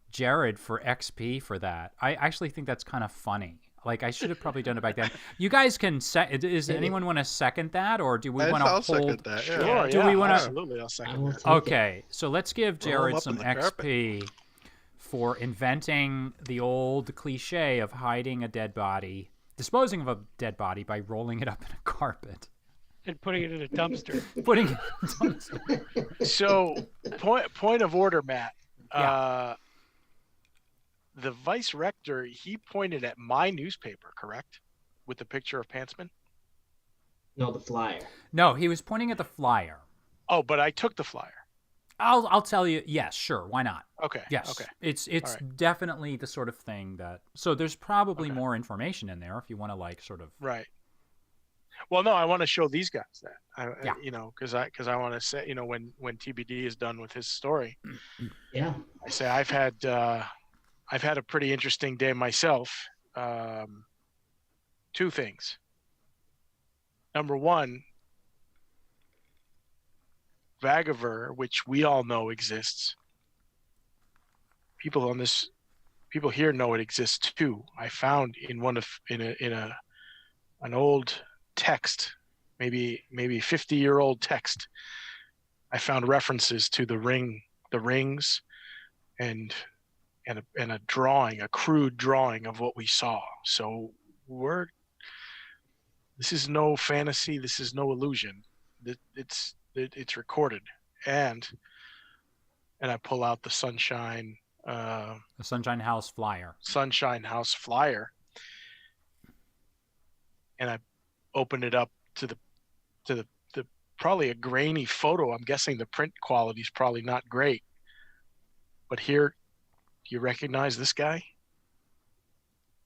Speaker 2: Jared for XP for that. I actually think that's kind of funny. Like, I should have probably done it back then. You guys can does anyone want to second that, or do we want to
Speaker 5: I'll
Speaker 2: hold?
Speaker 5: second that. Yeah.
Speaker 3: Sure.
Speaker 2: Do
Speaker 3: yeah,
Speaker 2: we wanna-
Speaker 3: Absolutely, I'll second that.
Speaker 2: Okay, so let's give
Speaker 5: Roll 'em
Speaker 2: Jared
Speaker 5: up
Speaker 2: some
Speaker 5: in the carpet.
Speaker 2: XP for inventing the old cliche of hiding a dead body, disposing of a dead body by rolling it up in a carpet.
Speaker 6: And putting it in a dumpster.
Speaker 2: Putting it in a dumpster.
Speaker 3: So, point of order, Matt.
Speaker 2: Yeah.
Speaker 3: The vice rector, he pointed at my newspaper, correct? With the picture of Pantsman?
Speaker 4: No, the flyer.
Speaker 2: No, he was pointing at the flyer.
Speaker 3: Oh, but I took the flyer.
Speaker 2: I'll tell you. Yes, sure. Why not?
Speaker 3: Okay.
Speaker 2: Yes.
Speaker 3: Okay.
Speaker 2: It's
Speaker 3: right.
Speaker 2: definitely the sort of thing that. So there's probably
Speaker 3: Okay.
Speaker 2: more information in there if you want to like sort of.
Speaker 3: Right. Well, no, I want to show these guys that.
Speaker 2: Yeah.
Speaker 3: You know, because I want to say, you know, when TBD is done with his story,
Speaker 4: Yeah.
Speaker 3: I say I've had a pretty interesting day myself. Two things. Number one, Vagaver, which we all know exists. People here know it exists too. I found in an old text, maybe 50-year-old text, I found references to the rings, and a drawing, a crude drawing of what we saw. So this is no fantasy. This is no illusion. It's recorded, and I pull out the Sunshine
Speaker 2: House flyer.
Speaker 3: Sunshine House flyer, and I open it up to the probably a grainy photo. I'm guessing the print quality is probably not great, but here, do you recognize this guy?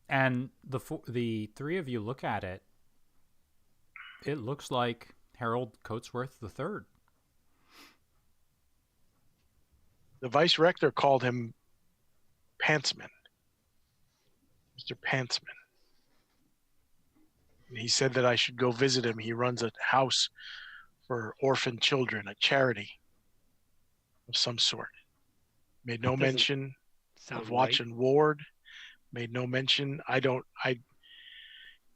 Speaker 2: And the three of you look at it. It looks like Harold Coatsworth III.
Speaker 3: The vice rector called him Pantsman, Mr. Pantsman. And he said that I should go visit him. He runs a house for orphan children, a charity of some sort. Made no mention of watch and ward. Made no mention. I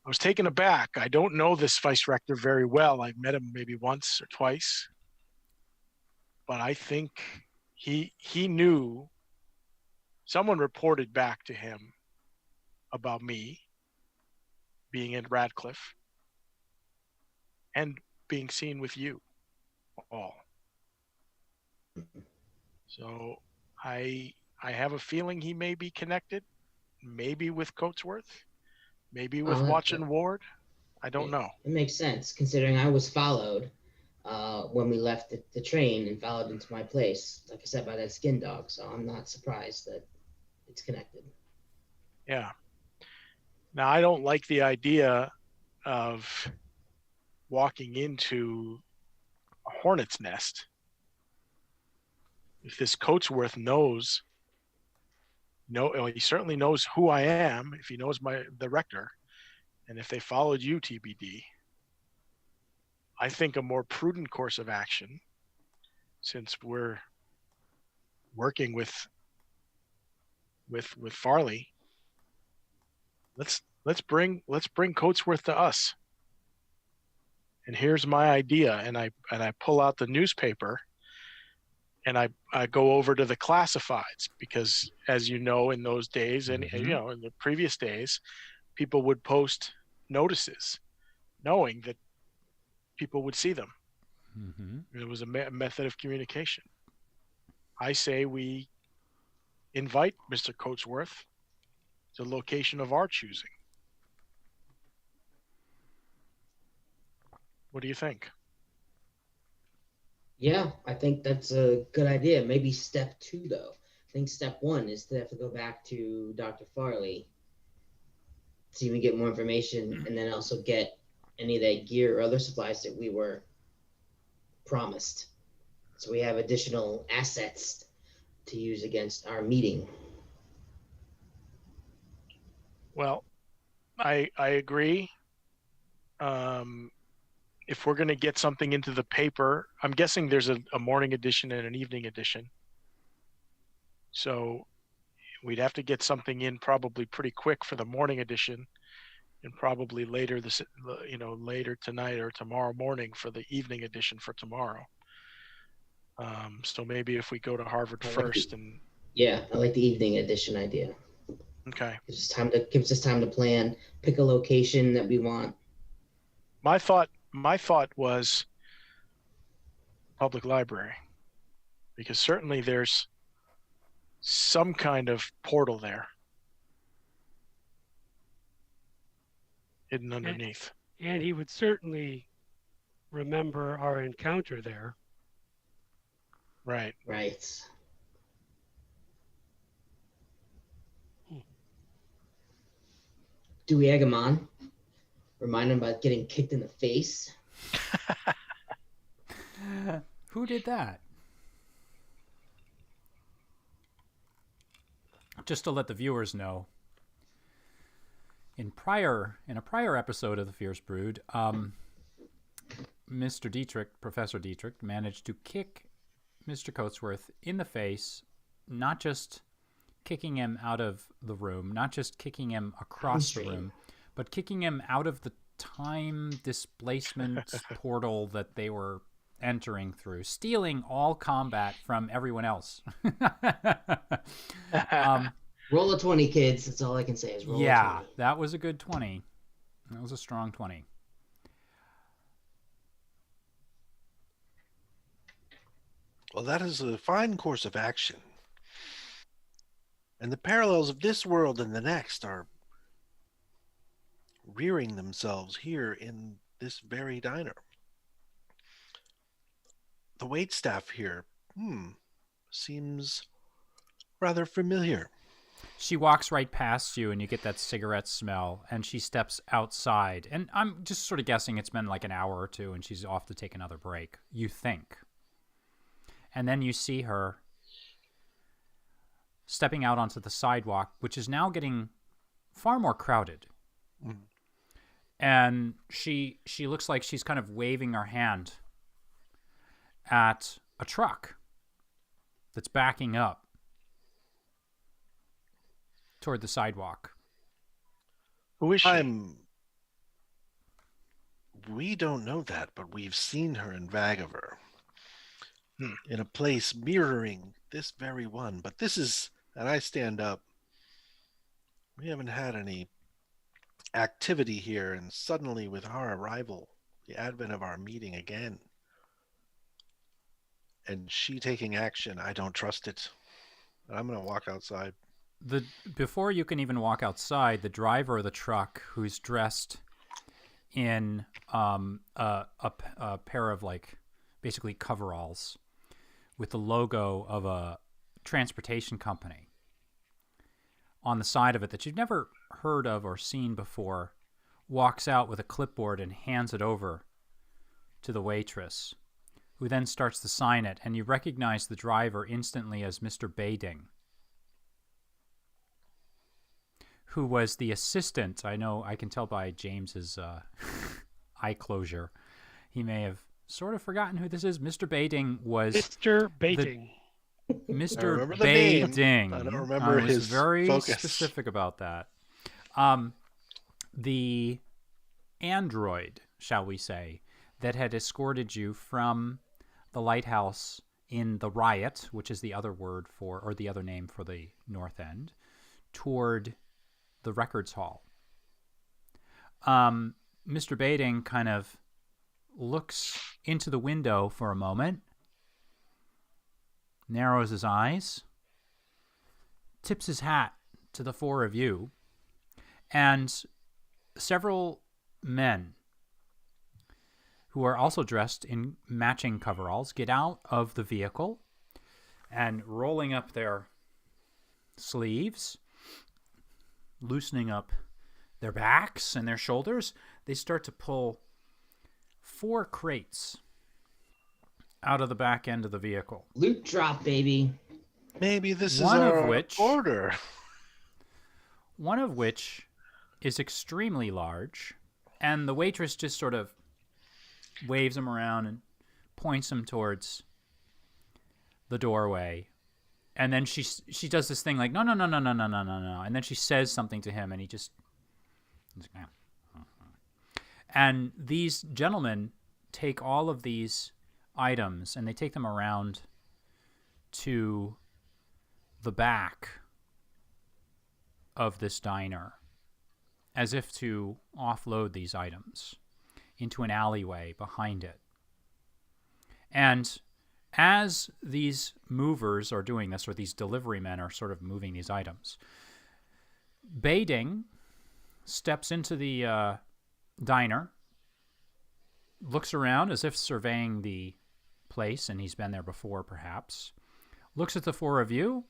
Speaker 3: was taken aback. I don't know this vice rector very well. I've met him maybe once or twice, but I think he knew. Someone reported back to him about me being in Radcliffe and being seen with you all. So I have a feeling he may be connected, maybe with Coatsworth, maybe with Watch and Ward. I don't know.
Speaker 4: It makes sense, considering I was followed when we left the train and followed into my place, like I said, by that skin dog. So I'm not surprised that it's connected.
Speaker 3: Yeah. Now, I don't like the idea of walking into a hornet's nest. If this Coatsworth knows, he certainly knows who I am, if he knows the rector, and if they followed you, TBD, I think a more prudent course of action, since we're working with Farley, let's bring Coatsworth to us. And here's my idea, and I pull out the newspaper, and I go over to the classifieds because, as you know, in those days and
Speaker 2: Mhm.
Speaker 3: you know, in the previous days, people would post notices knowing that people would see them. It was a method of communication. I say we invite Mr. Coatsworth to a location of our choosing. What do you think?
Speaker 4: Yeah, I think that's a good idea. Maybe step 2, though. I think step 1 is to have to go back to Dr. Farley, see if we get more information, and then also get any of that gear or other supplies that we were promised. So we have additional assets to use against our meeting.
Speaker 3: Well, I agree. If we're going to get something into the paper, I'm guessing there's a morning edition and an evening edition. So we'd have to get something in probably pretty quick for the morning edition, and probably later later tonight or tomorrow morning for the evening edition for tomorrow. So maybe if we go to Harvard first and
Speaker 4: yeah, I like the evening edition idea.
Speaker 3: Okay.
Speaker 4: Gives us time to plan, pick a location that we want.
Speaker 3: My thought was public library, because certainly there's some kind of portal there hidden underneath.
Speaker 6: And he would certainly remember our encounter there.
Speaker 3: Right.
Speaker 4: Right. Do we egg him on? Remind him about getting kicked in the face?
Speaker 2: Who did that? Just to let the viewers know, in a prior episode of the Fierce Brood, Mr. Dietrich, Professor Dietrich, managed to kick Mr. Coatsworth in the face, not just kicking him out of the room, not just kicking him across the room, but kicking him out of the time displacement portal that they were entering through, stealing all combat from everyone else.
Speaker 4: Roll a 20, kids. That's all I can say is roll a 20.
Speaker 2: Yeah, that was a good 20. That was a strong 20.
Speaker 5: Well, that is a fine course of action. And the parallels of this world and the next are rearing themselves here in this very diner. The waitstaff here, seems rather familiar.
Speaker 2: She walks right past you, and you get that cigarette smell, and she steps outside. And I'm just sort of guessing it's been like an hour or two, and she's off to take another break, you think. And then you see her stepping out onto the sidewalk, which is now getting far more crowded. And she looks like she's kind of waving her hand at a truck that's backing up toward the sidewalk.
Speaker 3: Who is she?
Speaker 5: We don't know that, but we've seen her in Vagaver. In a place mirroring this very one. But this is, and I stand up, we haven't had any activity here, and suddenly with our arrival, the advent of our meeting again, and she taking action, I don't trust it. I'm going to walk outside.
Speaker 2: Before you can even walk outside, the driver of the truck, who's dressed in a pair of like basically coveralls with the logo of a transportation company on the side of it that you've never heard of or seen before, walks out with a clipboard and hands it over to the waitress, who then starts to sign it, and you recognize the driver instantly as Mr. Bading, who was the assistant. I know, I can tell by James's eye closure. He may have sort of forgotten who this is. Mr. Bading was...
Speaker 6: Mr. Bading.
Speaker 2: Mr. Bading.
Speaker 5: I don't remember his
Speaker 2: was very
Speaker 5: focus.
Speaker 2: specific about that. The android, shall we say, that had escorted you from the lighthouse in the riot, which is the other word for, or the other name for the North End, toward the records hall. Mr. Bading kind of looks into the window for a moment, narrows his eyes, tips his hat to the four of you, and several men who are also dressed in matching coveralls get out of the vehicle and, rolling up their sleeves, loosening up their backs and their shoulders, they start to pull 4 crates out of the back end of the vehicle.
Speaker 4: Loot drop, baby.
Speaker 5: Maybe this is
Speaker 2: One of
Speaker 5: our
Speaker 2: which-
Speaker 5: order.
Speaker 2: One of which is extremely large, and the waitress just sort of waves him around and points him towards the doorway. And then she does this thing like, no, and then she says something to him, and he's like, and these gentlemen take all of these items and they take them around to the back of this diner as if to offload these items into an alleyway behind it. And as these movers are doing this, or these delivery men are sort of moving these items, Bading steps into the diner, looks around as if surveying the place, and he's been there before perhaps, looks at the four of you,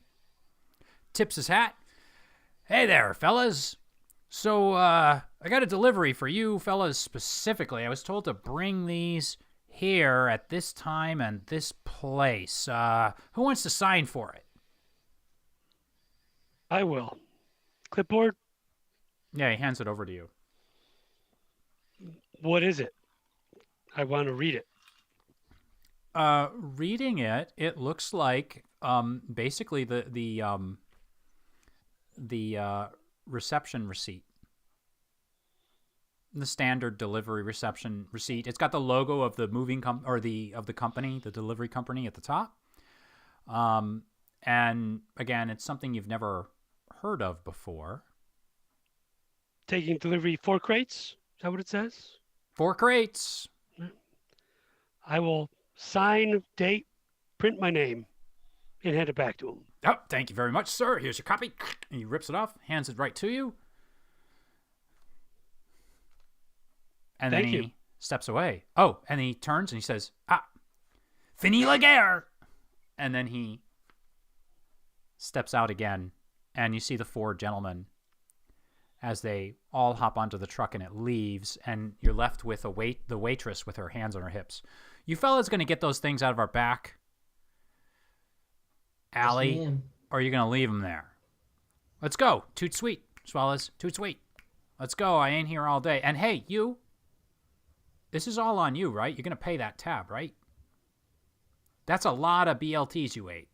Speaker 2: tips his hat. Hey there, fellas. So I got a delivery for you fellas specifically. I was told to bring these here at this time and this place. Who wants to sign for it?
Speaker 6: I will. Clipboard?
Speaker 2: Yeah, he hands it over to you.
Speaker 6: What is it? I want to read it.
Speaker 2: Reading it, it looks like basically the reception receipt. The standard delivery reception receipt. It's got the logo of the company, the delivery company at the top. And again, it's something you've never heard of before.
Speaker 6: Taking delivery 4 crates? Is that what it says?
Speaker 2: 4 crates.
Speaker 6: I will sign, date, print my name, and hand it back to him.
Speaker 2: Oh, thank you very much, sir. Here's your copy. And he rips it off, hands it right to you. And
Speaker 6: Thank
Speaker 2: then he
Speaker 6: you.
Speaker 2: steps away. Oh, and he turns and he says, Fini la guerre. And then he steps out again, and you see the 4 gentlemen as they all hop onto the truck, and it leaves, and you're left with the waitress with her hands on her hips. You fellas going to get those things out of our back alley,
Speaker 4: Yes, ma'am.
Speaker 2: or are you going to leave them there? Let's go. Toot sweet, swallows. Toot sweet. Let's go. I ain't here all day. And hey, you. This is all on you, right? You're going to pay that tab, right? That's a lot of BLTs you ate.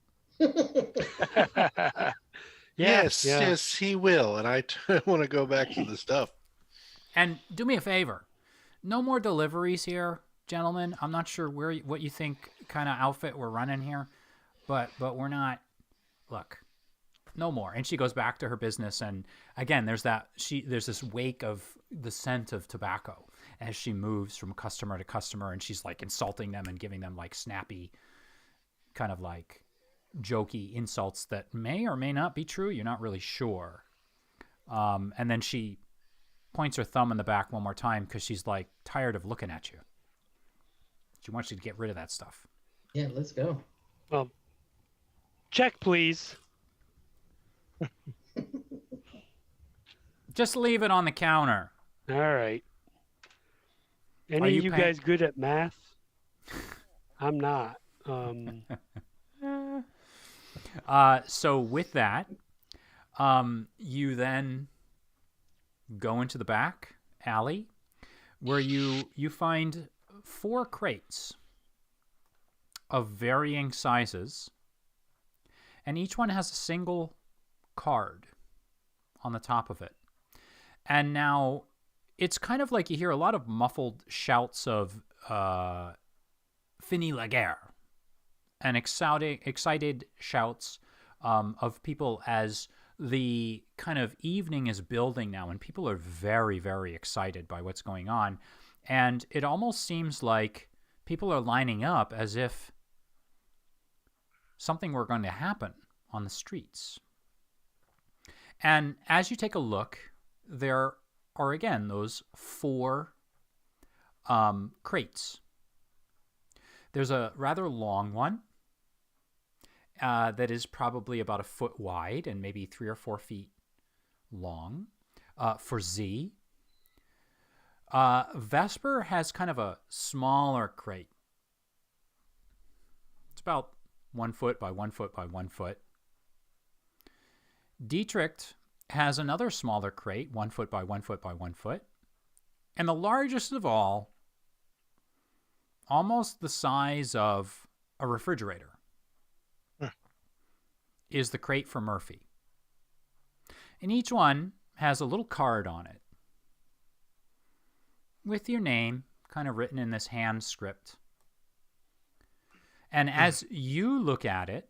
Speaker 5: Yes, he will. And I want to go back to the stuff.
Speaker 2: And do me a favor. No more deliveries here, gentlemen. I'm not sure what you think kind of outfit we're running here, but we're not. Look, no more. And she goes back to her business, and again, there's this wake of the scent of tobacco as she moves from customer to customer, and she's like insulting them and giving them like snappy, kind of like jokey insults that may or may not be true. You're not really sure. And then she points her thumb in the back one more time because she's like tired of looking at you. She wants you to get rid of that stuff.
Speaker 4: Yeah, let's go.
Speaker 6: Well, check, please.
Speaker 2: Just leave it on the counter.
Speaker 6: All right.
Speaker 2: Are
Speaker 6: Any
Speaker 2: you
Speaker 6: of you
Speaker 2: paying-
Speaker 6: guys good at math? I'm not.
Speaker 2: So with that, you then go into the back alley where you find 4 crates of varying sizes, and each one has a single card on the top of it. And now it's kind of like you hear a lot of muffled shouts of Fini la guerre. and excited shouts of people as the kind of evening is building now, and people are very, very excited by what's going on. And it almost seems like people are lining up as if something were going to happen on the streets. And as you take a look, there are again those 4 crates. There's a rather long one that is probably about a foot wide and maybe 3 or 4 feet long for Z. Vesper has kind of a smaller crate. It's about 1 foot by 1 foot by 1 foot. Dietrich has another smaller crate, 1 foot by 1 foot by 1 foot. And the largest of all, almost the size of a refrigerator, is the crate for Murphy. And each one has a little card on it with your name kind of written in this hand script. And as you look at it,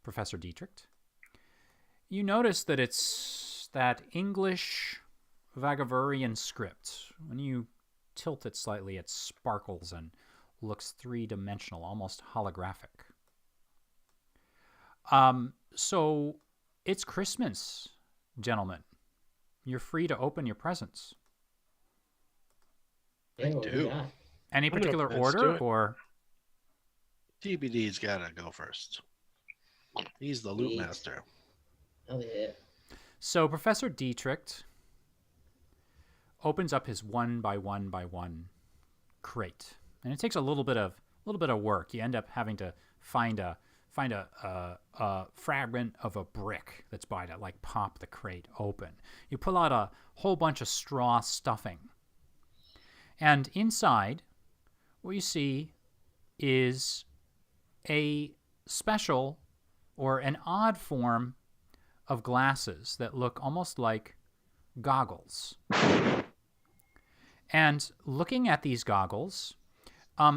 Speaker 2: Professor Dietrich, you notice that it's that English Vagavurian script. When you tilt it slightly, it sparkles and looks 3-dimensional, almost holographic. So it's Christmas, gentlemen. You're free to open your presents.
Speaker 5: I do.
Speaker 2: Any particular order, or
Speaker 5: TBD's gotta go first. He's the loot master.
Speaker 4: Oh yeah.
Speaker 2: So Professor Dietrich opens up his 1 by 1 by 1 crate, and it takes a little bit of work. You end up having to find a fragment of a brick that's by to like pop the crate open. You pull out a whole bunch of straw stuffing, and inside, what you see is a special or an odd form of glasses that look almost like goggles. And looking at these goggles,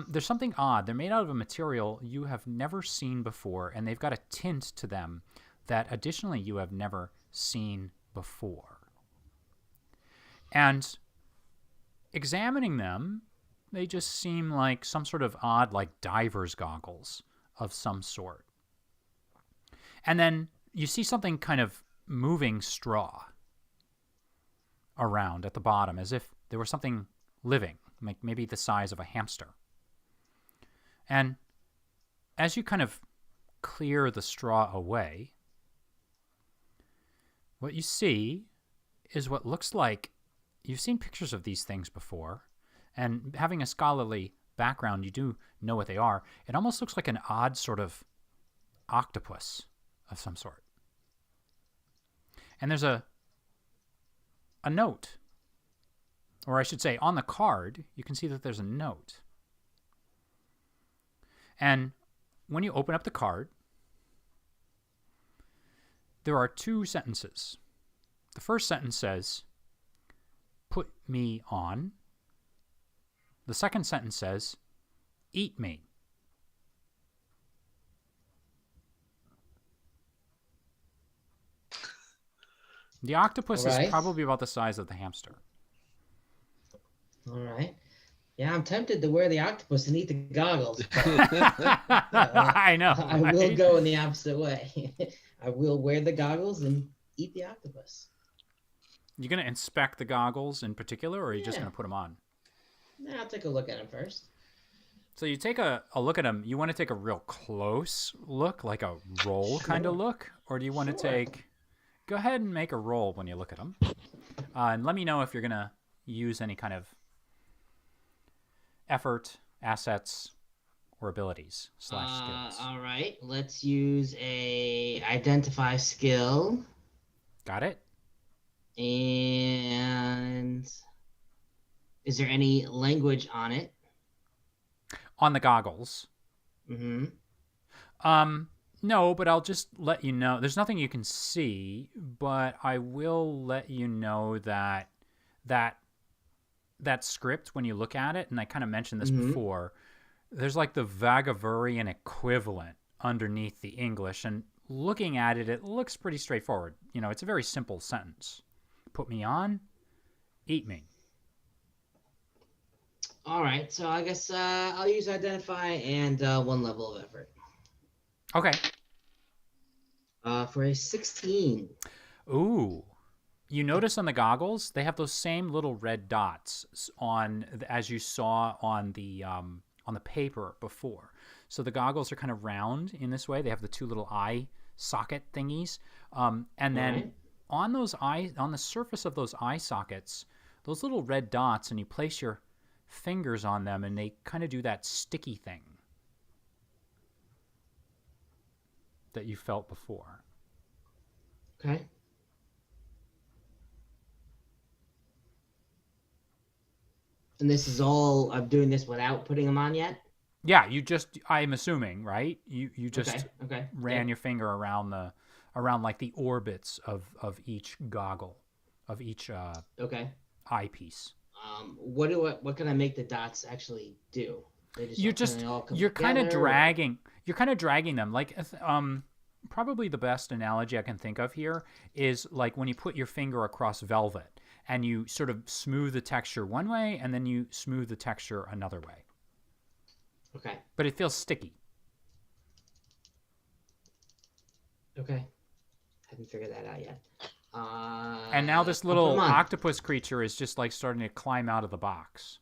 Speaker 2: there's something odd. They're made out of a material you have never seen before, and they've got a tint to them that additionally you have never seen before. And examining them, they just seem like some sort of odd, like diver's goggles of some sort. And then you see something kind of moving straw around at the bottom, as if there was something living, like maybe the size of a hamster. And as you kind of clear the straw away, what you see is what looks like, you've seen pictures of these things before, and having a scholarly background, you do know what they are. It almost looks like an odd sort of octopus of some sort. And there's a note, or I should say on the card, you can see that there's a note. And when you open up the card, there are 2 sentences. The first sentence says, "Put me on." The second sentence says, "Eat me." The octopus is probably about the size of the hamster.
Speaker 4: All right. Yeah, I'm tempted to wear the octopus and eat the goggles.
Speaker 2: I know.
Speaker 4: I will go in the opposite way. I will wear the goggles and eat the octopus.
Speaker 2: You going to inspect the goggles in particular, or are you just going to put them on?
Speaker 4: Nah, I'll take a look at them first.
Speaker 2: So you take a look at them. You want to take a real close look, like a roll kind of look? Or do you want to take... Go ahead and make a roll when you look at them. And let me know if you're going to use any kind of effort, assets, or abilities / skills.
Speaker 4: All right. Let's use a identify skill.
Speaker 2: Got it?
Speaker 4: And is there any language on it?
Speaker 2: On the goggles?
Speaker 4: Mm-hmm.
Speaker 2: No, but I'll just let you know. There's nothing you can see, but I will let you know that that script when you look at it, and I kind of mentioned this
Speaker 4: Mhm.
Speaker 2: before, there's like the Vagavurian equivalent underneath the English, and looking at it, it looks pretty straightforward. You know, it's a very simple sentence. Put me on, eat me.
Speaker 4: All right, so I guess I'll use identify and 1 level of effort.
Speaker 2: Okay.
Speaker 4: For a 16.
Speaker 2: Ooh. You notice on the goggles, they have those same little red dots on, as you saw on the paper before. So the goggles are kind of round in this way. They have the 2 little eye socket thingies, and then
Speaker 4: Right.
Speaker 2: on the surface of those eye sockets, those little red dots, and you place your fingers on them, and they kind of do that sticky thing that you felt before.
Speaker 4: Okay. And this is all, I'm doing this without putting them on yet?
Speaker 2: Yeah, I'm assuming, right? You just
Speaker 4: Okay.
Speaker 2: ran your finger around like the orbits of each goggle, of each
Speaker 4: Okay.
Speaker 2: eyepiece.
Speaker 4: What can I make the dots actually do? They all come
Speaker 2: You're kind of
Speaker 4: together,
Speaker 2: dragging them. Like probably the best analogy I can think of here is like when you put your finger across velvet and you sort of smooth the texture one way and then you smooth the texture another way.
Speaker 4: Okay.
Speaker 2: But it feels sticky.
Speaker 4: Okay. Haven't figured that out yet.
Speaker 2: And now this
Speaker 4: I'll put
Speaker 2: little
Speaker 4: 'em on.
Speaker 2: octopus creature is just like starting to climb out of the box.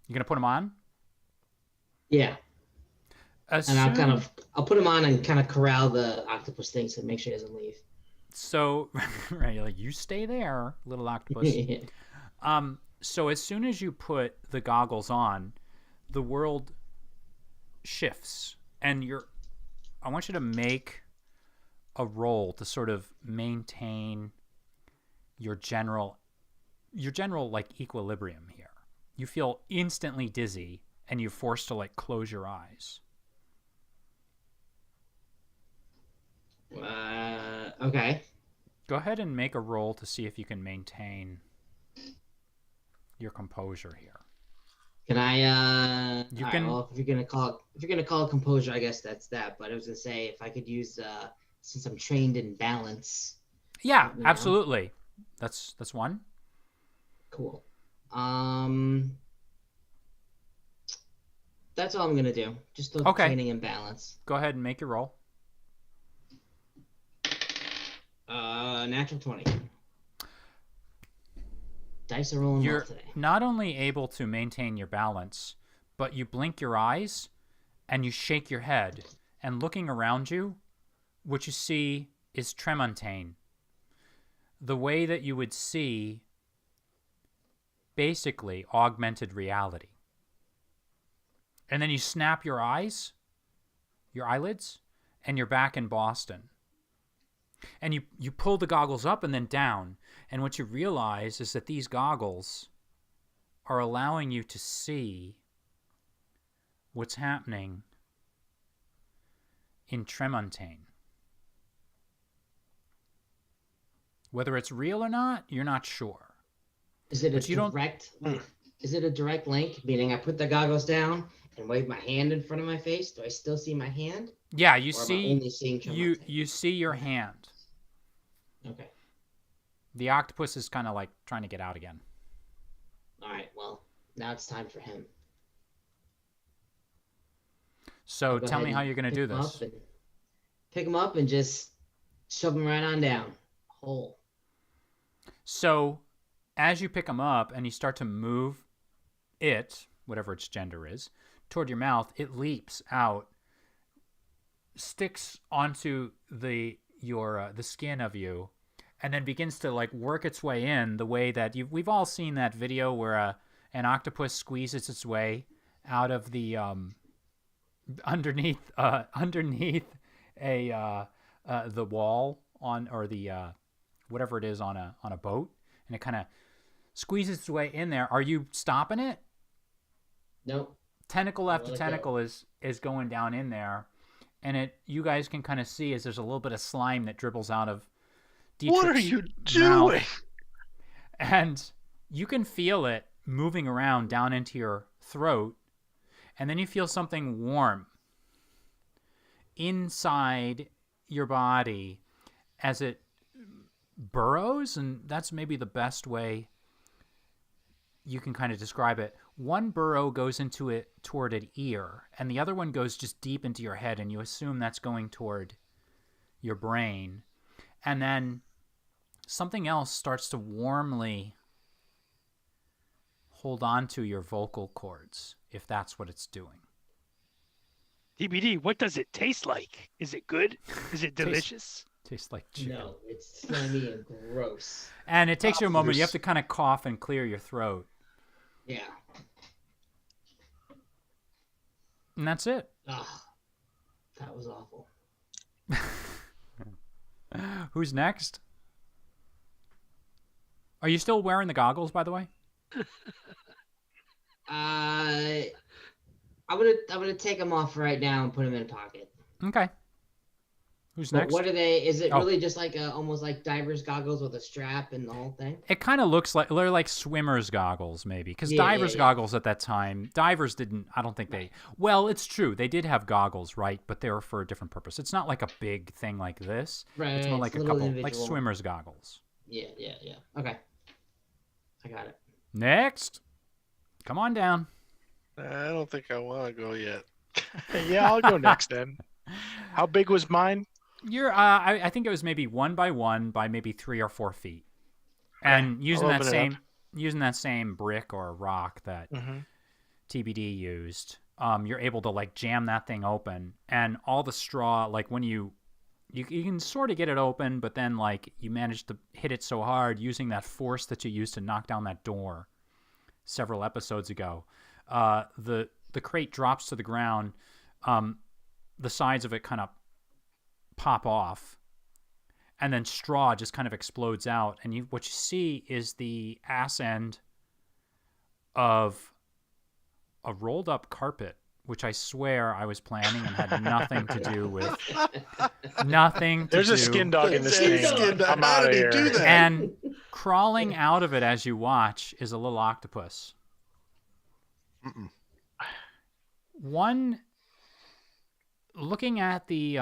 Speaker 2: You gonna put him on?
Speaker 4: Yeah.
Speaker 2: Assume,
Speaker 4: And I'll put him on and kind of corral the octopus thing so make sure he doesn't leave.
Speaker 2: So, right, like you stay there, little octopus. So as soon as you put the goggles on, the world shifts, and I want you to make a roll to sort of maintain your general like equilibrium here. You feel instantly dizzy, and you're forced to like close your eyes.
Speaker 4: Okay.
Speaker 2: Go ahead and make a roll to see if you can maintain your composure here.
Speaker 4: Can I?
Speaker 2: You
Speaker 4: all
Speaker 2: can-
Speaker 4: Right, well, if you're gonna call it composure, I guess that's that. But I was gonna say if I could use since I'm trained in balance.
Speaker 2: Yeah,
Speaker 4: You know?
Speaker 2: absolutely. That's one.
Speaker 4: Cool. That's all I'm gonna do. Just the
Speaker 2: Okay.
Speaker 4: training and balance.
Speaker 2: Go ahead and make your roll.
Speaker 4: Natural 20. Dice are rolling well
Speaker 2: You're
Speaker 4: today.
Speaker 2: not only able to maintain your balance, but you blink your eyes and you shake your head. And looking around you, what you see is Tremontaine. The way that you would see basically augmented reality. And then you snap your eyelids, and you're back in Boston. And you pull the goggles up and then down. And what you realize is that these goggles are allowing you to see what's happening in Tremontaine. Whether it's real or not, you're not sure.
Speaker 4: Is it
Speaker 2: But you don't-
Speaker 4: Is it a direct link? Meaning I put the goggles down and wave my hand in front of my face. Do I still see my hand?
Speaker 2: Yeah, you
Speaker 4: Or am I
Speaker 2: see
Speaker 4: only seeing Tremontaine?
Speaker 2: you see your hand.
Speaker 4: Okay.
Speaker 2: The octopus is kind of like trying to get out again.
Speaker 4: All right. Well, now it's time for him.
Speaker 2: So
Speaker 4: Go
Speaker 2: tell me
Speaker 4: ahead
Speaker 2: how
Speaker 4: and
Speaker 2: you're going to
Speaker 4: pick
Speaker 2: do
Speaker 4: him
Speaker 2: this.
Speaker 4: up and- Pick him up and just shove him right on down. Hole.
Speaker 2: So as you pick them up and you start to move it, whatever its gender is, toward your mouth, it leaps out, sticks onto the skin of you, and then begins to like work its way in the way that we've all seen that video where an octopus squeezes its way out of the underneath the wall on, or the whatever it is on a boat, and it kind of squeezes its way in there. Are you stopping it?
Speaker 4: Nope.
Speaker 2: Tentacle after
Speaker 4: let
Speaker 2: tentacle is going down in there, and you guys can kind of see as there's a little bit of slime that dribbles out of
Speaker 3: What are
Speaker 2: Dietrich's
Speaker 3: you
Speaker 2: mouth.
Speaker 3: doing?
Speaker 2: And you can feel it moving around down into your throat, and then you feel something warm inside your body as it burrows, and that's maybe the best way you can kind of describe it. One burrow goes into it toward an ear, and the other one goes just deep into your head, and you assume that's going toward your brain. And then something else starts to warmly hold on to your vocal cords, if that's what it's doing.
Speaker 6: TBD, what does it taste like? Is it good? Is it delicious?
Speaker 2: Tastes like chicken.
Speaker 4: No, it's slimy and gross.
Speaker 2: And it takes you a moment. You have to kind of cough and clear your throat.
Speaker 4: Yeah.
Speaker 2: And that's it.
Speaker 4: Ugh, that was awful.
Speaker 2: Who's next? Are you still wearing the goggles, by the way?
Speaker 4: I'm gonna take them off right now and put them in a pocket.
Speaker 2: Okay. Who's
Speaker 4: But
Speaker 2: next?
Speaker 4: what are they? Is it
Speaker 2: Oh.
Speaker 4: really just like almost like diver's goggles with a strap and the whole thing?
Speaker 2: It kind of looks like they're like swimmer's goggles, maybe, because
Speaker 4: Yeah,
Speaker 2: divers
Speaker 4: yeah.
Speaker 2: goggles at that time. Divers didn't. I don't think they. Well, it's true. They did have goggles, right? But they were for a different purpose. It's not like a big thing like this.
Speaker 4: Right.
Speaker 2: It's more like a
Speaker 4: little
Speaker 2: couple, like
Speaker 4: individual.
Speaker 2: swimmer's goggles.
Speaker 4: Yeah. Okay. I got it.
Speaker 2: Next, come on down.
Speaker 5: I don't think I want to go yet.
Speaker 3: Yeah, I'll go next then. How big was mine?
Speaker 2: You're. I think it was maybe 1 by 1 by maybe 3 or 4 feet, and using
Speaker 3: I'll
Speaker 2: that
Speaker 3: open it
Speaker 2: same brick or rock that
Speaker 3: Mm-hmm.
Speaker 2: TBD used, you're able to like jam that thing open, and all the straw, like when you can sort of get it open, but then like you manage to hit it so hard using that force that you used to knock down that door several episodes ago. The crate drops to the ground. The sides of it kind of pop off, and then straw just kind of explodes out, and what you see is the ass end of a rolled up carpet, which I swear I was planning and had nothing to do with nothing to
Speaker 3: There's
Speaker 2: do.
Speaker 3: a skin dog in this
Speaker 5: There's
Speaker 3: thing.
Speaker 5: a skin dog.
Speaker 3: I'm
Speaker 5: How
Speaker 3: out of
Speaker 5: did he
Speaker 3: here.
Speaker 5: do that?
Speaker 2: And crawling out of it as you watch is a little octopus.
Speaker 5: Mm-mm.
Speaker 2: One, looking at the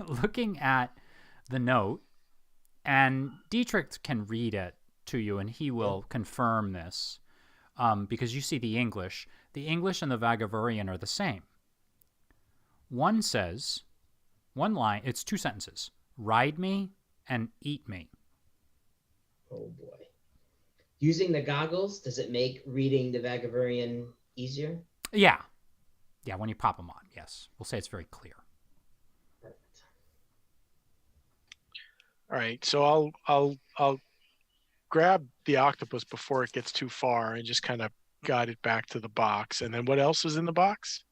Speaker 2: looking at the note, and Dietrich can read it to you, and he will confirm this, because you see the English. The English and the Vagavurian are the same. One says, one line, it's 2 sentences: ride me and eat me.
Speaker 4: Oh boy. Using the goggles, does it make reading the Vagavurian easier?
Speaker 2: Yeah, when you pop them on, yes. We'll say it's very clear.
Speaker 4: Perfect.
Speaker 3: All right, so I'll grab the octopus before it gets too far and just kind of guide it back to the box. And then what else is in the box?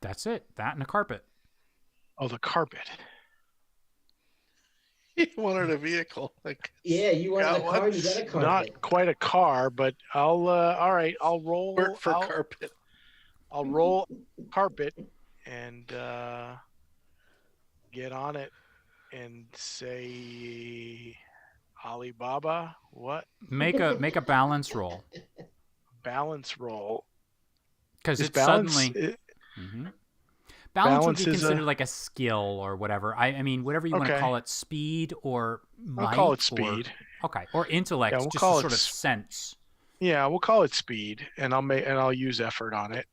Speaker 2: That's it. That and a carpet.
Speaker 3: Oh, the carpet.
Speaker 5: He wanted a vehicle. Like,
Speaker 4: Yeah, you wanted a
Speaker 5: Got
Speaker 4: car,
Speaker 5: one.
Speaker 4: you got a carpet.
Speaker 3: Not quite a car, but I'll all right, I'll roll
Speaker 5: work for
Speaker 3: I'll,
Speaker 5: carpet.
Speaker 3: I'll roll carpet and get on it and say Alibaba, what?
Speaker 2: Make a balance roll,
Speaker 3: Balance roll.
Speaker 2: because
Speaker 3: Is
Speaker 2: it's
Speaker 3: balance
Speaker 2: suddenly balance would
Speaker 3: balance
Speaker 2: be
Speaker 3: is
Speaker 2: considered like a skill or whatever. I mean, whatever you want to
Speaker 3: Okay.
Speaker 2: call it, speed or
Speaker 3: I'll
Speaker 2: might.
Speaker 3: call it
Speaker 2: or-
Speaker 3: speed.
Speaker 2: okay, or intellect,
Speaker 3: Yeah, we'll
Speaker 2: just
Speaker 3: call
Speaker 2: a
Speaker 3: it
Speaker 2: sort of
Speaker 3: s-
Speaker 2: sense.
Speaker 3: Yeah, we'll call it speed, and I'll use effort on it,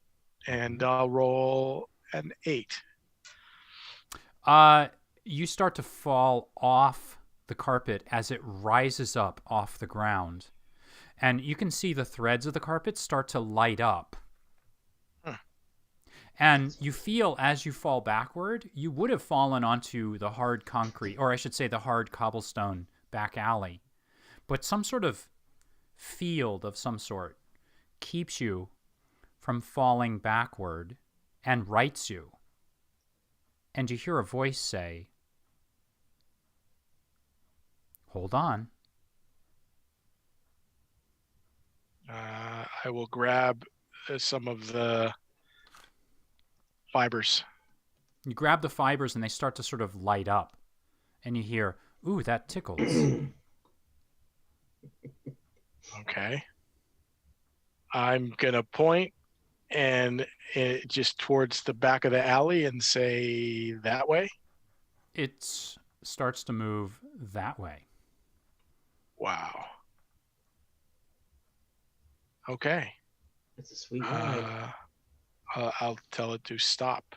Speaker 3: and I'll roll an 8.
Speaker 2: You start to fall off the carpet as it rises up off the ground, and you can see the threads of the carpet start to light up. And you feel as you fall backward, you would have fallen onto the hard concrete, or I should say the hard cobblestone back alley. But some sort of field of some sort keeps you from falling backward and rights you. And you hear a voice say, "Hold on."
Speaker 3: I will grab some of the fibers.
Speaker 2: You grab the fibers and they start to sort of light up. And you hear, "Ooh, that tickles."
Speaker 3: Okay. I'm gonna point and just towards the back of the alley and say that way.
Speaker 2: It starts to move that way.
Speaker 3: Wow. Okay.
Speaker 4: That's a sweet ride.
Speaker 3: I'll tell it to stop.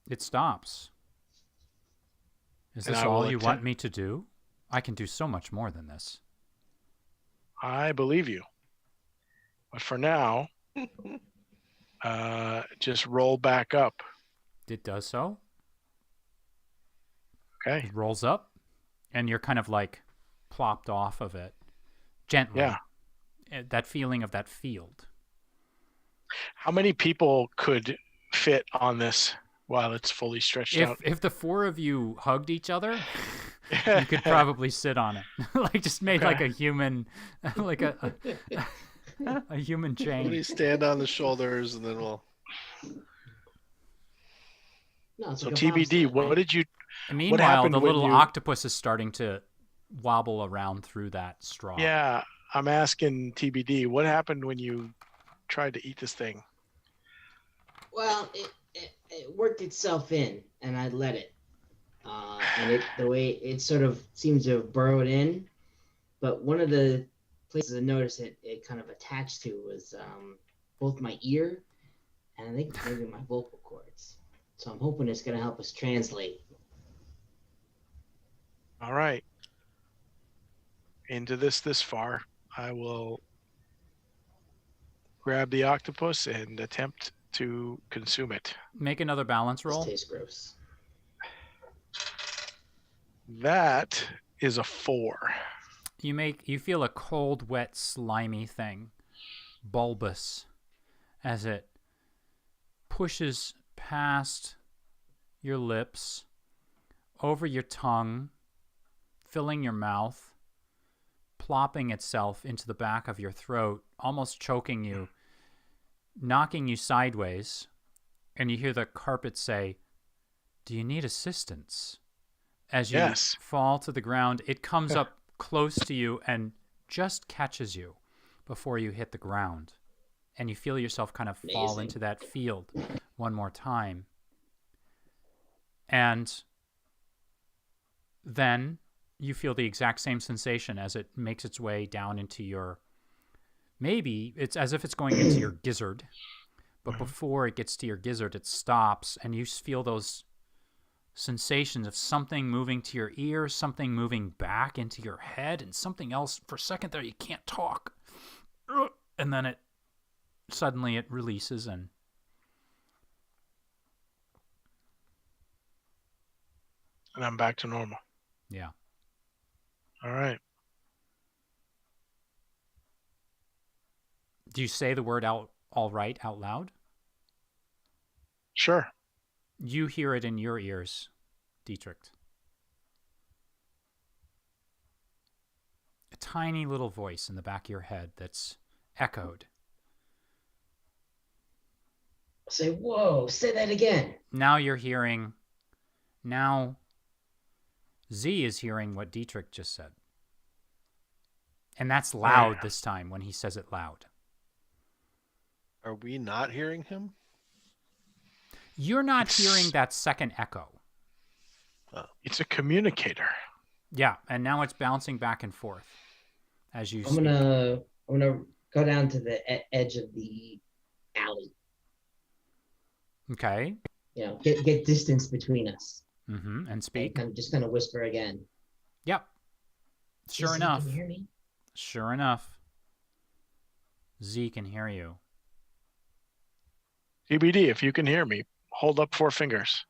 Speaker 2: It stops. Is
Speaker 3: And
Speaker 2: this
Speaker 3: I will
Speaker 2: all you want
Speaker 3: attempt-
Speaker 2: me to do? I can do so much more than this.
Speaker 3: I believe you. But for now, just roll back up.
Speaker 2: It does so.
Speaker 3: Okay.
Speaker 2: It rolls up, and you're kind of like plopped off of it gently.
Speaker 3: Yeah.
Speaker 2: That feeling of that field.
Speaker 3: How many people could fit on this while it's fully stretched out?
Speaker 2: If the four of you hugged each other, you could probably sit on it. Like just made like a human, like a human chain.
Speaker 5: Somebody stand on the shoulders, and then we'll.
Speaker 4: No, it's
Speaker 3: So
Speaker 4: like a
Speaker 3: TBD,
Speaker 4: bobsled,
Speaker 3: what
Speaker 4: right?
Speaker 3: did you?
Speaker 2: And meanwhile,
Speaker 3: happened
Speaker 2: the
Speaker 3: when
Speaker 2: little
Speaker 3: you-
Speaker 2: octopus is starting to wobble around through that straw.
Speaker 3: Yeah, I'm asking TBD. What happened when you tried to eat this thing?
Speaker 4: Well, it worked itself in, and I let it. And the way it sort of seems to have burrowed in, but one of the places I noticed it kind of attached to was both my ear and I think maybe my vocal cords. So I'm hoping it's going to help us translate.
Speaker 3: All right. Into this far, I will grab the octopus and attempt to consume it.
Speaker 2: Make another balance
Speaker 4: This
Speaker 2: roll.
Speaker 4: tastes gross.
Speaker 3: That is a 4.
Speaker 2: You feel a cold, wet, slimy thing, bulbous, as it pushes past your lips, over your tongue, filling your mouth, plopping itself into the back of your throat, almost choking you, knocking you sideways, and you hear the carpet say, "Do you need assistance?" As you
Speaker 3: Yes.
Speaker 2: fall to the ground, it comes up close to you and just catches you before you hit the ground. And you feel yourself kind of fall
Speaker 4: Amazing.
Speaker 2: into that field one more time. And then you feel the exact same sensation as it makes its way down into your, maybe it's as if it's going into your gizzard. But before it gets to your gizzard, it stops, and you feel those sensations of something moving to your ear, something moving back into your head, and something else. For a second there, you can't talk. And then suddenly it releases, and
Speaker 3: I'm back to normal.
Speaker 2: yeah.
Speaker 3: All right.
Speaker 2: Do you say the word all right out loud?
Speaker 3: Sure.
Speaker 2: You hear it in your ears, Dietrich. A tiny little voice in the back of your head that's echoed.
Speaker 4: Say, whoa, say that again.
Speaker 2: Now Z is hearing what Dietrich just said. And that's loud this time when he says it loud.
Speaker 5: Are we not hearing him?
Speaker 2: You're not hearing that second echo.
Speaker 3: It's a communicator.
Speaker 2: Yeah, and now it's bouncing back and forth as you
Speaker 4: I'm
Speaker 2: speak.
Speaker 4: gonna go down to the edge of the alley.
Speaker 2: Okay.
Speaker 4: You know, get distance between us.
Speaker 2: And
Speaker 4: And
Speaker 2: speak.
Speaker 4: just kind of whisper again.
Speaker 2: Yep. Sure
Speaker 4: Z,
Speaker 2: enough.
Speaker 4: Can you hear me?
Speaker 2: Sure enough. Z can hear you.
Speaker 3: TBD, if you can hear me, hold up 4 fingers.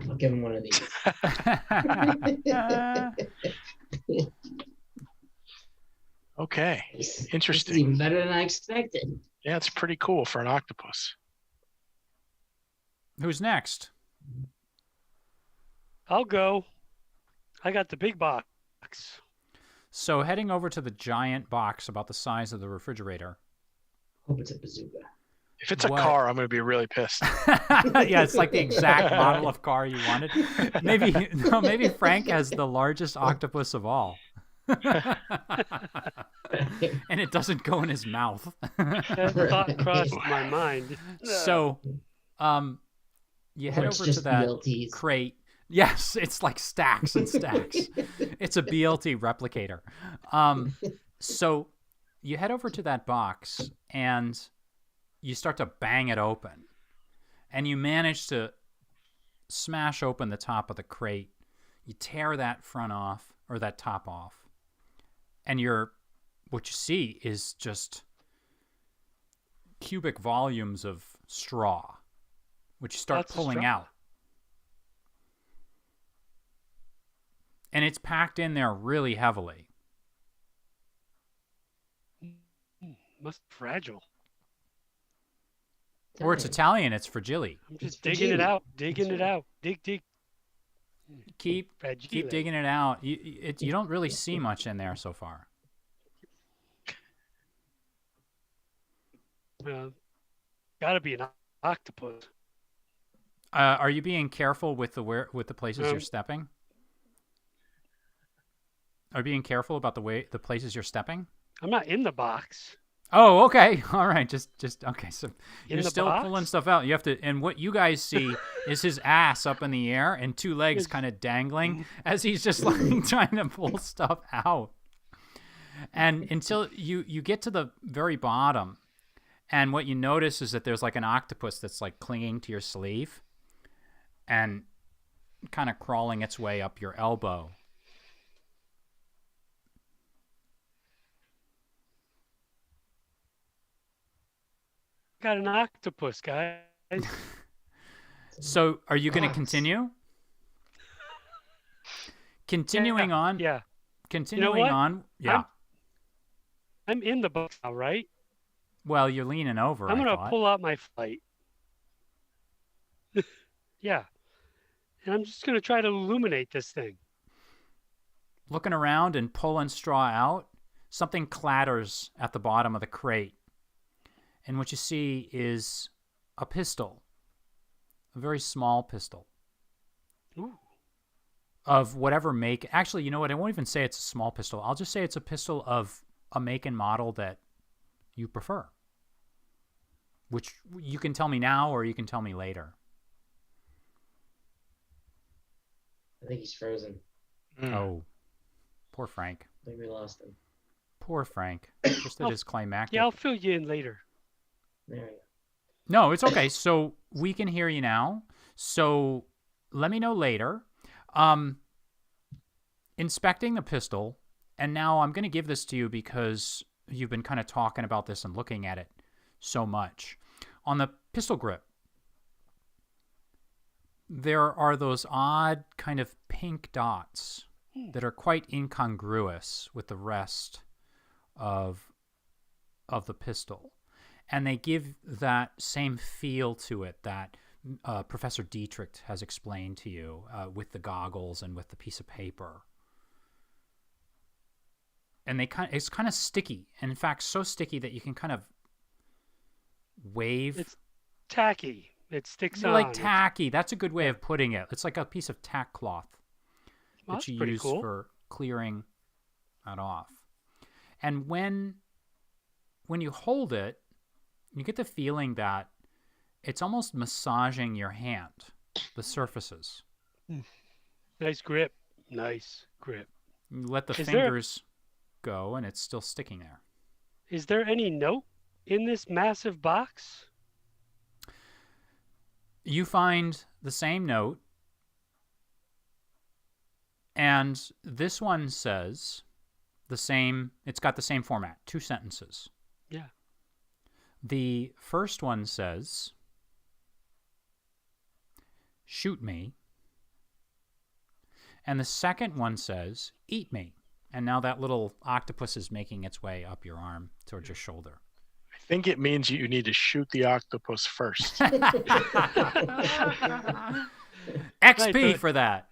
Speaker 4: I'll give him one of these.
Speaker 3: Okay.
Speaker 4: This is
Speaker 3: Interesting.
Speaker 4: even better than I expected.
Speaker 3: Yeah, it's pretty cool for an octopus.
Speaker 2: Who's next?
Speaker 6: I'll go. I got the big box.
Speaker 2: So heading over to the giant box about the size of the refrigerator.
Speaker 4: Hope it's a bazooka.
Speaker 3: If it's a
Speaker 2: What?
Speaker 3: car, I'm going to be really pissed.
Speaker 2: Yeah, it's like the exact model of car you wanted. Maybe Frank has the largest octopus of all. And it doesn't go in his mouth.
Speaker 6: That thought crossed my mind.
Speaker 2: So, you head
Speaker 4: Or it's
Speaker 2: over to
Speaker 4: just
Speaker 2: that
Speaker 4: BLTs.
Speaker 2: crate. Yes, it's like stacks and stacks. It's a BLT replicator. So you head over to that box and you start to bang it open. And you manage to smash open the top of the crate. You tear that front off, or that top off. And what you see is just cubic volumes of straw, which you start
Speaker 6: Lots of
Speaker 2: pulling
Speaker 6: straw.
Speaker 2: out. And it's packed in there really heavily.
Speaker 6: Must be fragile.
Speaker 2: Or it's Italian, it's fragile.
Speaker 6: I'm just
Speaker 4: It's
Speaker 6: digging it
Speaker 4: fragile.
Speaker 6: out, digging it out. Dig.
Speaker 2: Keep
Speaker 6: Fragile.
Speaker 2: digging it out. You don't really see much in there so far.
Speaker 6: Gotta be an octopus.
Speaker 2: Are you being careful with the places you're stepping? Are you being careful about the places you're stepping?
Speaker 6: I'm not in the box.
Speaker 2: Oh, okay. All right. Just okay. So
Speaker 6: In
Speaker 2: you're
Speaker 6: the
Speaker 2: still
Speaker 6: box?
Speaker 2: pulling stuff out. You have to, and what you guys see is his ass up in the air and two legs kind of dangling as he's just like trying to pull stuff out. And until you get to the very bottom, and what you notice is that there's like an octopus that's like clinging to your sleeve and kind of crawling its way up your elbow.
Speaker 6: Got an octopus, guys.
Speaker 2: So are you going to
Speaker 4: Box.
Speaker 2: continue? Continuing on.
Speaker 6: Yeah.
Speaker 2: Continuing
Speaker 6: what?
Speaker 2: on. Yeah.
Speaker 6: I'm in the box now, right?
Speaker 2: Well, you're leaning over.
Speaker 6: I'm
Speaker 2: I
Speaker 6: gonna
Speaker 2: thought.
Speaker 6: pull out my flight. Yeah. And I'm just gonna try to illuminate this thing.
Speaker 2: Looking around and pulling straw out, something clatters at the bottom of the crate. And what you see is a pistol, a very small pistol.
Speaker 6: Ooh.
Speaker 2: Of whatever make. Actually, you know what? I won't even say it's a small pistol. I'll just say it's a pistol of a make and model that you prefer. Which you can tell me now or you can tell me later.
Speaker 4: I think he's frozen.
Speaker 2: Oh, poor Frank.
Speaker 4: I think we lost him.
Speaker 2: Poor Frank. Just at his climactic.
Speaker 6: Yeah, I'll fill you in later.
Speaker 4: There we go.
Speaker 2: No, it's okay. So we can hear you now. So let me know later. Inspecting the pistol, and now I'm going to give this to you because you've been kind of talking about this and looking at it so much. On the pistol grip, there are those odd kind of pink dots that are quite incongruous with the rest of the pistol. And they give that same feel to it that Professor Dietrich has explained to you with the goggles and with the piece of paper. And it's kind of sticky. And in fact, so sticky that you can kind of wave.
Speaker 6: It's tacky. It sticks on.
Speaker 2: Like tacky. That's a good way of putting it. It's like a piece of tack cloth
Speaker 6: Well,
Speaker 2: that
Speaker 6: that's
Speaker 2: you
Speaker 6: pretty
Speaker 2: use
Speaker 6: cool.
Speaker 2: for clearing that off. And when you hold it, you get the feeling that it's almost massaging your hand, the surfaces.
Speaker 6: Nice grip. Nice grip.
Speaker 2: You let the
Speaker 6: Is there-
Speaker 2: fingers go, and it's still sticking there.
Speaker 6: Is there any note in this massive box?
Speaker 2: You find the same note, and this one says the same, it's got the same format, 2 sentences.
Speaker 6: Yeah.
Speaker 2: The first one says, "Shoot me." And the second one says, "Eat me." And now that little octopus is making its way up your arm towards your shoulder.
Speaker 3: I think it means you need to shoot the octopus first.
Speaker 2: XP
Speaker 6: Right,
Speaker 2: for that.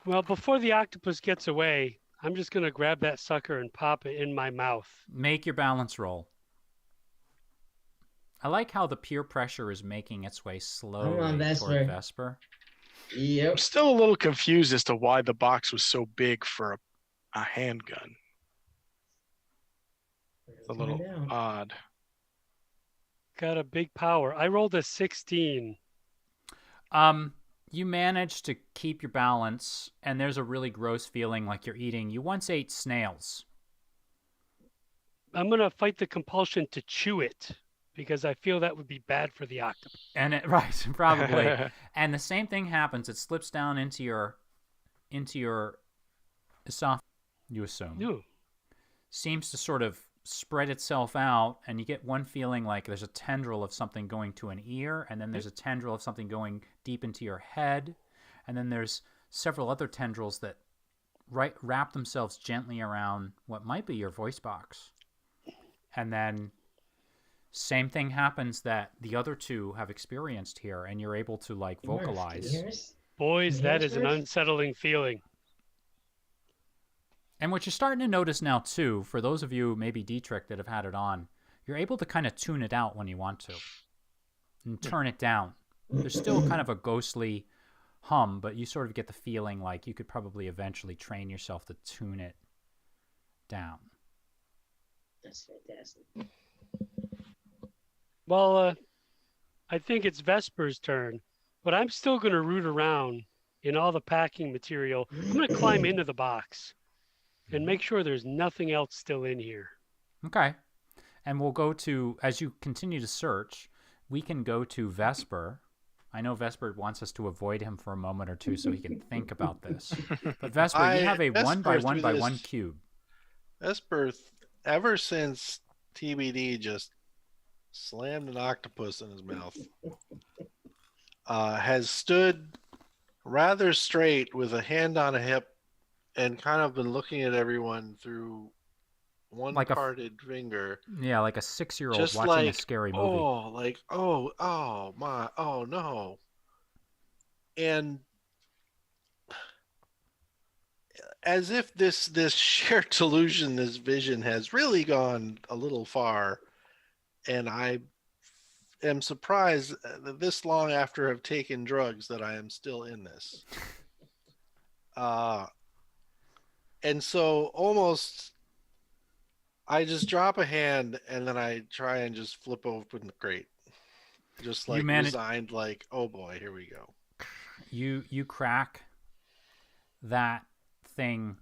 Speaker 6: Well, before the octopus gets away, I'm just going to grab that sucker and pop it in my mouth.
Speaker 2: Make your balance roll. I like how the peer pressure is making its way slowly
Speaker 4: Vesper.
Speaker 2: toward Vesper.
Speaker 4: Yep.
Speaker 3: I'm still a little confused as to why the box was so big for a handgun. It's a little odd.
Speaker 6: Got a big power. I rolled a 16.
Speaker 2: You manage to keep your balance, and there's a really gross feeling like you're eating. You once ate snails.
Speaker 6: I'm going to fight the compulsion to chew it because I feel that would be bad for the octopus.
Speaker 2: And it, right, probably. And the same thing happens. It slips down into your esophagus, you assume.
Speaker 6: Ooh.
Speaker 2: Seems to sort of spread itself out, and you get one feeling like there's a tendril of something going to an ear, and then there's a tendril of something going deep into your head, and then there's several other tendrils that wrap themselves gently around what might be your voice box. And then same thing happens that the other two have experienced here, and you're able to like vocalize.
Speaker 6: Boys, that is an unsettling feeling.
Speaker 2: And what you're starting to notice now too, for those of you maybe Dietrich that have had it on, you're able to kind of tune it out when you want to and turn it down. There's still kind of a ghostly hum, but you sort of get the feeling like you could probably eventually train yourself to tune it down.
Speaker 4: That's fantastic.
Speaker 6: Well, I think it's Vesper's turn, but I'm still going to root around in all the packing material. I'm going to climb into the box and make sure there's nothing else still in here.
Speaker 2: Okay. And we'll go to, as you continue to search, we can go to Vesper. I know Vesper wants us to avoid him for a moment or two so he can think about this. But Vesper, you have a
Speaker 5: Vesper
Speaker 2: 1 by 1 by
Speaker 5: through
Speaker 2: 1
Speaker 5: this-
Speaker 2: cube.
Speaker 5: Vesper, ever since TBD just slammed an octopus in his mouth, has stood rather straight with a hand on a hip and kind of been looking at everyone through one
Speaker 2: Like
Speaker 5: parted finger.
Speaker 2: Yeah, like a 6-year-old
Speaker 5: Just
Speaker 2: watching
Speaker 5: like,
Speaker 2: a scary movie.
Speaker 5: oh, like, oh my, oh no. And as if this shared delusion, this vision has really gone a little far. And I am surprised that this long after I've taken drugs that I am still in this. And so almost I just drop a hand and then I try and just flip open the crate. Just like resigned, like, oh boy, here we go.
Speaker 2: You crack that thing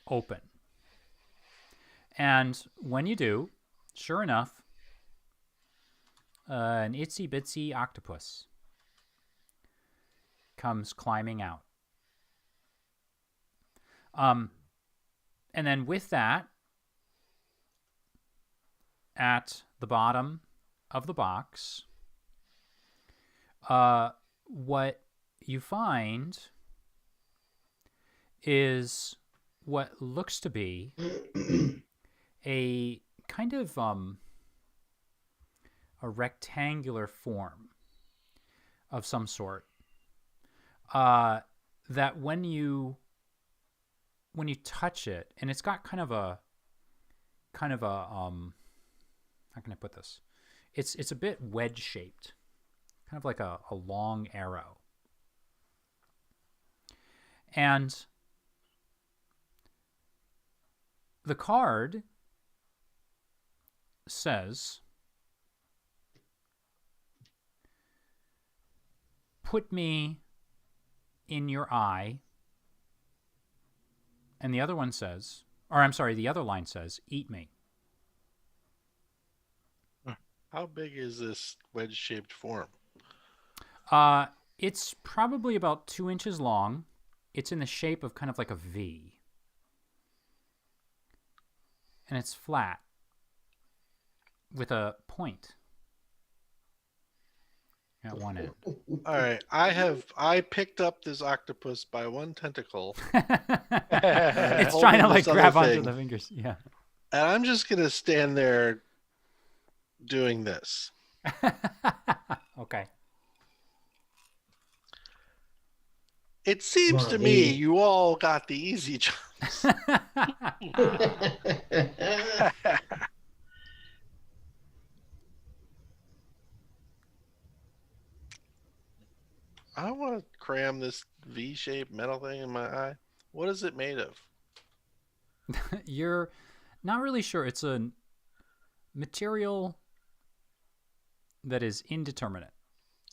Speaker 2: open. And when you do, sure enough, an itsy bitsy octopus comes climbing out. And then with that, at the bottom of the box, what you find is what looks to be a kind of a rectangular form of some sort, that when you touch it, and it's got kind of a how can I put this? It's a bit wedge shaped, kind of like a long arrow. And the card says, "Put me in your eye." And the other one says, or I'm sorry, the other line says, "Eat me."
Speaker 5: How big is this wedge-shaped form?
Speaker 2: It's probably about 2 inches long. It's in the shape of kind of like a V. And it's flat with a point at one end.
Speaker 5: All right, I picked up this octopus by one tentacle.
Speaker 2: It's trying to like grab onto the fingers. Yeah.
Speaker 5: And I'm just going to stand there doing this.
Speaker 2: Okay.
Speaker 5: It seems to me you all got the easy jobs. I want to cram this C-shaped metal thing in my eye. What is it made of?
Speaker 2: You're not really sure. It's a material that is indeterminate.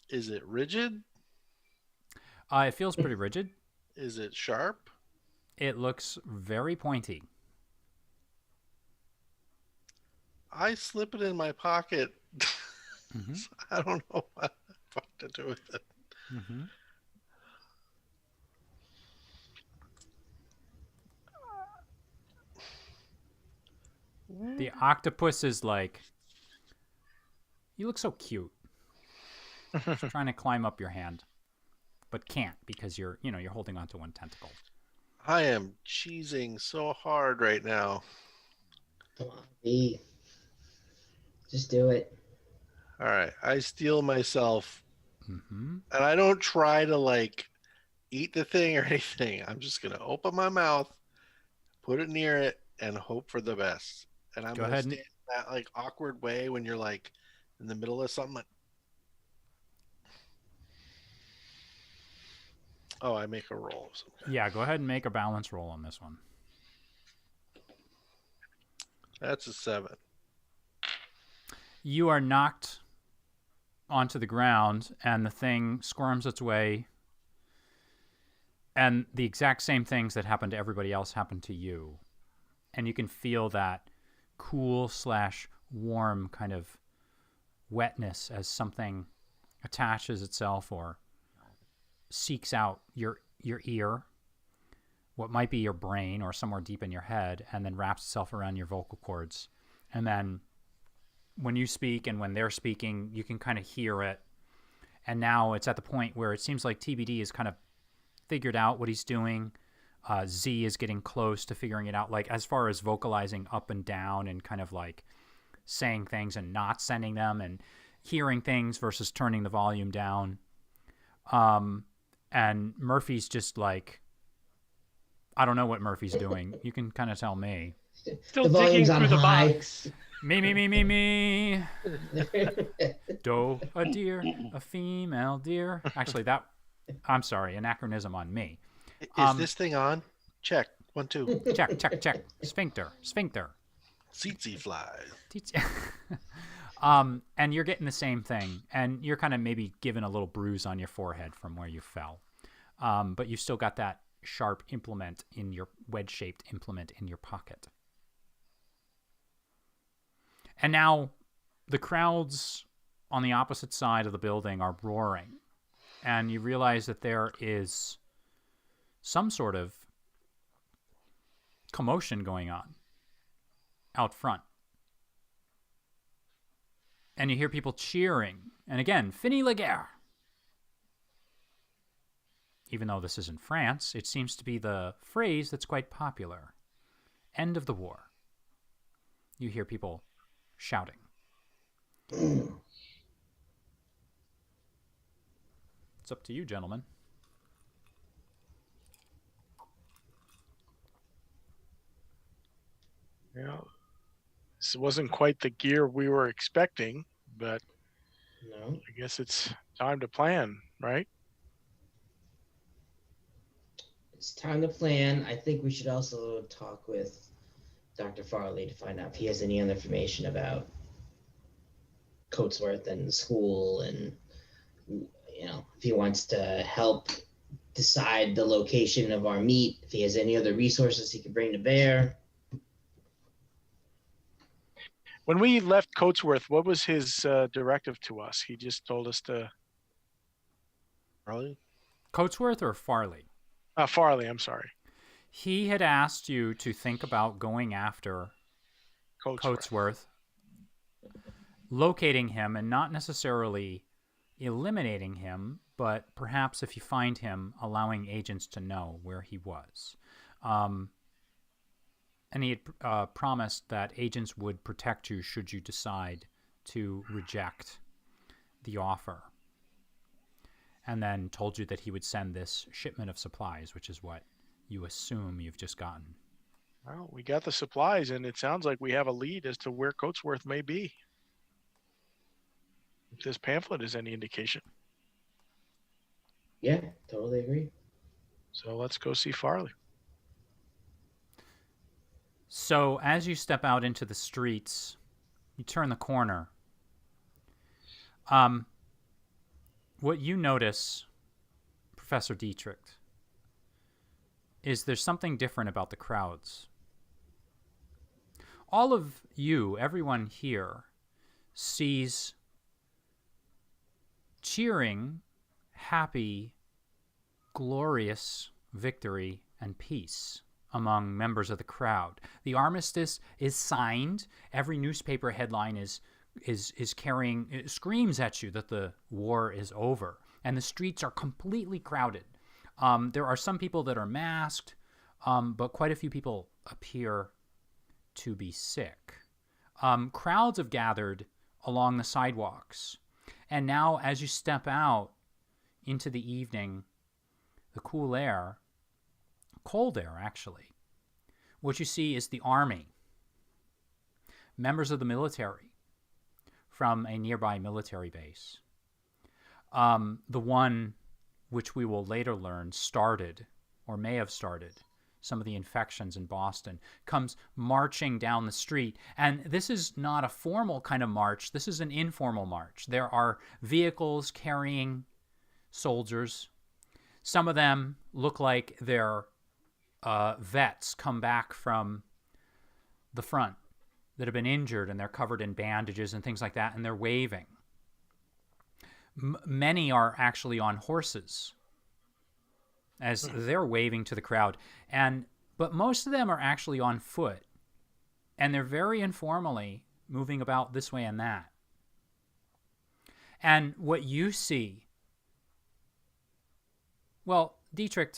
Speaker 5: Is it rigid?
Speaker 2: It feels pretty rigid.
Speaker 5: Is it sharp?
Speaker 2: It looks very pointy.
Speaker 5: I slip it in my pocket.
Speaker 2: Mm-hmm.
Speaker 5: I don't know what the fuck to do with it.
Speaker 2: Mm-hmm. The octopus is like, you look so cute. It's trying to climb up your hand, but can't because you're holding onto one tentacle.
Speaker 5: I am cheesing so hard right now.
Speaker 4: Come on, B. Just do it.
Speaker 5: All right, I steel myself,
Speaker 2: Mm-hmm.
Speaker 5: and I don't try to like eat the thing or anything. I'm just gonna open my mouth, put it near it, and hope for the best. And I'm
Speaker 2: Go
Speaker 5: gonna
Speaker 2: ahead
Speaker 5: stand in that like awkward way when you're like in the middle of something. Like, oh, I make a roll. Of some kind.
Speaker 2: Yeah, go ahead and make a balance roll on this one.
Speaker 5: That's a 7.
Speaker 2: You are knocked onto the ground, and the thing squirms its way, and the exact same things that happened to everybody else happen to you. And you can feel that cool/warm kind of wetness as something attaches itself or seeks out your ear, what might be your brain or somewhere deep in your head, and then wraps itself around your vocal cords. And then when you speak and when they're speaking, you can kind of hear it. And now it's at the point where it seems like TBD has kind of figured out what he's doing. Z is getting close to figuring it out, like as far as vocalizing up and down and kind of like saying things and not sending them and hearing things versus turning the volume down. And Murphy's just like, I don't know what Murphy's doing. You can kind of tell me.
Speaker 6: Still
Speaker 4: The
Speaker 6: digging
Speaker 4: volume's on
Speaker 6: through the
Speaker 4: high.
Speaker 6: box.
Speaker 2: Me. Doe, a deer, a female deer. Actually, I'm sorry, anachronism on me.
Speaker 5: Is this thing on? Check. 1, 2.
Speaker 2: Check. Sphincter.
Speaker 5: Tsetse flies.
Speaker 2: And you're getting the same thing, and you're kind of maybe given a little bruise on your forehead from where you fell. But you've still got that sharp implement in your wedge-shaped implement in your pocket. And now the crowds on the opposite side of the building are roaring, and you realize that there is some sort of commotion going on out front. And you hear people cheering. And again, Fini la guerre. Even though this is in France, it seems to be the phrase that's quite popular. End of the war. You hear people shouting. It's up to you, gentlemen.
Speaker 3: Yeah. This wasn't quite the gear we were expecting, but
Speaker 4: No.
Speaker 3: I guess it's time to plan, right?
Speaker 4: It's time to plan. I think we should also talk with Dr. Farley to find out if he has any other information about Coatsworth and the school, and if he wants to help decide the location of our meet, if he has any other resources he could bring to bear.
Speaker 3: When we left Coatsworth, what was his directive to us? He just told us to...
Speaker 5: Farley?
Speaker 2: Coatsworth or Farley?
Speaker 3: Farley, I'm sorry.
Speaker 2: He had asked you to think about going after Coatsworth, locating him, and not necessarily eliminating him, but perhaps if you find him, allowing agents to know where he was. And he had promised that agents would protect you should you decide to reject the offer. And then told you that he would send this shipment of supplies, which is what you assume you've just gotten.
Speaker 3: Well, we got the supplies, and it sounds like we have a lead as to where Coatsworth may be. If this pamphlet is any indication.
Speaker 4: Yeah, totally agree.
Speaker 3: So let's go see Farley.
Speaker 2: So as you step out into the streets, you turn the corner. What you notice, Professor Dietrich, is there's something different about the crowds. All of you, everyone here, sees cheering, happy, glorious victory and peace among members of the crowd. The armistice is signed. Every newspaper headline is carrying, it screams at you that the war is over, and the streets are completely crowded. There are some people that are masked, but quite a few people appear to be sick. Crowds have gathered along the sidewalks, and now as you step out into the evening, the cool air, cold air actually, what you see is the army, members of the military from a nearby military base. The one which we will later learn started, or may have started, some of the infections in Boston, comes marching down the street. And this is not a formal kind of march. This is an informal march. There are vehicles carrying soldiers. Some of them look like they're vets come back from the front that have been injured, and they're covered in bandages and things like that, and they're waving. Many are actually on horses as they're waving to the crowd. But most of them are actually on foot, and they're very informally moving about this way and that. And what you see, well, Dietrich,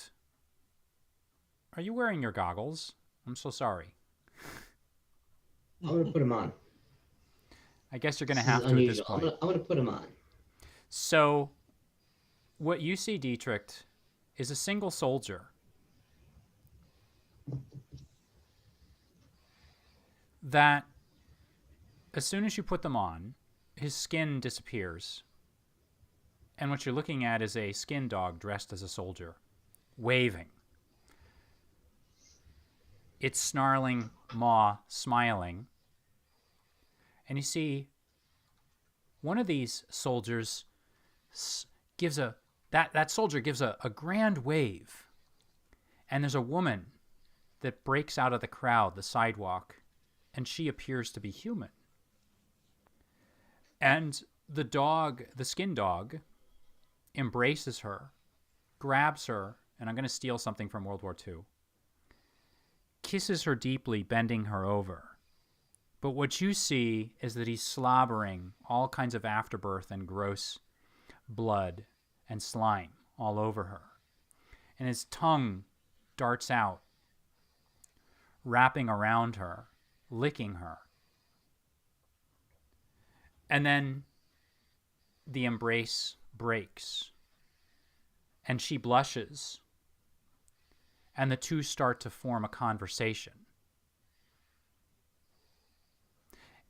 Speaker 2: are you wearing your goggles? I'm so sorry.
Speaker 4: I'm going to put them on.
Speaker 2: I guess you're going to have to at this point.
Speaker 4: I'm going to put them on.
Speaker 2: So what you see, Dietrich, is a single soldier that as soon as you put them on, his skin disappears. And what you're looking at is a skin dog dressed as a soldier, waving. Its snarling maw smiling. And you see one of these soldiers gives that soldier gives a grand wave. And there's a woman that breaks out of the crowd, the sidewalk, and she appears to be human. And the dog, the skin dog, embraces her, grabs her, and I'm going to steal something from World War II, kisses her deeply, bending her over. But what you see is that he's slobbering all kinds of afterbirth and gross blood and slime all over her. And his tongue darts out, wrapping around her, licking her. And then the embrace breaks, and she blushes, and the two start to form a conversation.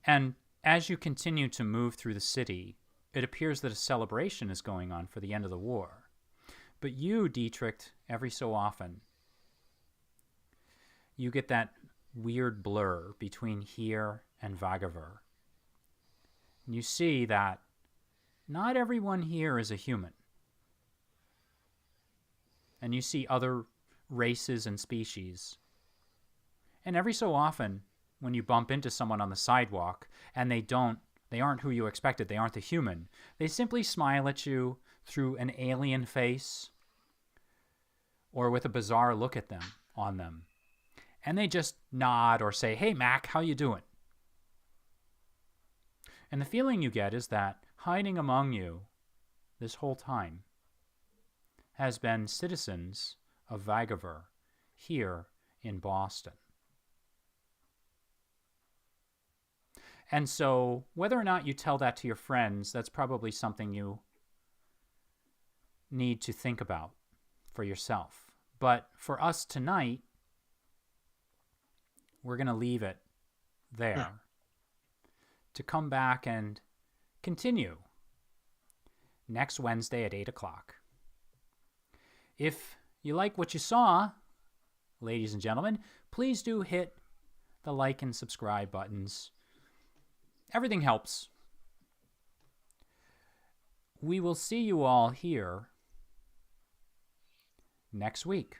Speaker 2: And as you continue to move through the city, it appears that a celebration is going on for the end of the war. But you, Dietrich, every so often, you get that weird blur between here and Vagaver. And you see that not everyone here is a human. And you see other races and species. And every so often, when you bump into someone on the sidewalk and they aren't who you expected, they aren't the human, they simply smile at you through an alien face or with a bizarre look at them, on them. And they just nod or say, "Hey, Mac, how you doing?" And the feeling you get is that hiding among you this whole time has been citizens of Vagaver here in Boston. And so whether or not you tell that to your friends, that's probably something you need to think about for yourself. But for us tonight, we're going to leave it there to come back and continue next Wednesday at 8 o'clock. If you like what you saw, ladies and gentlemen, please do hit the like and subscribe buttons. Everything helps. We will see you all here next week.